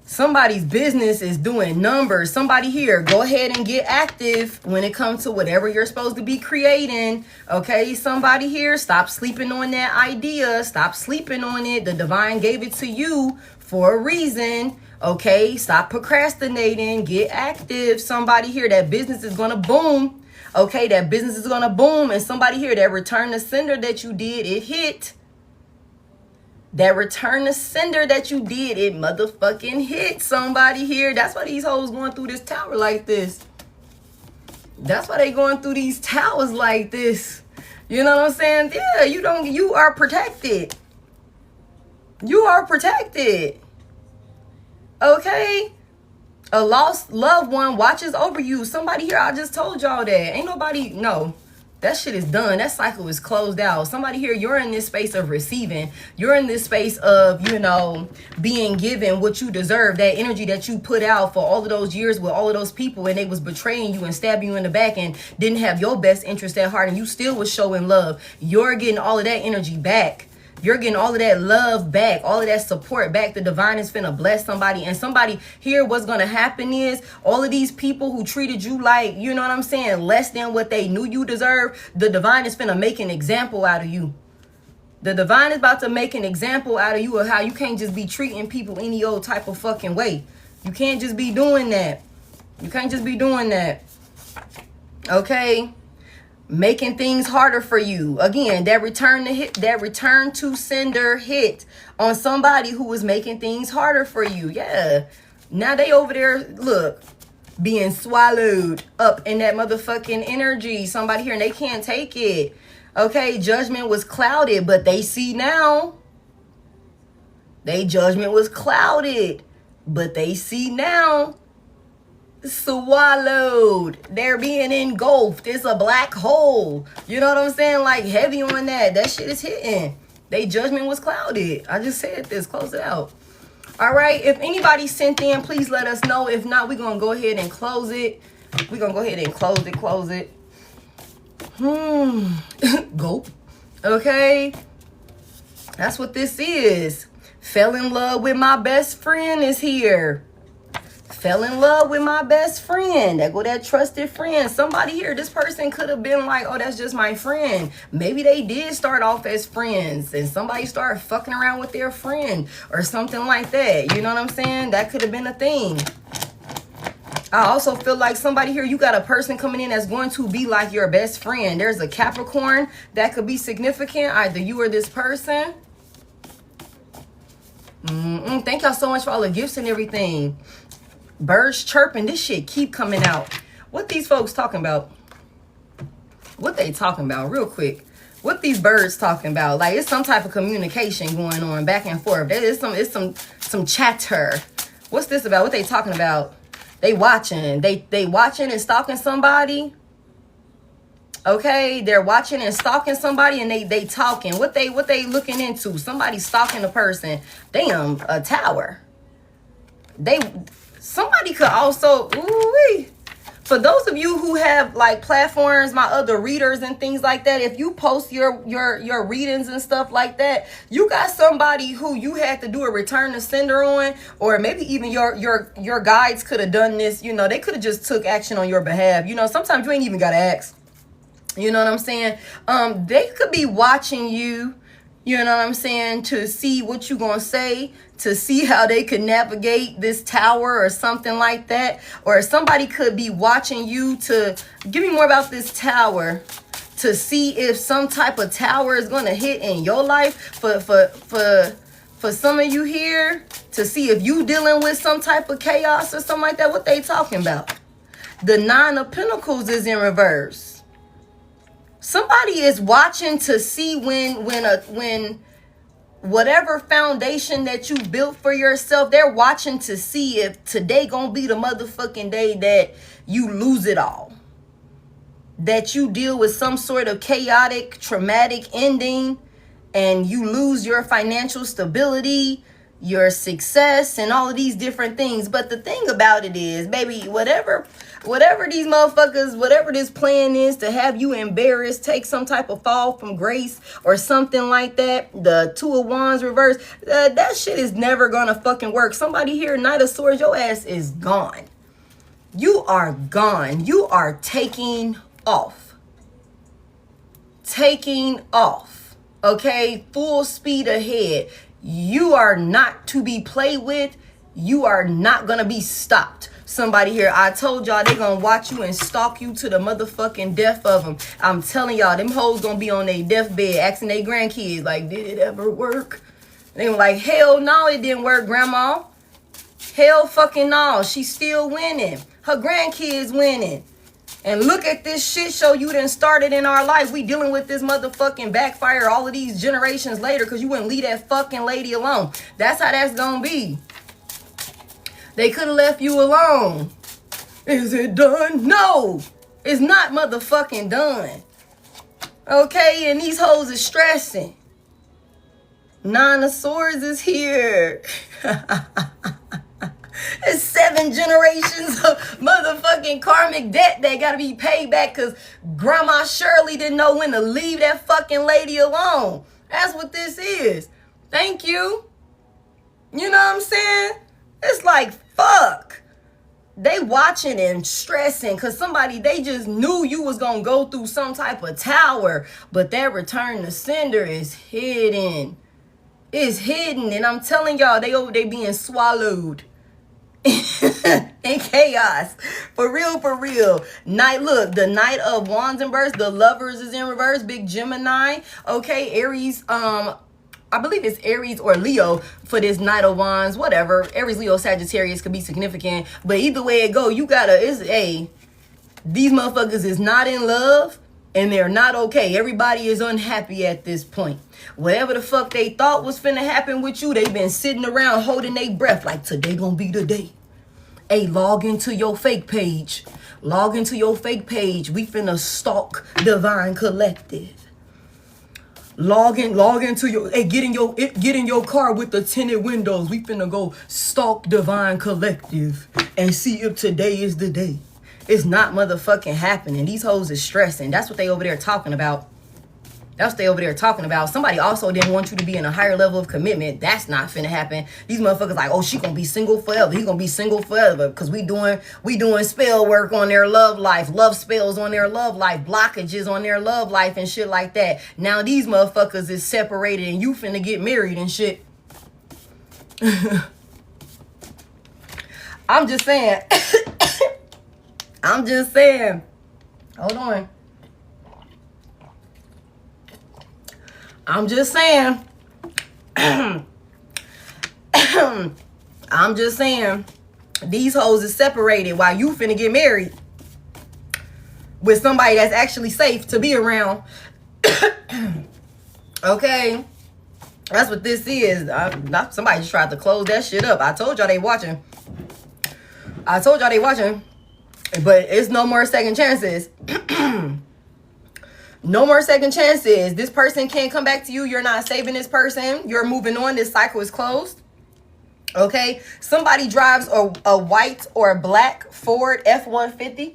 S1: somebody's business is doing numbers. Somebody here, go ahead and get active when it comes to whatever you're supposed to be creating. Okay, somebody here, stop sleeping on that idea. Stop sleeping on it. The divine gave it to you for a reason. Okay, stop procrastinating. Get active. Somebody here, that business is gonna boom. Okay, that business is going to boom. And somebody here, that return to sender that you did, it hit. That return to sender that you did, it motherfucking hit. Somebody here. That's why these hoes going through this tower like this. That's why they going through these towers like this. You know what I'm saying? Yeah, you are protected. You are protected. Okay? A lost loved one watches over you. Somebody here, I just told y'all that. Ain't nobody, no. That shit is done. That cycle is closed out. Somebody here, you're in this space of receiving. You're in this space of, you know, being given what you deserve. That energy that you put out for all of those years with all of those people, and they was betraying you and stabbing you in the back and didn't have your best interest at heart, and you still was showing love. You're getting all of that energy back. You're getting all of that love back, all of that support back. The divine is finna bless somebody. And somebody here, what's gonna happen is all of these people who treated you like, you know what I'm saying, less than what they knew you deserve, the divine is finna make an example out of you. The divine is about to make an example out of you of how you can't just be treating people any old type of fucking way. You can't just be doing that. You can't just be doing that. Okay? Making things harder for you. Again, that return to sender hit on somebody who was making things harder for you. Yeah. Now they over there, look, being swallowed up in that motherfucking energy. Somebody here and they can't take it. Okay, judgment was clouded, but they see now. They judgment was clouded, but they see now. Swallowed. They're being engulfed. It's a black hole. You know what I'm saying? Like heavy on that. That shit is hitting. They judgment was clouded. I just said this. Close it out. All right. If anybody sent in, please let us know. If not, we're going to go ahead and close it. We're going to go ahead and close it. Close it. Gulp. Okay. That's what this is. Fell in love with my best friend is here. Fell in love with my best friend. That go that trusted friend. Somebody here, this person could have been like, oh, that's just my friend. Maybe they did start off as friends and somebody started fucking around with their friend or something like that. You know what I'm saying? That could have been a thing. I also feel like somebody here, you got a person coming in that's going to be like your best friend. There's a Capricorn that could be significant. Either you or this person. Thank y'all so much for all the gifts and everything. Birds chirping. This shit keep coming out. What these folks talking about? What they talking about? Real quick. What these birds talking about? Like it's some type of communication going on back and forth. There is some chatter. What's this about? What they talking about? They watching. They watching and stalking somebody. Okay, they're watching and stalking somebody and they talking. What they looking into? Somebody stalking a person. Damn, a tower. Somebody could also, ooh-wee. For those of you who have like platforms, my other readers and things like that, if you post your readings and stuff like that, you got somebody who you had to do a return to sender on, or maybe even your guides could have done this. You know, they could have just took action on your behalf. You know, sometimes you ain't even got to ask. You know what I'm saying? They could be watching you. You know what I'm saying? To see what you gonna say, to see how they could navigate this tower or something like that. Or somebody could be watching you to give me more about this tower, to see if some type of tower is gonna hit in your life. For some of you here, to see if you dealing with some type of chaos or something like that. What they talking about? The Nine of Pentacles is in reverse. Somebody is watching to see when whatever foundation that you built for yourself, they're watching to see if today gonna be the motherfucking day that you lose it all. That you deal with some sort of chaotic, traumatic ending and you lose your financial stability, your success, and all of these different things. But the thing about it is, baby, whatever these motherfuckers, whatever this plan is to have you embarrassed, take some type of fall from grace or something like that, the Two of Wands reverse, that shit is never gonna fucking work. Somebody here, Knight of Swords, your ass is gone. You are gone. You are taking off. Taking off. Okay? Full speed ahead. You are not to be played with. You are not gonna be stopped. Somebody here, I told y'all they gonna watch you and stalk you to the motherfucking death of them. I'm telling y'all, them hoes gonna be on their deathbed asking their grandkids, like, did it ever work? They were like, hell no, it didn't work, grandma. Hell fucking no, she's still winning. Her grandkids winning. And look at this shit show you done started in our life. We dealing with this motherfucking backfire all of these generations later because you wouldn't leave that fucking lady alone. That's how that's gonna be. They could have left you alone. Is it done? No, it's not motherfucking done. Okay, and these hoes is stressing. Nine of Swords is here. It's 7 generations of motherfucking karmic debt that gotta be paid back because Grandma Shirley didn't know when to leave that fucking lady alone. That's what this is. Thank you. You know what I'm saying? It's like, fuck. They watching and stressing because they just knew you was going to go through some type of tower. But that return to sender is hidden. It's hidden. And I'm telling y'all, they over there being swallowed in chaos. For real, for real. Look, the Knight of Wands in reverse. The Lovers is in reverse. Big Gemini. Okay, Aries, I believe it's Aries or Leo for this Knight of Wands, whatever. Aries, Leo, Sagittarius could be significant. But either way it go, you gotta, these motherfuckers is not in love and they're not okay. Everybody is unhappy at this point. Whatever the fuck they thought was finna happen with you, they been sitting around holding their breath like today gonna be the day. Hey, log into your fake page. Log into your fake page. We finna stalk Divine Collective. Log into your, hey, get in your car with the tinted windows. We finna go stalk Divine Collective and see if today is the day. It's not motherfucking happening. These hoes is stressing. That's what they over there talking about. That's what they over there talking about. Somebody also didn't want you to be in a higher level of commitment. That's not finna happen. These motherfuckers like, oh, she gonna be single forever. He gonna be single forever. Because we doing spell work on their love life. Love spells on their love life. Blockages on their love life and shit like that. Now these motherfuckers is separated and you finna get married and shit. I'm just saying. I'm just saying. Hold on. I'm just saying. I'm just saying. These hoes is separated while you finna get married with somebody that's actually safe to be around. Okay? That's what this is. Somebody just tried to close that shit up. I told y'all they watching. But it's no more second chances. No more second chances. This person can't come back to you. You're not saving this person. You're moving on. This cycle is closed. Okay? Somebody drives a white or a black Ford F-150.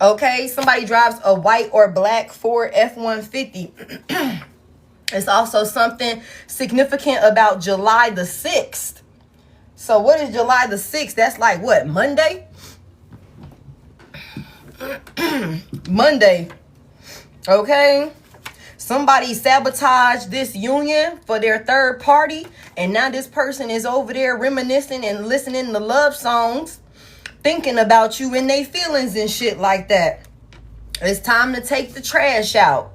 S1: Okay? Somebody drives a white or black Ford F-150. It's also something significant about July the 6th. So what is July the 6th? That's like what? Monday? Monday. Okay? Somebody sabotaged this union for their third party. And now this person is over there reminiscing and listening to love songs. Thinking about you and their feelings and shit like that. It's time to take the trash out.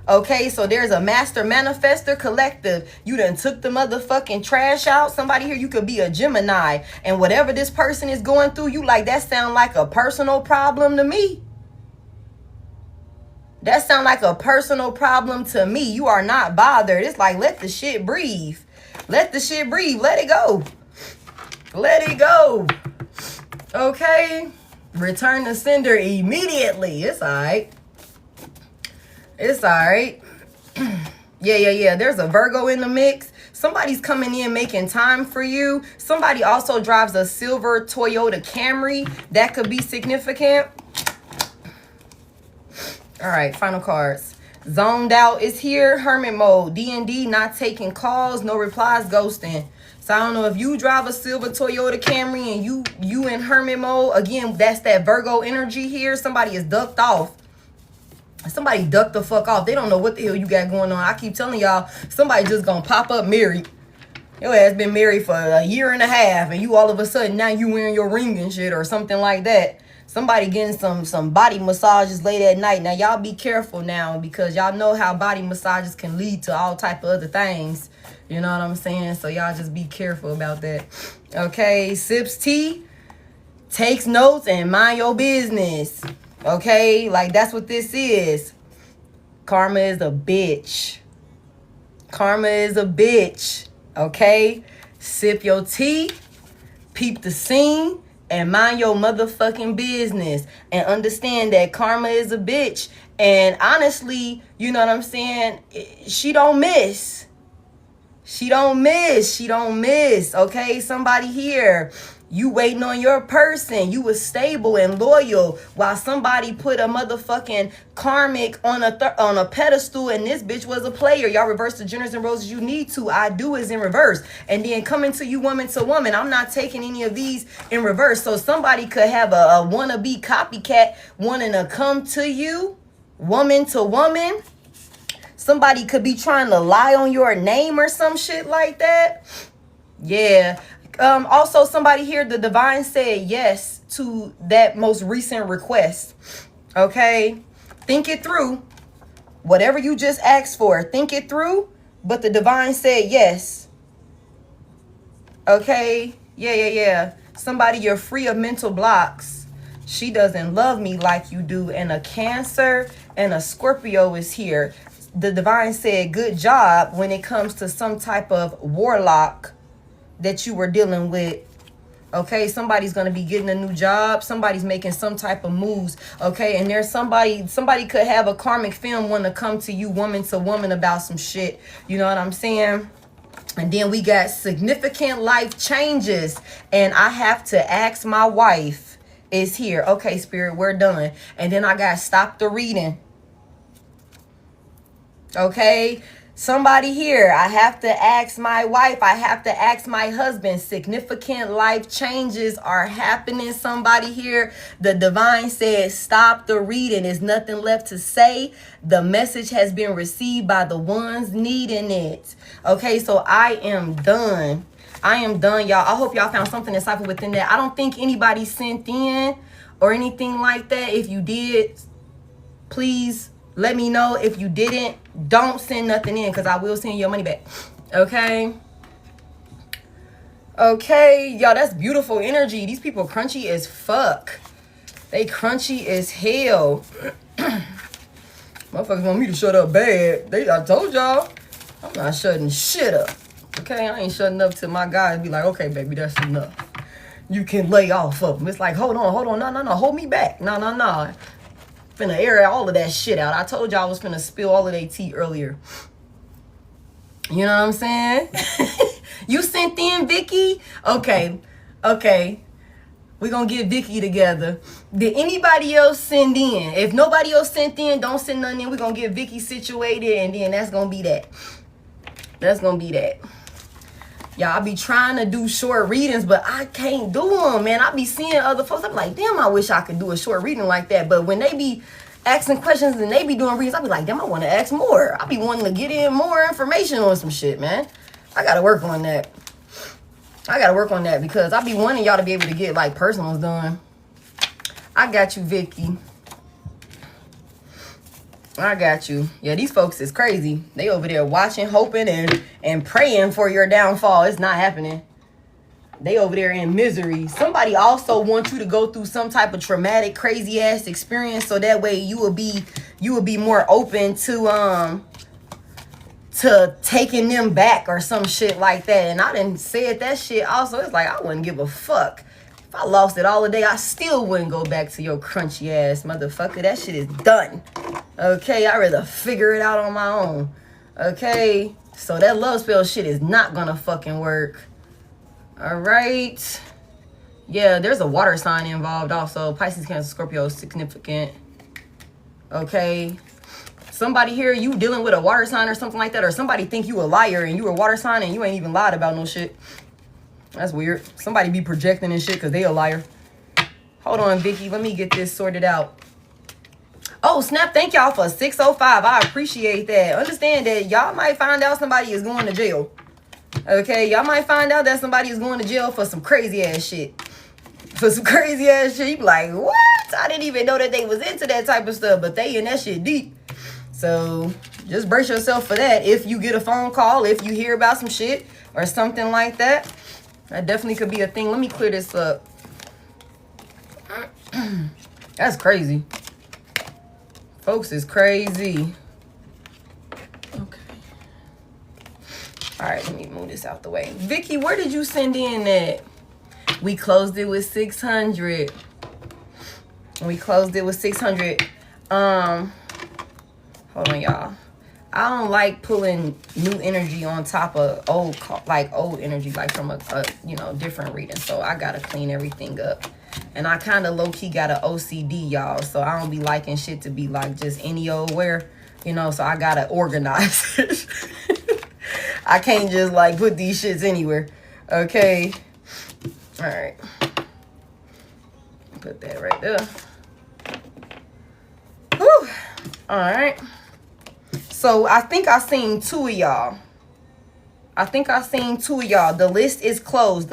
S1: Okay, so there's a master manifester collective. You done took the motherfucking trash out. Somebody here, you could be a Gemini. And whatever this person is going through, you like, that sound like a personal problem to me. That sound like a personal problem to me. You are not bothered. It's like, let the shit breathe. Let the shit breathe. Let it go. Let it go. Okay? Return the sender immediately. It's all right. It's all right. Yeah. There's a Virgo in the mix. Somebody's coming in making time for you. Somebody also drives a silver Toyota Camry. That could be significant. All right, final cards. Zoned out is here. Hermit mode. D&D, not taking calls. No replies, ghosting. So I don't know if you drive a silver Toyota Camry and you in hermit mode. Again, that's that Virgo energy here. Somebody is ducked off. Somebody ducked the fuck off. They don't know what the hell you got going on. I keep telling y'all, somebody just gonna pop up married. Your ass been married for a year and a half and you all of a sudden now you wearing your ring and shit or something like that. Somebody getting some body massages late at night. Now, y'all be careful now because y'all know how body massages can lead to all type of other things. You know what I'm saying? So, y'all just be careful about that. Okay, sips tea, takes notes, and mind your business. Okay, like that's what this is. Karma is a bitch. Karma is a bitch. Okay, sip your tea, peep the scene, and mind your motherfucking business. And understand that karma is a bitch. And honestly, you know what I'm saying? She don't miss. She don't miss. She don't miss. Okay? Somebody here. You waiting on your person. You was stable and loyal while somebody put a motherfucking karmic on a pedestal and this bitch was a player. Y'all reverse the genders and roses you need to. I do is in reverse. And then coming to you woman to woman. I'm not taking any of these in reverse. So somebody could have a wannabe copycat wanting to come to you woman to woman. Somebody could be trying to lie on your name or some shit like that. Yeah. Also, somebody here, the divine said yes to that most recent request. Okay? Think it through. Whatever you just asked for, think it through. but the divine said yes. Okay? Yeah. Somebody, you're free of mental blocks. She doesn't love me like you do. And a Cancer and a Scorpio is here. The divine said good job when it comes to some type of warlock that you were dealing with. Okay, somebody's going to be getting a new job. Somebody's making some type of moves. Okay, and there's somebody could have a karmic film want to come to you woman to woman about some shit. You know what I'm saying? And then we got significant life changes. And I have to ask my wife is here. Okay, Spirit, we're done. And then I got to stop the reading. Okay, somebody here, I have to ask my wife, I have to ask my husband. Significant life changes are happening. Somebody here, the divine says stop the reading. There's nothing left to say. The message has been received by the ones needing it. Okay, so I am done. I am done, y'all. I hope y'all found something insightful within that. I don't think anybody sent in or anything like that. If you did, please let me know. If you didn't, don't send nothing in, because I will send your money back. Okay? Okay, y'all, that's beautiful energy. These people crunchy as fuck. They crunchy as hell. Motherfuckers want me to shut up bad. I told y'all, I'm not shutting shit up. Okay, I ain't shutting up till my guys be like, okay, baby, that's enough. You can lay off of them. It's like, hold on. No, hold me back. No. Finna air all of that shit out. I told y'all I was finna spill all of their tea earlier. You know what I'm saying? You sent in Vicky? Okay. We're gonna get Vicky together. Did anybody else send in? If nobody else sent in, don't send nothing in. We're gonna get Vicky situated, and then that's gonna be that. Y'all, I be trying to do short readings, but I can't do them, man. I be seeing other folks. I'm like, damn, I wish I could do a short reading like that. But when they be asking questions and they be doing readings, I be like, damn, I want to ask more. I be wanting to get in more information on some shit, man. I got to work on that. Because I be wanting y'all to be able to get, like, personals done. I got you, Vicky. I got you. Yeah, these folks is crazy. They over there watching, hoping, and praying for your downfall. It's not happening. They over there in misery. Somebody also wants you to go through some type of traumatic, crazy ass experience, so that way you will be more open to taking them back or some shit like that. And I done said that shit also. It's like I wouldn't give a fuck. If I lost it all day, I still wouldn't go back to your crunchy ass motherfucker. That shit is done. Okay, I'd rather figure it out on my own. Okay, so that love spell shit is not gonna fucking work. All right. Yeah, there's a water sign involved also. Pisces, Cancer, Scorpio is significant. Okay. Somebody here, you dealing with a water sign or something like that, or somebody think you a liar and you a water sign and you ain't even lied about no shit. That's weird. Somebody be projecting and shit because they a liar. Hold on, Vicky. Let me get this sorted out. Oh, snap. Thank y'all for 605. I appreciate that. Understand that y'all might find out somebody is going to jail. Okay? Y'all might find out that somebody is going to jail for some crazy ass shit. You be like, what? I didn't even know that they was into that type of stuff, but they in that shit deep. So just brace yourself for that. If you get a phone call, if you hear about some shit or something like that, that definitely could be a thing. Let me clear this up. That's crazy. Folks is crazy. Okay. All right, let me move this out the way. Vicky, where did you send in that? We closed it with 600. Hold on, y'all. I don't like pulling new energy on top of old energy, like from a different reading. So I gotta clean everything up. And I kind of low-key got an OCD, y'all. So I don't be liking shit to be like just any old where, so I gotta organize it. I can't just like put these shits anywhere. Okay. All right. Put that right there. Whew. All right. So I think I seen two of y'all. The list is closed.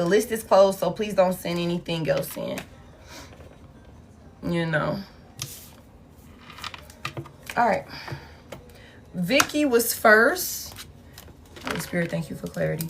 S1: So please don't send anything else in. All right. Vicky was first. Spirit, thank you for clarity.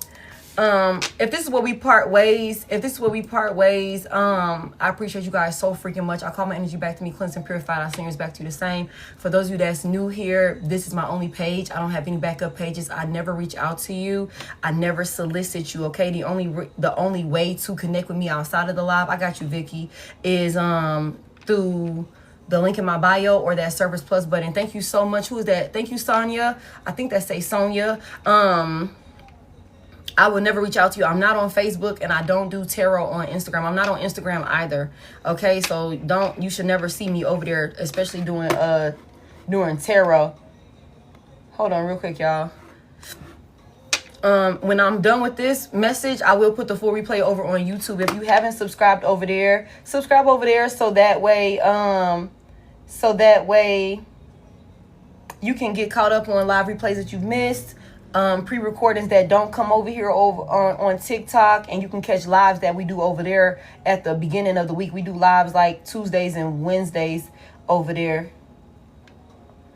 S1: If this is where we part ways, I appreciate you guys so freaking much. I call my energy back to me, cleansed and purified. I send yours back to you the same. For those of you that's new here, this is my only page. I don't have any backup pages. I never reach out to you. I never solicit you, okay? The only way to connect with me outside of the live, I got you, Vicky, is through the link in my bio or that Service Plus button. Thank you so much. Who is that? Thank you, Sonia. I think that say Sonia. I would never reach out to you. I'm not on Facebook and I don't do tarot on Instagram. I'm not on Instagram either. Okay, so you should never see me over there, especially doing tarot. Hold on real quick, y'all. When I'm done with this message, I will put the full replay over on YouTube. If you haven't subscribed over there, subscribe over there so that way you can get caught up on live replays that you've missed. Pre-recordings that don't come over here on TikTok, and you can catch lives that we do over there at the beginning of the week. We do lives like Tuesdays and Wednesdays over there.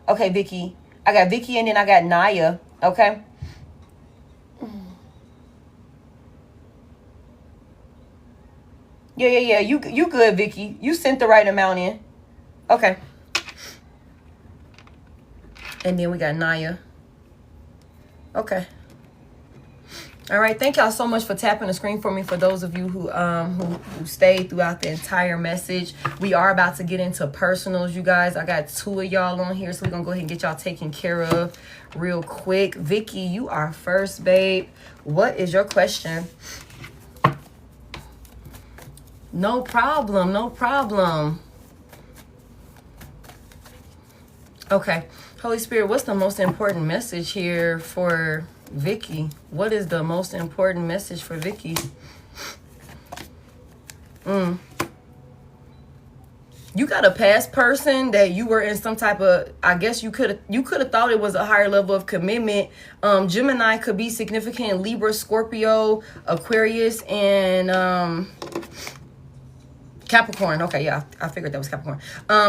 S1: Okay, Vicky. I got Vicky and then I got Naya. Okay. Yeah. You good, Vicky. You sent the right amount in. Okay. And then we got Naya. Okay. All right. Thank y'all so much for tapping the screen for me. For those of you who stayed throughout the entire message, we are about to get into personals, you guys. I got 2 of y'all on here, so we're gonna go ahead and get y'all taken care of real quick. Vicky, you are first, babe. What is your question? No problem. No problem. Okay. Holy Spirit, what's the most important message here for Vicky? What is the most important message for Vicky? You got a past person that you were in some type of, I guess you could have thought it was a higher level of commitment. Gemini could be significant, Libra, Scorpio, Aquarius, and Capricorn. Okay, yeah, I figured that was Capricorn.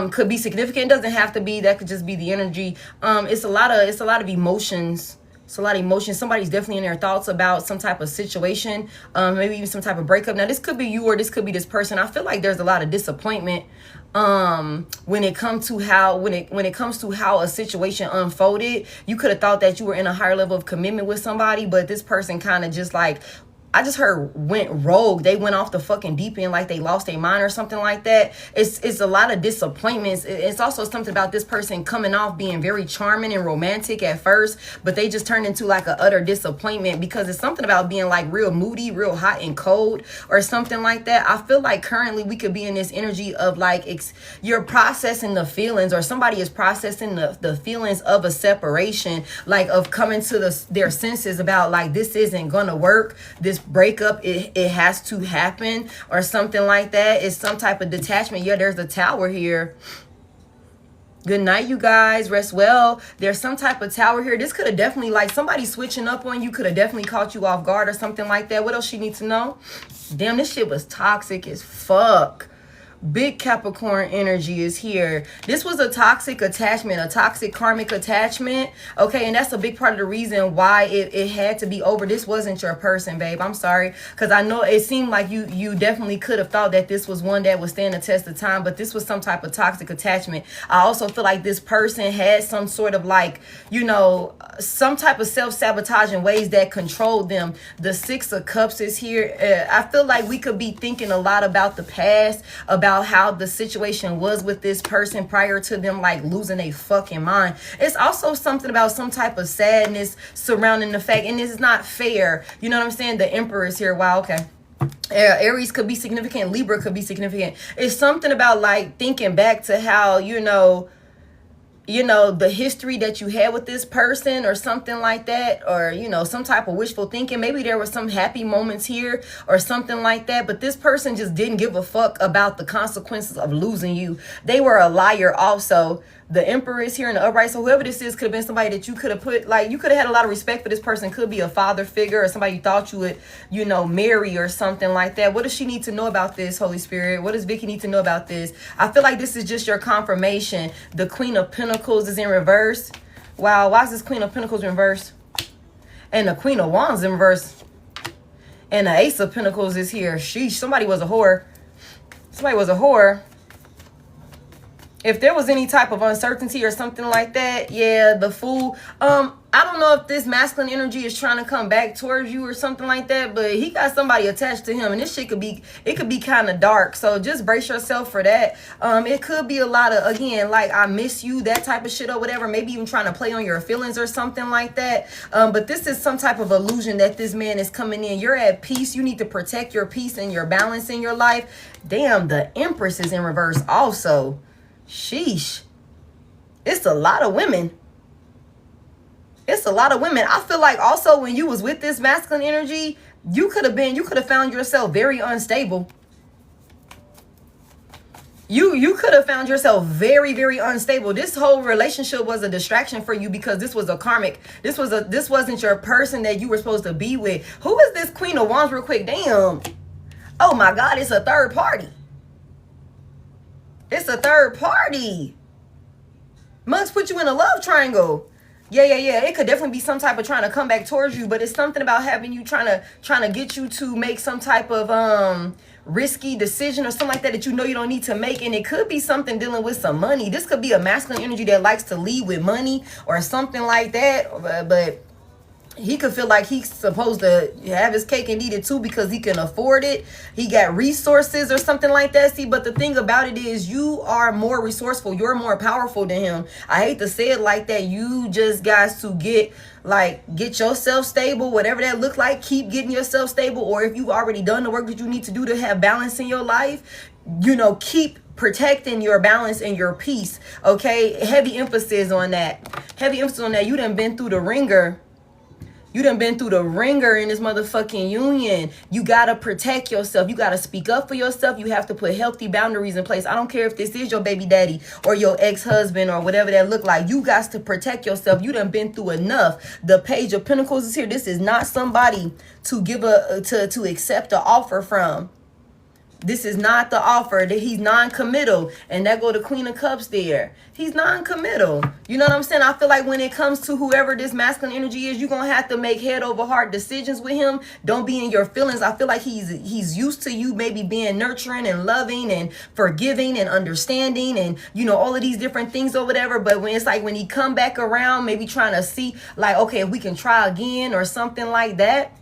S1: Could be significant. Doesn't have to be. That could just be the energy. It's a lot of emotions. It's a lot of emotions. Somebody's definitely in their thoughts about some type of situation. Maybe even some type of breakup. Now, this could be you or this could be this person. I feel like there's a lot of disappointment when it comes to how a situation unfolded. You could have thought that you were in a higher level of commitment with somebody, but this person kind of just like, I just heard went rogue. They went off the fucking deep end, like they lost their mind or something like that. It's a lot of disappointments. It's also something about this person coming off being very charming and romantic at first, but they just turned into like an utter disappointment because it's something about being like real moody, real hot and cold or something like that. I feel like currently we could be in this energy of like you're processing the feelings, or somebody is processing the feelings of a separation, like of coming to their senses about like, this isn't gonna work. This breakup, it has to happen or something like that. It's some type of detachment. Yeah, there's a tower here. Good night, you guys. Rest well. There's some type of tower here. This could have definitely, like, somebody switching up on you could have definitely caught you off guard or something like that. What else you need to know? Damn, this shit was toxic as fuck. Big Capricorn energy is here. This was a toxic attachment, a toxic karmic attachment. Okay, and that's a big part of the reason why it had to be over. This wasn't your person, babe. I'm sorry. Because I know it seemed like you definitely could have thought that this was one that would stand the test of time, but this was some type of toxic attachment. I also feel like this person had some sort of like, you know, some type of self-sabotaging ways that controlled them. The 6 of Cups is here. I feel like we could be thinking a lot about the past, about how the situation was with this person prior to them like losing a fucking mind. It's also something about some type of sadness surrounding the fact, and this is not fair. You know what I'm saying? The Emperor is here. Wow, okay. Aries could be significant. Libra could be significant. It's something about like thinking back to how, you know, the history that you had with this person or something like that, or, you know, some type of wishful thinking. Maybe there were some happy moments here or something like that, but this person just didn't give a fuck about the consequences of losing you. They were a liar also. The Emperor is here in the upright. So whoever this is could have been somebody that you could have put, like, you could have had a lot of respect for this person. Could be a father figure or somebody you thought you would, you know, marry or something like that. What does she need to know about this, Holy Spirit? What does Vicky need to know about this? I feel like this is just your confirmation. The Queen of Pentacles is in reverse. Wow, why is this Queen of Pentacles in reverse? And the Queen of Wands in reverse. And the Ace of Pentacles is here. Sheesh, somebody was a whore. Somebody was a whore. If there was any type of uncertainty or something like that, yeah, the Fool. I don't know if this masculine energy is trying to come back towards you or something like that, but he got somebody attached to him, and this shit could be kind of dark. So just brace yourself for that. It could be a lot of, again, like, I miss you, that type of shit or whatever. Maybe even trying to play on your feelings or something like that. But this is some type of illusion that this man is coming in. You're at peace. You need to protect your peace and your balance in your life. Damn, the Empress is in reverse also. Sheesh. It's a lot of women. It's a lot of women. I feel like also when you was with this masculine energy, you could have found yourself very unstable. You could have found yourself very, very unstable. This whole relationship was a distraction for you because this was a karmic. This wasn't your person that you were supposed to be with. Who is this Queen of Wands real quick? Damn. Oh my God, it's a third party. It's a third party. Must put you in a love triangle. Yeah. It could definitely be some type of trying to come back towards you, but it's something about having you trying to get you to make some type of risky decision or something like that you know you don't need to make. And it could be something dealing with some money. This could be a masculine energy that likes to lead with money or something like that. But he could feel like he's supposed to have his cake and eat it too because he can afford it. He got resources or something like that. See, but the thing about it is you are more resourceful. You're more powerful than him. I hate to say it like that. You just got to get yourself stable, whatever that look like. Keep getting yourself stable. Or if you've already done the work that you need to do to have balance in your life, keep protecting your balance and your peace. Okay. Heavy emphasis on that. Heavy emphasis on that. You done been through the ringer. You done been through the ringer in this motherfucking union. You got to protect yourself. You got to speak up for yourself. You have to put healthy boundaries in place. I don't care if this is your baby daddy or your ex-husband or whatever that look like. You got to protect yourself. You done been through enough. The Page of Pentacles is here. This is not somebody to to accept an offer from. This is not the offer. That he's non-committal. And that go to Queen of Cups there. He's non-committal. You know what I'm saying? I feel like when it comes to whoever this masculine energy is, you're going to have to make head over heart decisions with him. Don't be in your feelings. I feel like he's used to you maybe being nurturing and loving and forgiving and understanding and, all of these different things or whatever. But when it's like when he come back around, maybe trying to see like, okay, if we can try again or something like that.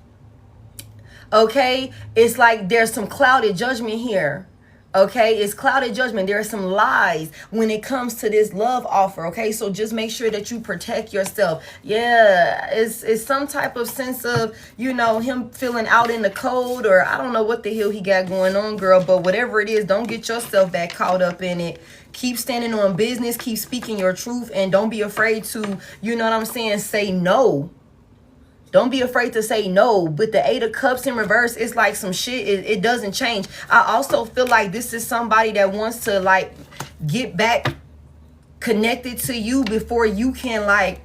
S1: Okay, it's like there's some clouded judgment here. Okay, it's clouded judgment. There are some lies when it comes to this love offer. Okay, so just make sure that you protect yourself. Yeah, it's some type of sense of, him feeling out in the cold, or I don't know what the hell he got going on, girl. But whatever it is, don't get yourself that caught up in it. Keep standing on business. Keep speaking your truth, and don't be afraid to, say no. Don't be afraid to say no. But the Eight of Cups in reverse, it's like some shit. It doesn't change. I also feel like this is somebody that wants to get back connected to you before you can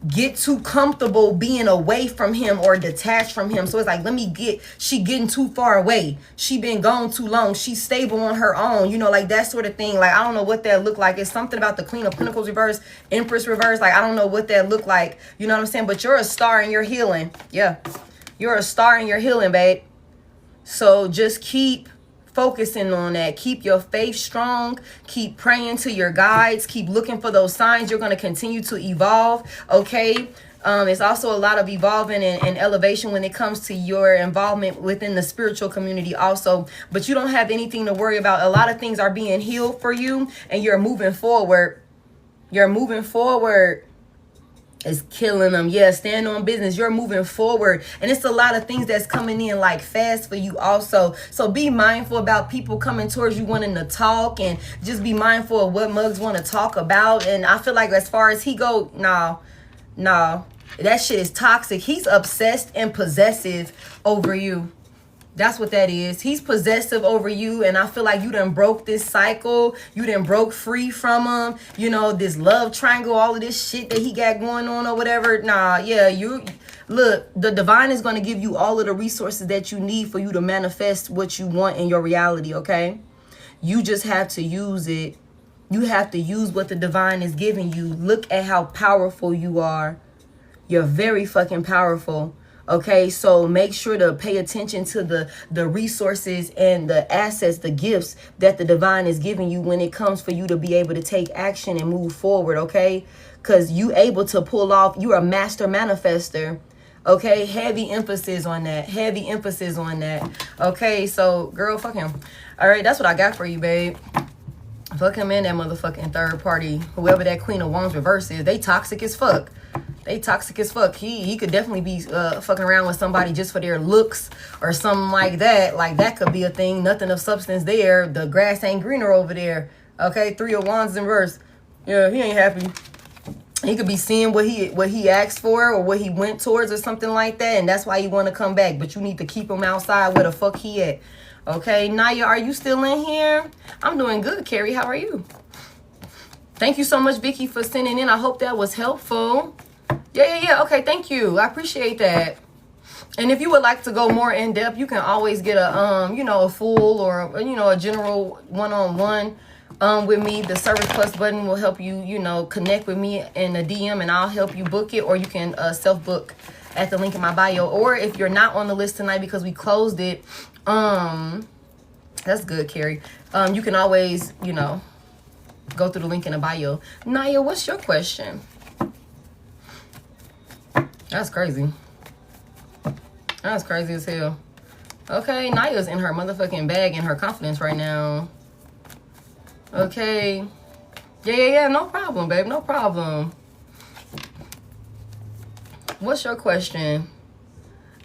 S1: get too comfortable being away from him or detached from him. So it's like, she getting too far away. She been gone too long. She's stable on her own, that sort of thing. I don't know what that look like. It's something about the Queen of Pentacles reverse, Empress reverse. I don't know what that look like. You know what I'm saying? But you're a star in your healing. Yeah. You're a star in your healing, babe. So just keep focusing on that. Keep your faith strong. Keep praying to your guides. Keep looking for those signs. You're going to continue to evolve. Okay. It's also a lot of evolving and elevation when it comes to your involvement within the spiritual community also. But you don't have anything to worry about. A lot of things are being healed for you, and you're moving forward. You're moving forward. It's killing them. Yeah, stand on business. You're moving forward. And it's a lot of things that's coming in fast for you also. So be mindful about people coming towards you wanting to talk, and just be mindful of what mugs want to talk about. And I feel like as far as he go, no, that shit is toxic. He's obsessed and possessive over you. That's what that is. He's possessive over you, and I feel like you done broke this cycle. You done broke free from him. This love triangle, all of this shit that he got going on or whatever. Look, the divine is going to give you all of the resources that you need for you to manifest what you want in your reality, okay? You just have to use it. You have to use what the divine is giving you. Look at how powerful you are. You're very fucking powerful. Okay, so make sure to pay attention to the resources and the assets, the gifts that the divine is giving you when it comes for you to be able to take action and move forward, okay? Because you able to pull off, you're a master manifester, okay? Heavy emphasis on that, heavy emphasis on that, okay? So, girl, fuck him. All right, that's what I got for you, babe. Fuck him and that motherfucking third party, whoever that Queen of Wands reverse is. They toxic as fuck. They toxic as fuck. He could definitely be fucking around with somebody just for their looks or something like that. Like, that could be a thing. Nothing of substance there. The grass ain't greener over there. Okay, 3 of Wands in reverse. Yeah, he ain't happy. He could be seeing what he asked for or what he went towards or something like that, and that's why you want to come back. But you need to keep him outside where the fuck he at. Okay, Naya, are you still in here? I'm doing good, Carrie. How are you? Thank you so much, Vicky, for sending in. I hope that was helpful. Yeah. Okay, thank you. I appreciate that. And if you would like to go more in depth, you can always get a a full or a general one-on-one with me. The Service Plus button will help you, connect with me in a DM, and I'll help you book it, or you can self-book at the link in my bio. Or if you're not on the list tonight because we closed it, that's good, Carrie. You can always, go through the link in the bio. Naya, what's your question? That's crazy. That's crazy as hell. Okay, Naya's in her motherfucking bag and her confidence right now. Okay. Yeah. No problem, babe. No problem. What's your question?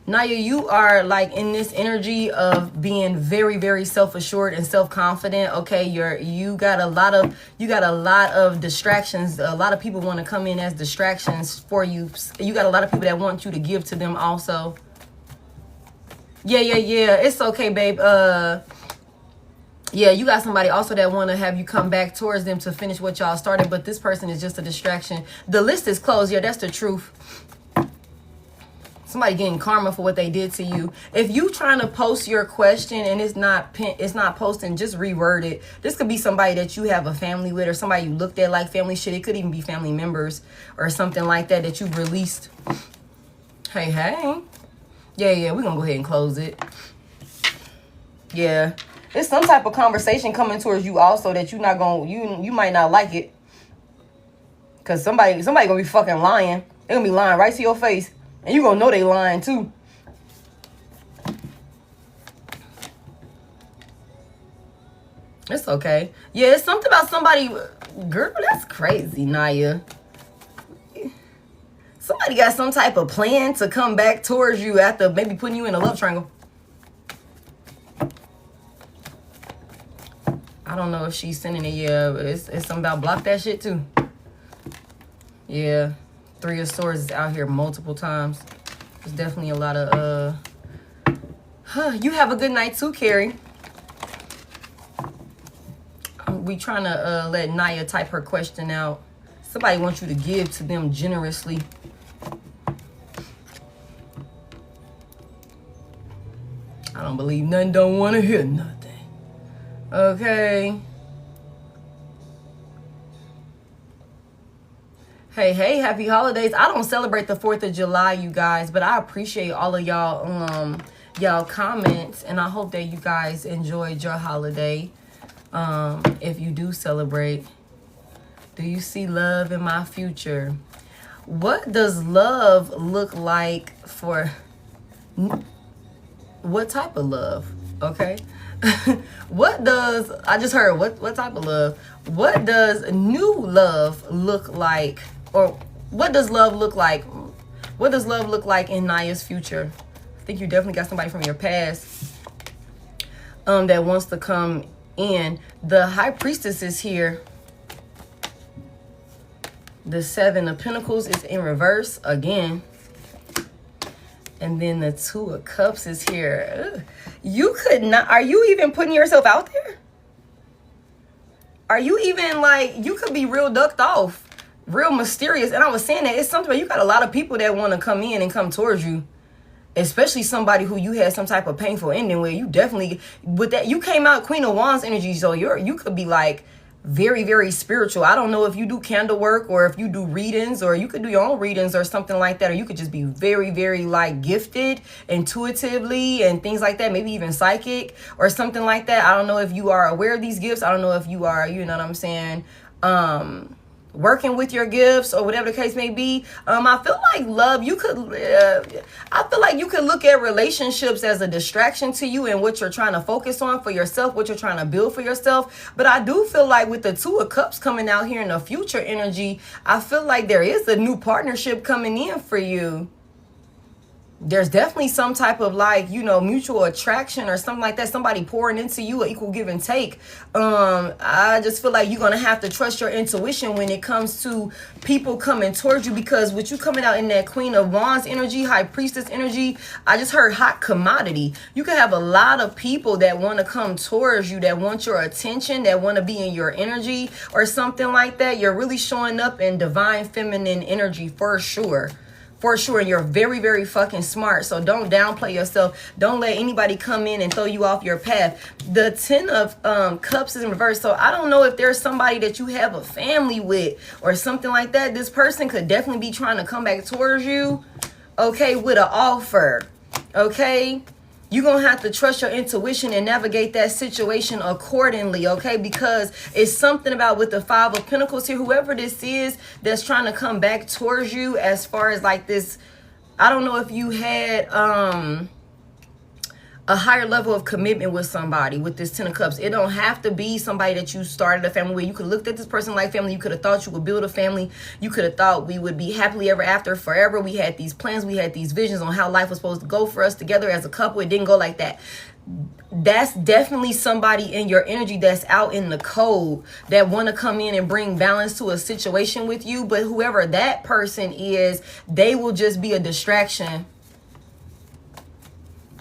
S1: Naya, you are like in this energy of being very, very self-assured and self-confident. Okay, you got a lot of distractions. A lot of people want to come in as distractions for you. You got a lot of people that want you to give to them also. Yeah. It's okay, babe. Yeah, you got somebody also that want to have you come back towards them to finish what y'all started, but this person is just a distraction. The list is closed. Yeah, that's the truth. Somebody getting karma for what they did to you. If you trying to post your question and it's not posting, just reword it. This could be somebody that you have a family with, or somebody you looked at like family shit. It could even be family members or something like that you've released. Hey. Yeah, we're gonna go ahead and close it. Yeah. There's some type of conversation coming towards you also that you might not like it. Cause somebody gonna be fucking lying. They're gonna be lying right to your face. And you gonna know they lying too. It's okay. Yeah, it's something about somebody. Girl, that's crazy, Naya. Somebody got some type of plan to come back towards you after maybe putting you in a love triangle. I don't know if she's sending it. Yeah, but it's something about block that shit too. Yeah. 3 of Swords is out here multiple times. There's definitely a lot of you have a good night too, Carrie. We trying to let Naya type her question out. Somebody wants you to give to them generously. I don't believe nothing, don't want to hear nothing. Okay. Hey, happy holidays. I don't celebrate the 4th of July, you guys, but I appreciate all of y'all comments, and I hope that you guys enjoyed your holiday. If you do celebrate, do you see love in my future? What does love look like for what type of love? Okay. What type of love? What does new love look like? Or what does love look like? What does love look like in Naya's future? I think you definitely got somebody from your past that wants to come in. The High Priestess is here. The 7 of Pentacles is in reverse again. And then the 2 of Cups is here. Ugh. You could not. Are you even putting yourself out there? Are you even like, you could be real ducked off, real mysterious. And I was saying that it's something where you got a lot of people that want to come in and come towards you, especially somebody who you had some type of painful ending with. You definitely, with that, you came out Queen of Wands energy, so you could be like very, very spiritual. I don't know if you do candle work or if you do readings, or you could do your own readings or something like that, or you could just be very, very like gifted intuitively and things like that, maybe even psychic or something like that. I don't know if you are aware of these gifts. I don't know if you are, you know what I'm saying, working with your gifts or whatever the case may be. I feel like love, I feel like you could look at relationships as a distraction to you and what you're trying to focus on for yourself, what you're trying to build for yourself. But I do feel like with the Two of Cups coming out here in the future energy, I feel like there is a new partnership coming in for you. There's definitely some type of like, you know, mutual attraction or something like that. Somebody pouring into you, an equal give and take. I just feel like you're going to have to trust your intuition when it comes to people coming towards you, because with you coming out in that Queen of Wands energy, High Priestess energy, I just heard hot commodity. You can have a lot of people that want to come towards you, that want your attention, that want to be in your energy or something like that. You're really showing up in divine feminine energy for sure. For sure. And you're very, very fucking smart. So don't downplay yourself. Don't let anybody come in and throw you off your path. The 10 of Cups is in reverse. So I don't know if there's somebody that you have a family with or something like that. This person could definitely be trying to come back towards you, okay, with an offer, okay? You're going to have to trust your intuition and navigate that situation accordingly, okay? Because it's something about with the Five of Pentacles here, whoever this is that's trying to come back towards you as far as like this, I don't know if you had a higher level of commitment with somebody with this 10 of Cups. It don't have to be somebody that you started a family with. You could look at this person like family. You could have thought you would build a family. You could have thought we would be happily ever after forever. We had these plans. We had these visions on how life was supposed to go for us together as a couple. It didn't go like that. That's definitely somebody in your energy that's out in the cold, that want to come in and bring balance to a situation with you. But whoever that person is, they will just be a distraction.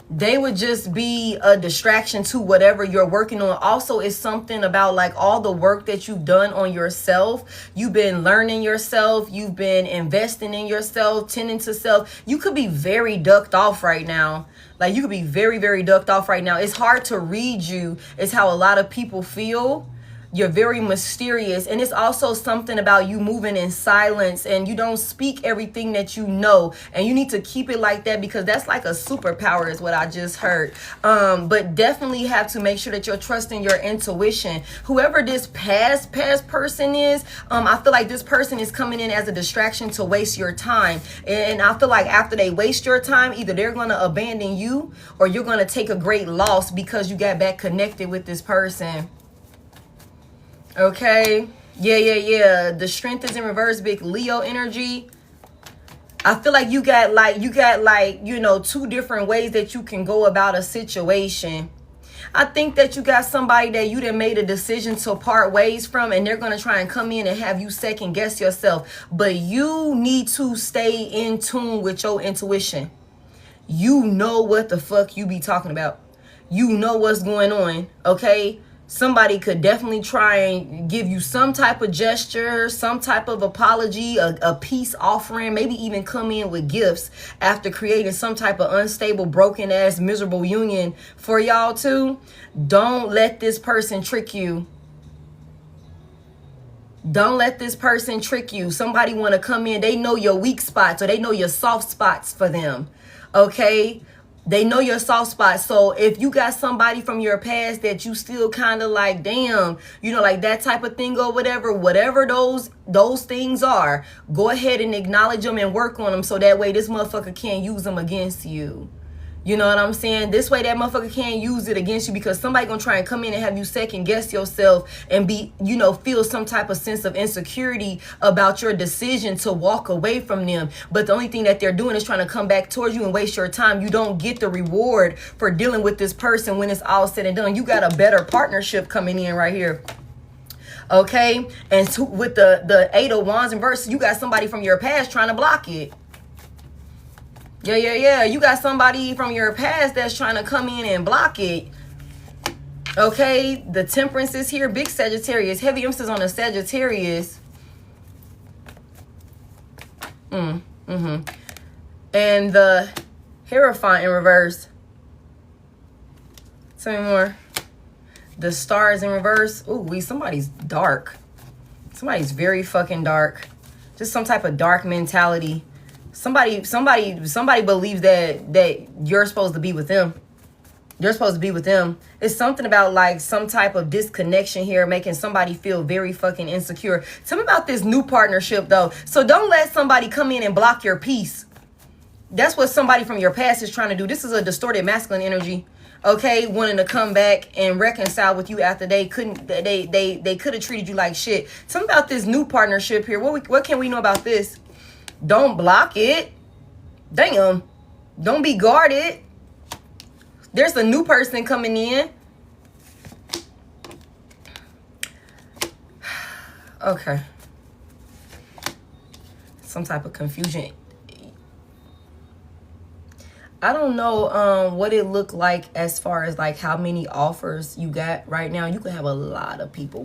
S1: They would just be a distraction to whatever you're working on. Also, it's something about like all the work that you've done on yourself. You've been learning yourself. You've been investing in yourself, tending to self. You could be very ducked off right now. Like you could be very, very ducked off right now. It's hard to read you. It's how a lot of people feel. You're very mysterious. And it's also something about you moving in silence and you don't speak everything that you know. And you need to keep it like that because that's like a superpower is what I just heard. But definitely have to make sure that you're trusting your intuition. Whoever this past person is, I feel like this person is coming in as a distraction to waste your time. And I feel like after they waste your time, either they're going to abandon you or you're going to take a great loss because you got back connected with this person. Okay. Yeah. The Strength is in reverse, big Leo energy. I feel like you got like, you know, two different ways that you can go about a situation. I think that you got somebody that you done made a decision to part ways from, and they're going to try and come in and have you second guess yourself. But you need to stay in tune with your intuition. You know what the fuck you be talking about. You know what's going on, okay? Somebody could definitely try and give you some type of gesture, some type of apology, a peace offering, maybe even come in with gifts after creating some type of unstable, broken ass, miserable union for y'all too. Don't let this person trick you. Don't let this person trick you. Somebody want to come in. They know your weak spots or they know your soft spots for them. Okay. They know your soft spot. So if you got somebody from your past that you still kind of like, damn, you know, like that type of thing or whatever those things are, go ahead and acknowledge them and work on them. So that way this motherfucker can't use them against you. You know what I'm saying? This way that motherfucker can't use it against you because somebody gonna try and come in and have you second guess yourself and be, you know, feel some type of sense of insecurity about your decision to walk away from them. But the only thing that they're doing is trying to come back towards you and waste your time. You don't get the reward for dealing with this person when it's all said and done. You got a better partnership coming in right here. Okay? And with the 8 of Wands in reverse, you got somebody from your past trying to block it. Yeah. You got somebody from your past that's trying to come in and block it. Okay. The Temperance is here. Big Sagittarius. Heavy emphasis on the Sagittarius. And the Hierophant in reverse. Tell me more. The Stars in reverse. Ooh, somebody's dark. Somebody's very fucking dark. Just some type of dark mentality. Somebody believes that you're supposed to be with them. You're supposed to be with them. It's something about like some type of disconnection here, making somebody feel very fucking insecure. Tell me about this new partnership though. So don't let somebody come in and block your peace. That's what somebody from your past is trying to do. This is a distorted masculine energy. Okay, wanting to come back and reconcile with you after they couldn't. They could have treated you like shit. Tell me about this new partnership here. What can we know about this? Don't block it. Damn. Don't be guarded. There's a new person coming in. Okay. Some type of confusion. I don't know what it looked like as far as like how many offers you got right now. You could have a lot of people,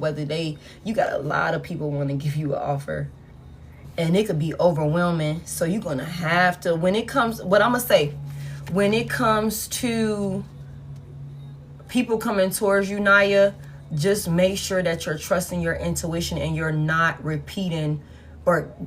S1: you got a lot of people want to give you an offer. And it could be overwhelming. So you're going to have to, when it comes to people coming towards you, Naya, just make sure that you're trusting your intuition and you're not repeating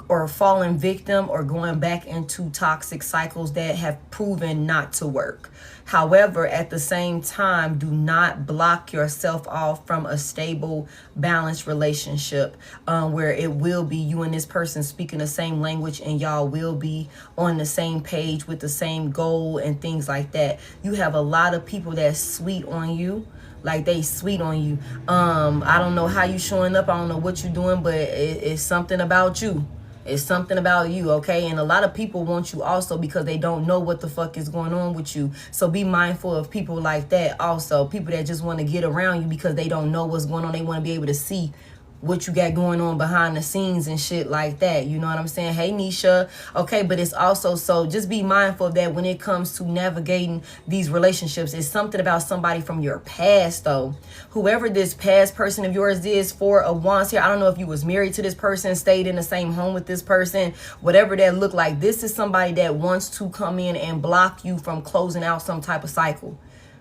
S1: or falling victim or going back into toxic cycles that have proven not to work. However, at the same time, do not block yourself off from a stable, balanced relationship where it will be you and this person speaking the same language and y'all will be on the same page with the same goal and things like that. You have a lot of people that's sweet on you. Like they sweet on you. I don't know how you showing up. I don't know what you're doing, but it's something about you. It's something about you, okay? And a lot of people want you also because they don't know what the fuck is going on with you. So be mindful of people like that also. People that just want to get around you because they don't know what's going on. They want to be able to see what you got going on behind the scenes and shit like that. You know what I'm saying? Hey, Nisha. Okay, but it's also, so just be mindful of that when it comes to navigating these relationships. It's something about somebody from your past, though. Whoever this past person of yours is, Four of Wands here. I don't know if you was married to this person, stayed in the same home with this person, whatever that looked like. This is somebody that wants to come in and block you from closing out some type of cycle.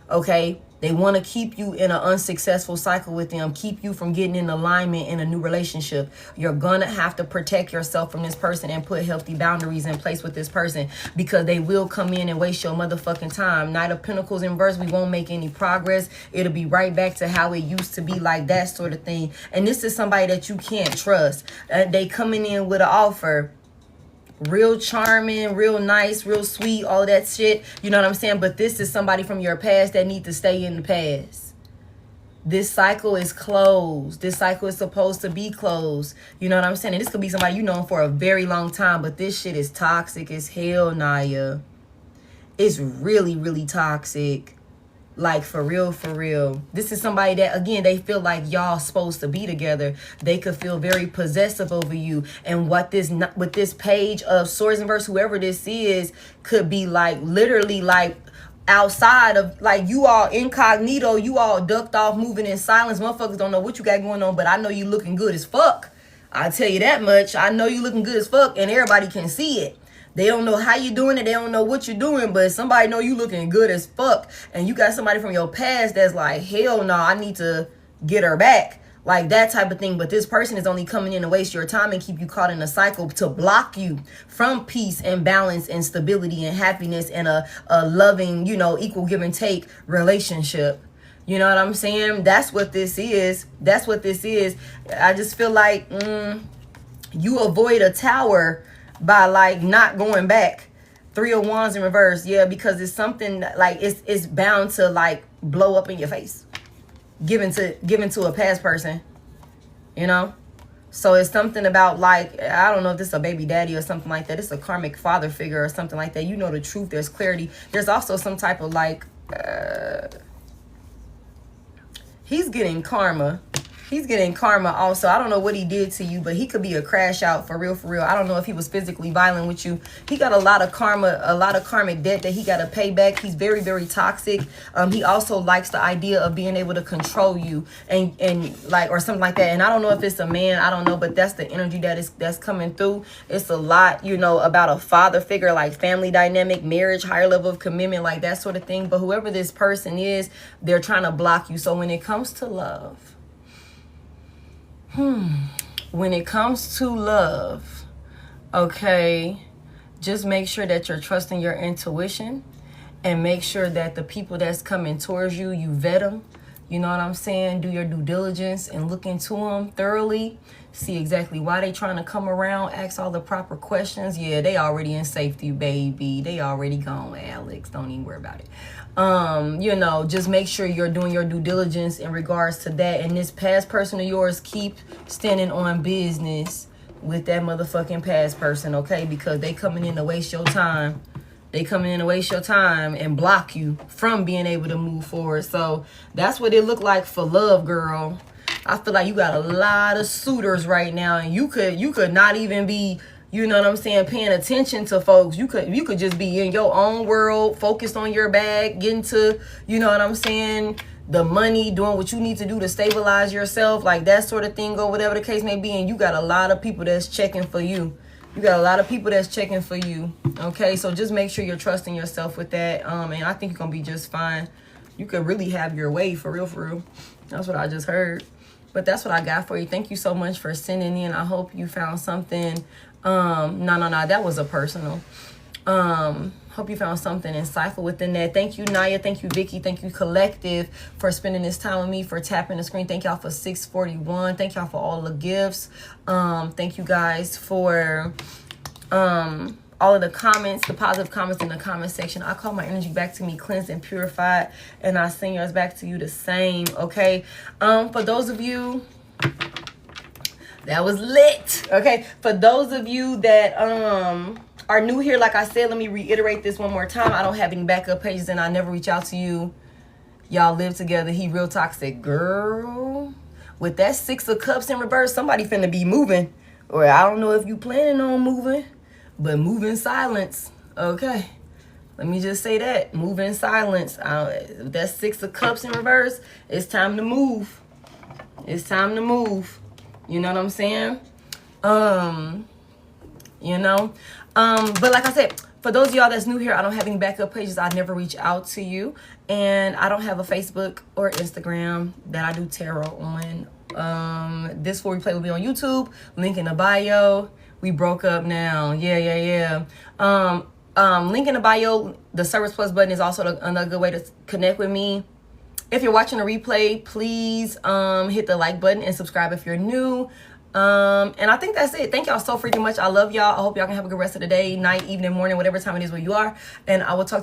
S1: Okay? They want to keep you in an unsuccessful cycle with them, keep you from getting in alignment in a new relationship. You're going to have to protect yourself from this person and put healthy boundaries in place with this person because they will come in and waste your motherfucking time. Knight of Pentacles in reverse, we won't make any progress. It'll be right back to how it used to be, like that sort of thing. And this is somebody that you can't trust. They coming in with an offer. Real charming, real nice, real sweet, all that shit. You know what I'm saying? But this is somebody from your past that need to stay in the past. This cycle is closed. This cycle is supposed to be closed. You know what I'm saying? And this could be somebody you know for a very long time. But this shit is toxic as hell, Naya. It's really, really toxic. Like, for real, for real. This is somebody that, again, they feel like y'all supposed to be together. They could feel very possessive over you. And with this page of Swords in reverse, whoever this is, could be like, literally like, outside of, like, you all incognito, you all ducked off, moving in silence. Motherfuckers don't know what you got going on, but I know you looking good as fuck. I'll tell you that much. I know you looking good as fuck, and everybody can see it. They don't know how you're doing it. They don't know what you're doing, but somebody know you looking good as fuck. And you got somebody from your past that's like, hell no, I need to get her back. Like that type of thing. But this person is only coming in to waste your time and keep you caught in a cycle to block you from peace and balance and stability and happiness and a loving, you know, equal give and take relationship. You know what I'm saying? That's what this is. That's what this is. I just feel like you avoid a tower by like not going back. Three of Wands in reverse. Yeah, because it's something like it's bound to like blow up in your face. Given to a past person. You know? So it's something about like, I don't know if this is a baby daddy or something like that. It's a karmic father figure or something like that. You know the truth. There's clarity. There's also some type of like he's getting karma. He's getting karma also. I don't know what he did to you, but he could be a crash out for real, for real. I don't know if he was physically violent with you. He got a lot of karma, a lot of karmic debt that he got to pay back. He's very, very toxic. He also likes the idea of being able to control you and like, or something like that. And I don't know if it's a man, I don't know, but that's the energy that's coming through. It's a lot, you know, about a father figure, like family dynamic, marriage, higher level of commitment, like that sort of thing. But whoever this person is, they're trying to block you. So when it comes to love, when it comes to love, okay, just make sure that you're trusting your intuition and make sure that the people that's coming towards you, you vet them. You know what I'm saying? Do your due diligence and look into them thoroughly. See exactly why they trying to come around. Ask all the proper questions. Yeah, they already in safety, baby. They already gone, Alex. Don't even worry about it. You know, just make sure you're doing your due diligence in regards to that. And this past person of yours, keep standing on business with that motherfucking past person, okay? Because they coming in to waste your time. They coming in to waste your time and block you from being able to move forward. So that's what it looked like for love, girl. I feel like you got a lot of suitors right now, and you could not even be, you know what I'm saying, paying attention to folks. You could just be in your own world, focused on your bag, getting to, you know what I'm saying, the money, doing what you need to do to stabilize yourself, like that sort of thing, or whatever the case may be. And you got a lot of people that's checking for you. You got a lot of people that's checking for you. Okay, so just make sure you're trusting yourself with that. And I think you're gonna be just fine. You could really have your way, for real, for real. That's what I just heard. But that's what I got for you. Thank you so much for sending in. I hope you found something. No, that was a personal. Hope you found something insightful within that. Thank you, Naya. Thank you, Vicky. Thank you, Collective, for spending this time with me, for tapping the screen. Thank y'all for 641. Thank y'all for all the gifts. Thank you guys for all of the comments, the positive comments in the comment section. I call my energy back to me, cleansed and purified, and I send yours back to you the same, okay? For those of you, that was lit, okay? For those of you that are new here, like I said, let me reiterate this one more time. I don't have any backup pages, and I never reach out to you. Y'all live together. He real toxic. Girl, with that 6 of Cups in reverse, somebody finna be moving. Or I don't know if you planning on moving, but move in silence, okay? Let me just say that. Move in silence. That 6 of Cups in reverse, it's time to move. It's time to move. You know what I'm saying? You know? But like I said, for those of y'all that's new here, I don't have any backup pages. I never reach out to you. And I don't have a Facebook or Instagram that I do tarot on. This For Replay will be on YouTube. Link in the bio. We broke up now. Yeah. Link in the bio. The Service Plus button is also another good way to connect with me. If you're watching a replay, please hit the like button and subscribe if you're new. And I think that's it. Thank y'all so freaking much. I love y'all. I hope y'all can have a good rest of the day, night, evening, morning, whatever time it is where you are. And I will talk to you